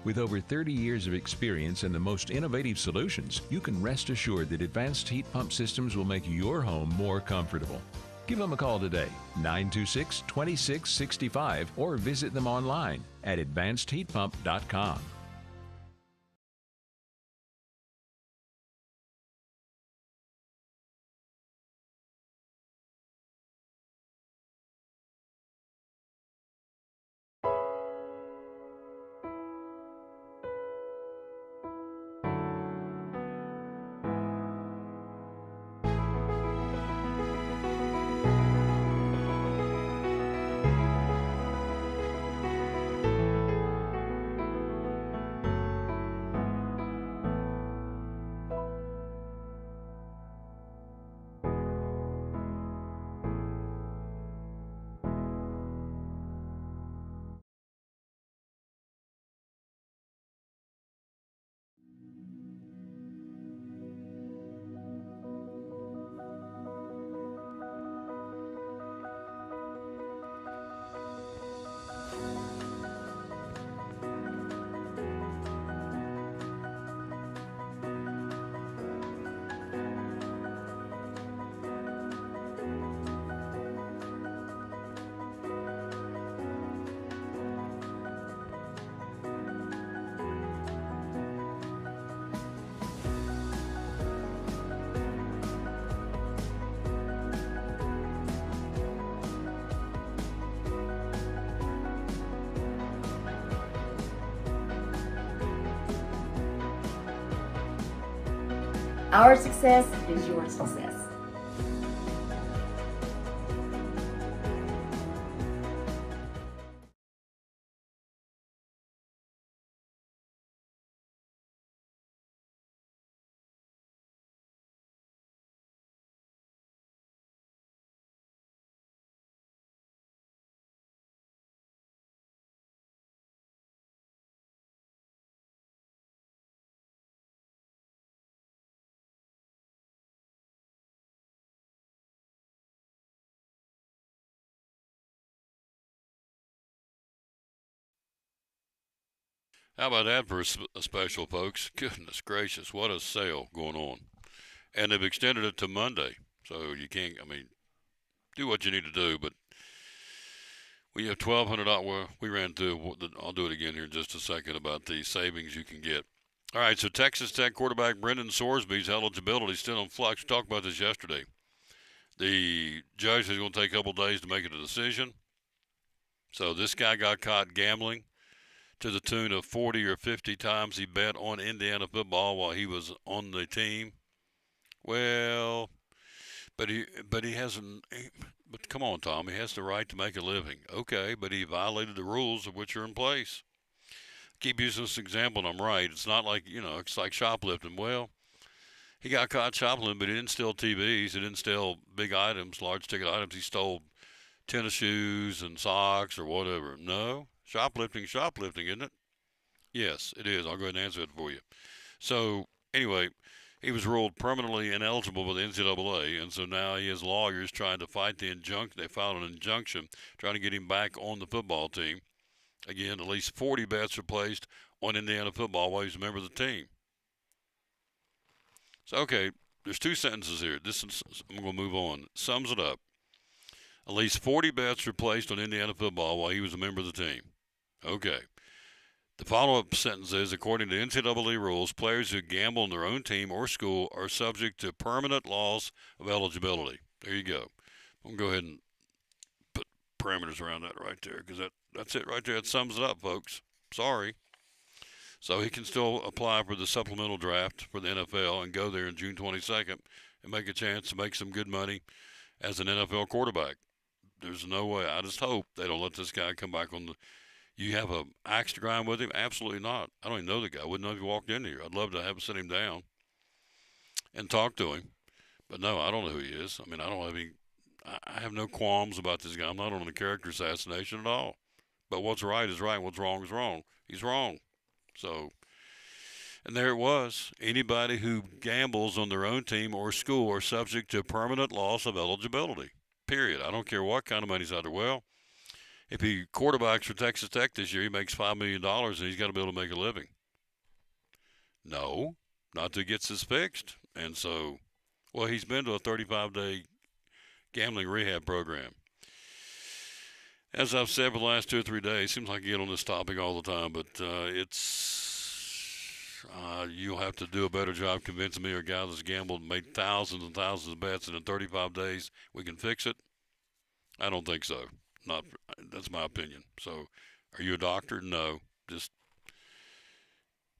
With over 30 years of experience and the most innovative solutions, you can rest assured that Advanced Heat Pump Systems will make your home more comfortable. Give them a call today, 926-2665, or visit them online at advancedheatpump.com. Our success is your success. How about that for a special, folks? Goodness gracious, what a sale going on. And they've extended it to Monday. So you can't, I mean, do what you need to do, but we have $1,200. Well, we ran through, I'll do it again here in just a second about the savings you can get. All right, so Texas Tech quarterback Brendan Sorsby's eligibility is still in flux. We talked about this yesterday. The judge is going to take a couple days to make a decision. So this guy got caught gambling to the tune of 40 or 50 times he bet on Indiana football while he was on the team. Well, but he hasn't. But come on, Tom, he has the right to make a living. Okay, but he violated the rules of which are in place. Keep using this example, and I'm right. It's not like, it's like shoplifting. Well, he got caught shoplifting, but he didn't steal TVs. He didn't steal big items, large ticket items. He stole tennis shoes and socks or whatever. No. Shoplifting, isn't it? Yes, it is. I'll go ahead and answer it for you. So, anyway, he was ruled permanently ineligible by the NCAA, and so now he has lawyers trying to fight the injunction. They filed an injunction trying to get him back on the football team. Again, at least 40 bets were placed on Indiana football while he was a member of the team. So, okay, there's two sentences here. I'm going to move on. Sums it up. At least 40 bets were placed on Indiana football while he was a member of the team. Okay. The follow-up sentence is, according to NCAA rules, players who gamble on their own team or school are subject to permanent loss of eligibility. There you go. I'm going to go ahead and put parameters around that right there, because that's it right there. It sums it up, folks. Sorry. So he can still apply for the supplemental draft for the NFL and go there on June 22nd and make a chance to make some good money as an NFL quarterback. There's no way. I just hope they don't let this guy come back on the. You have an axe to grind with him? Absolutely not. I don't even know the guy. I wouldn't know if he walked in here. I'd love to have sit him down and talk to him. But no, I don't know who he is. I mean, I don't have any. I have no qualms about this guy. I'm not on the character assassination at all. But what's right is right. What's wrong is wrong. He's wrong. So, and there it was. Anybody who gambles on their own team or school are subject to permanent loss of eligibility. Period. I don't care what kind of money's out there. Well, if he quarterbacks for Texas Tech this year, he makes $5 million, and he's got to be able to make a living. No, not until he gets this fixed. And so, well, he's been to a 35-day gambling rehab program. As I've said for the last 2 or 3 days, seems like I get on this topic all the time, but you'll have to do a better job convincing me or a guy that's gambled and made thousands and thousands of bets, and in 35 days we can fix it. I don't think so. That's my opinion. So, are you a doctor? No. Just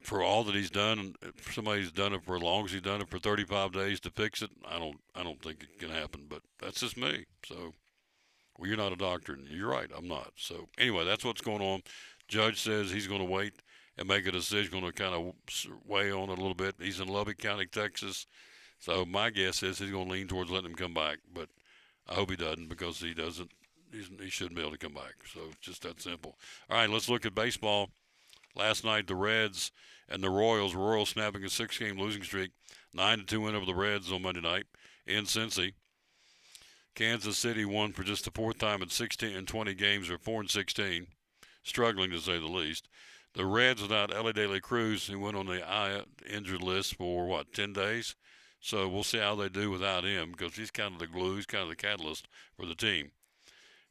for all that he's done, if somebody's done it for as long as he's done it for 35 days to fix it, I don't think it can happen. But that's just me. So, well, you're not a doctor, and you're right. I'm not. So, anyway, that's what's going on. Judge says he's going to wait and make a decision, going to kind of weigh on it a little bit. He's in Lubbock County, Texas. So, my guess is he's going to lean towards letting him come back. But I hope he doesn't, because he doesn't. He shouldn't be able to come back. So it's just that simple. All right, let's look at baseball. Last night, the Reds and the Royals snapping a 6-game losing streak, 9-2 win over the Reds on Monday night in Cincy. Kansas City won for just the fourth time in 16 and 20 games, or 4-16, struggling to say the least. The Reds without Ellie De La Cruz, who went on the injured list for 10 days. So we'll see how they do without him, because he's kind of the glue, he's kind of the catalyst for the team.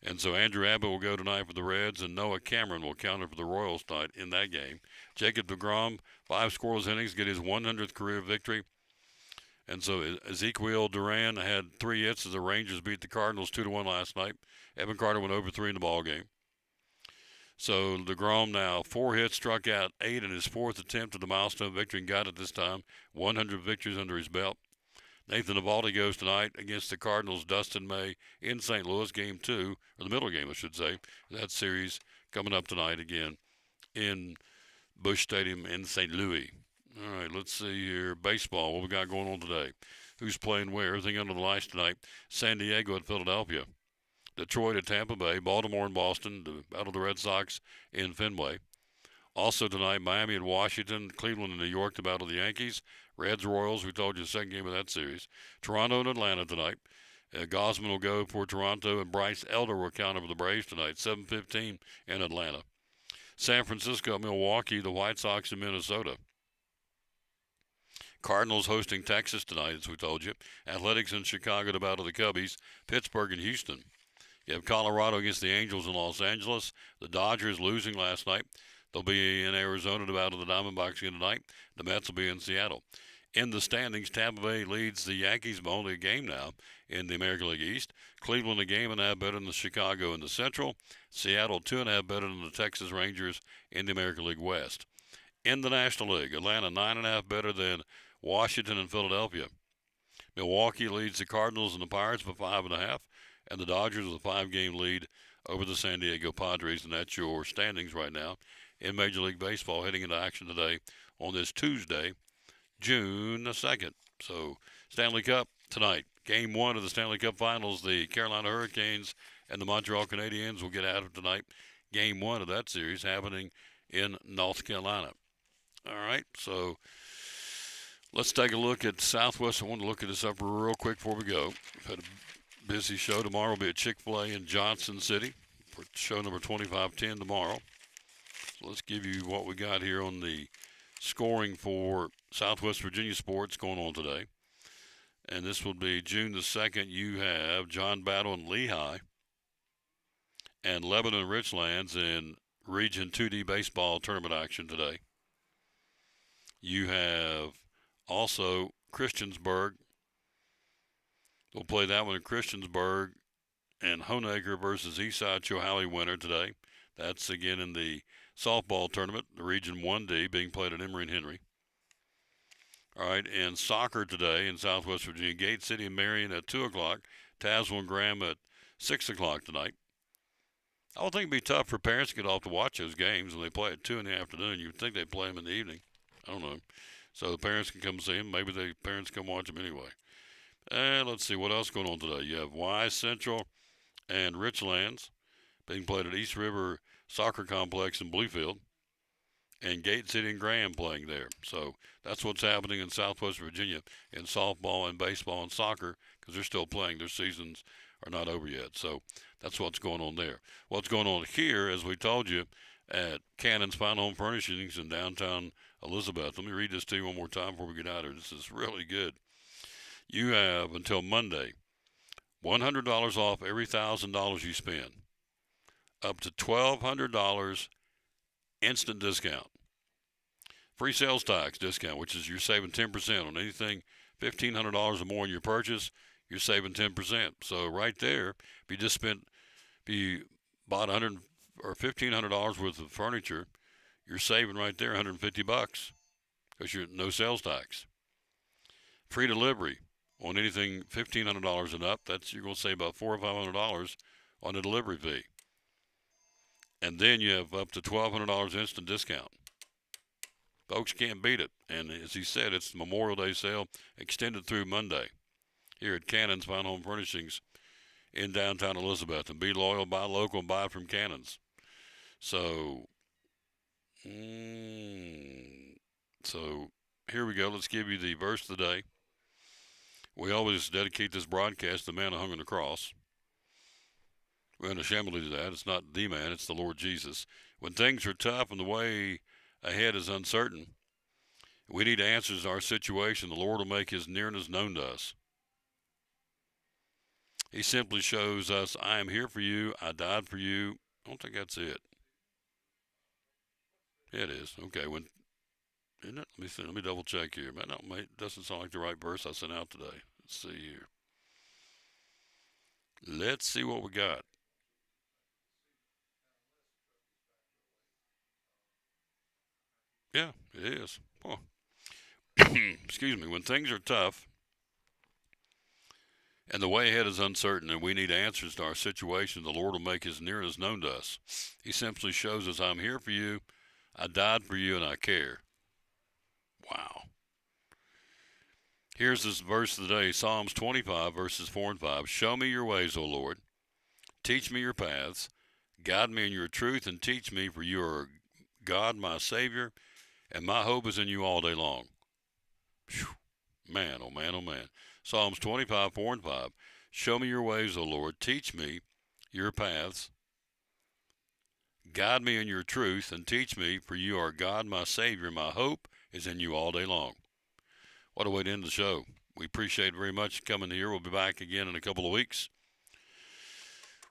And so Andrew Abbott will go tonight for the Reds, and Noah Cameron will counter for the Royals tonight in that game. Jacob deGrom, 5 scoreless innings, get his 100th career victory. And so Ezequiel Duran had 3 hits as the Rangers beat the Cardinals 2-1 last night. Evan Carter went over 3 in the ball game. So DeGrom now 4 hits, struck out 8 in his 4th attempt at the milestone victory and got it this time. 100 victories under his belt. Nathan Eovaldi goes tonight against the Cardinals' Dustin May in St. Louis, game 2, or the middle game, I should say. That series coming up tonight again in Busch Stadium in St. Louis. All right, let's see here. Baseball, what we got going on today? Who's playing where? Everything under the lights tonight. San Diego at Philadelphia. Detroit at Tampa Bay. Baltimore and Boston. The battle of the Red Sox in Fenway. Also tonight, Miami and Washington. Cleveland and New York, the battle of the Yankees. Reds, Royals, we told you the second game of that series. Toronto and Atlanta tonight. Gosman will go for Toronto, and Bryce Elder will counter for the Braves tonight, 7:15 in Atlanta. San Francisco, Milwaukee, the White Sox in Minnesota. Cardinals hosting Texas tonight, as we told you. Athletics in Chicago, the battle of the Cubbies. Pittsburgh and Houston. You have Colorado against the Angels in Los Angeles. The Dodgers losing last night. They'll be in Arizona, the battle of the Diamondbacks again tonight. The Mets will be in Seattle. In the standings, Tampa Bay leads the Yankees by only a game now in the American League East. Cleveland a game and a half better than the Chicago in the Central. Seattle 2.5 better than the Texas Rangers in the American League West. In the National League, Atlanta 9.5 better than Washington and Philadelphia. Milwaukee leads the Cardinals and the Pirates by 5.5, and the Dodgers with a 5-game lead over the San Diego Padres, and that's your standings right now in Major League Baseball heading into action today on this Tuesday, June the 2nd. So Stanley Cup tonight. Game 1 of the Stanley Cup Finals, the Carolina Hurricanes and the Montreal Canadiens will get at it tonight. Game 1 of that series happening in North Carolina. All right, so let's take a look at Southwest. I want to look at this up real quick before we go. We've had a busy show. Tomorrow will be at Chick-fil-A in Johnson City for show number 2510 tomorrow. So let's give you what we got here on the scoring for Southwest Virginia sports going on today. And this will be June the 2nd. You have John Battle and Lehigh and Lebanon Richlands in Region 2D baseball tournament action today. You have also Christiansburg. We'll play that one in Christiansburg and Honaker versus Eastside Chilhowie winner today. That's again in the softball tournament, the Region 1D being played at Emory and Henry. All right, and soccer today in Southwest Virginia, Gate City and Marion at 2 o'clock, Tazewell and Graham at 6 o'clock tonight. I would think it'd be tough for parents to get off to watch those games when they play at 2 in the afternoon. You'd think they'd play them in the evening. I don't know. So the parents can come see them. Maybe the parents come watch them anyway. And let's see what else going on today. You have Y Central and Richlands being played at East River Soccer Complex in Bluefield, and Gate City and Graham playing there. So that's what's happening in Southwest Virginia in softball and baseball and soccer, because they're still playing. Their seasons are not over yet. So that's what's going on there. What's going on here, as we told you, at Cannon's Final Home Furnishings in downtown Elizabeth. Let me read this to you one more time before we get out of here. This is really good. You have until Monday $100 off every $1,000 you spend, up to $1,200 instant discount. Free sales tax discount, which is you're saving 10% on anything $1,500 or more in your purchase. You're saving 10%. So right there, if you bought $100 or $1,500 worth of furniture, you're saving right there $150 because you're no sales tax. Free delivery on anything $1,500 and up. You're going to save about $400 or $500 on the delivery fee. And then you have up to $1,200 instant discount. Folks can't beat it. And as he said, it's the Memorial Day sale extended through Monday here at Cannon's Final Home Furnishings in downtown Elizabeth. And be loyal, buy local, and buy from Cannon's. So here we go. Let's give you the verse of the day. We always dedicate this broadcast to the man who hung on the cross. We're unashamedly to that. It's not the man, it's the Lord Jesus. When things are tough and the way ahead is uncertain, we need answers to our situation. The Lord will make his nearness known to us. He simply shows us, I am here for you. I died for you. I don't think that's it. Yeah, it is. Okay. Isn't it? Let me double check here. It doesn't sound like the right verse I sent out today. Let's see here. Let's see what we got. Yeah, it is. Huh. Excuse me. When things are tough and the way ahead is uncertain and we need answers to our situation, the Lord will make his nearness known to us. He simply shows us, I'm here for you, I died for you, and I care. Wow. Here's this verse of the day, Psalms 25, verses 4 and 5. Show me your ways, O Lord. Teach me your paths. Guide me in your truth and teach me, for you are God, my Savior, and my hope is in you all day long. Whew. Man, oh man, oh man. Psalms 25, 4 and 5. Show me your ways, O Lord. Teach me your paths. Guide me in your truth and teach me, for you are God, my Savior. My hope is in you all day long. What a way to end the show. We appreciate it very much coming here. We'll be back again in a couple of weeks.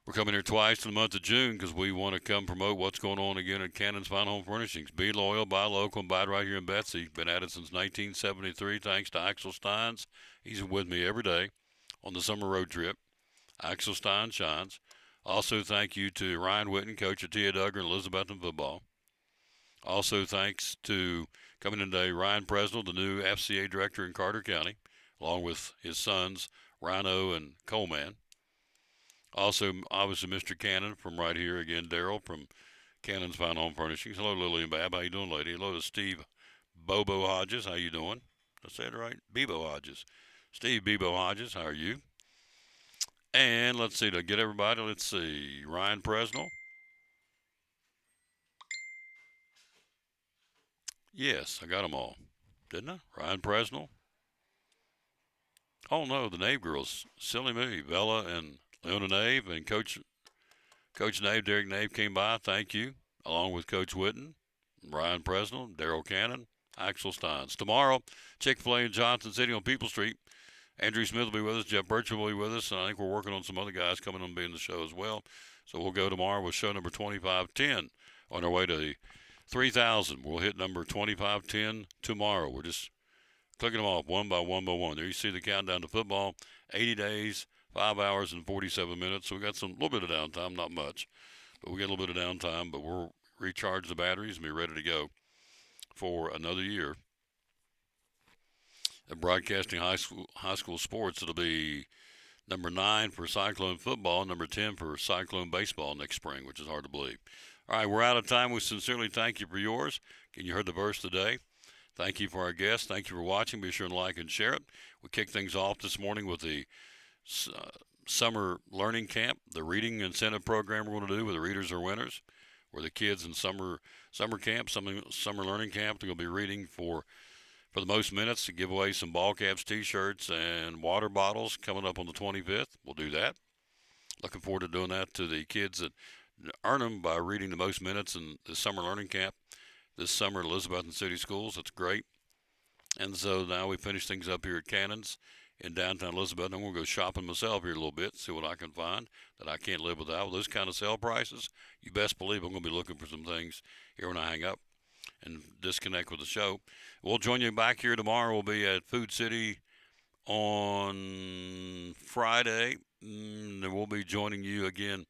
We're coming here twice in the month of June because we want to come promote what's going on again at Cannon's Fine Home Furnishings. Be loyal, buy local, and buy it right here in Betsy. Been at it since 1973 thanks to Axel Steins. He's with me every day on the summer road trip. Axel Stein shines. Also, thank you to Ryan Whitten, coach of Tia Duggar and Elizabethton football. Also, thanks to, coming in today, Ryan Presnell, the new FCA director in Carter County, along with his sons, Rhino and Coleman. Also, obviously, Mr. Cannon from right here again, Daryl from Cannon's Fine Home Furnishings. Hello, Lillian Babb. How you doing, lady? Hello to Steve Bobo Hodges. How you doing? Did I say it right? Bebo Hodges. Steve Bebo Hodges. How are you? And let's see, to get everybody, let's see, Ryan Presnell. Yes, I got them all, didn't I? Ryan Presnell. Oh, no, the Nave girls. Silly me. Bella and Leona Nave and Coach Nave, Derek Nave came by. Thank you. Along with Coach Whitten, Ryan Presnell, Daryl Cannon, Axel Steins. Tomorrow, Chick-fil-A in Johnson City on People Street. Andrew Smith will be with us. Jeff Burchell will be with us. And I think we're working on some other guys coming on being the show as well. So we'll go tomorrow with show number 2510 on our way to the 3,000. We'll hit number 2510 tomorrow. We're just clicking them off one by one by one. There you see the countdown to football. 80 days, 5 hours, and 47 minutes. So we got some little bit of downtime, not much. But we got a little bit of downtime. But we'll recharge the batteries and be ready to go for another year. At Broadcasting High School Sports, it'll be number 9 for Cyclone football, number 10 for Cyclone baseball next spring, which is hard to believe. All right, we're out of time. We sincerely thank you for yours. You heard the verse today. Thank you for our guests. Thank you for watching. Be sure to like and share it. We kicked things off this morning with the summer learning camp, the reading incentive program we're going to do where the readers are winners, where the kids in summer camp, summer learning camp, they're going to be reading for the most minutes to give away some ball caps, T-shirts, and water bottles coming up on the 25th. We'll do that. Looking forward to doing that to the kids that earn them by reading the most minutes in the summer learning camp this summer at Elizabethton City Schools. That's great. And so now we finish things up here at Cannon's in downtown Elizabeth. I'm going to go shopping myself here a little bit, see what I can find that I can't live without. With those kind of sale prices, you best believe I'm going to be looking for some things here when I hang up and disconnect with the show. We'll join you back here tomorrow. We'll be at Food City on Friday. And we'll be joining you again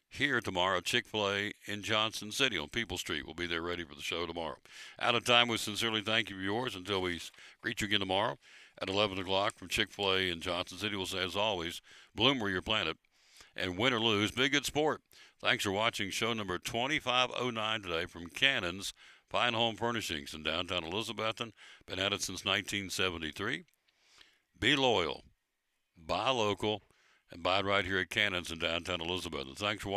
here tomorrow, Chick-fil-A in Johnson City on People Street. We'll be there ready for the show tomorrow. Out of time, we sincerely thank you for yours until we greet you again tomorrow at 11 o'clock from Chick-fil-A in Johnson City. We'll say, as always, bloom where you're planted and win or lose, be a good sport. Thanks for watching show number 2509 today from Cannon's Fine Home Furnishings in downtown Elizabethton. Been at it since 1973. Be loyal, buy local, and buy it right here at Cannon's in downtown Elizabethton. Thanks for watching.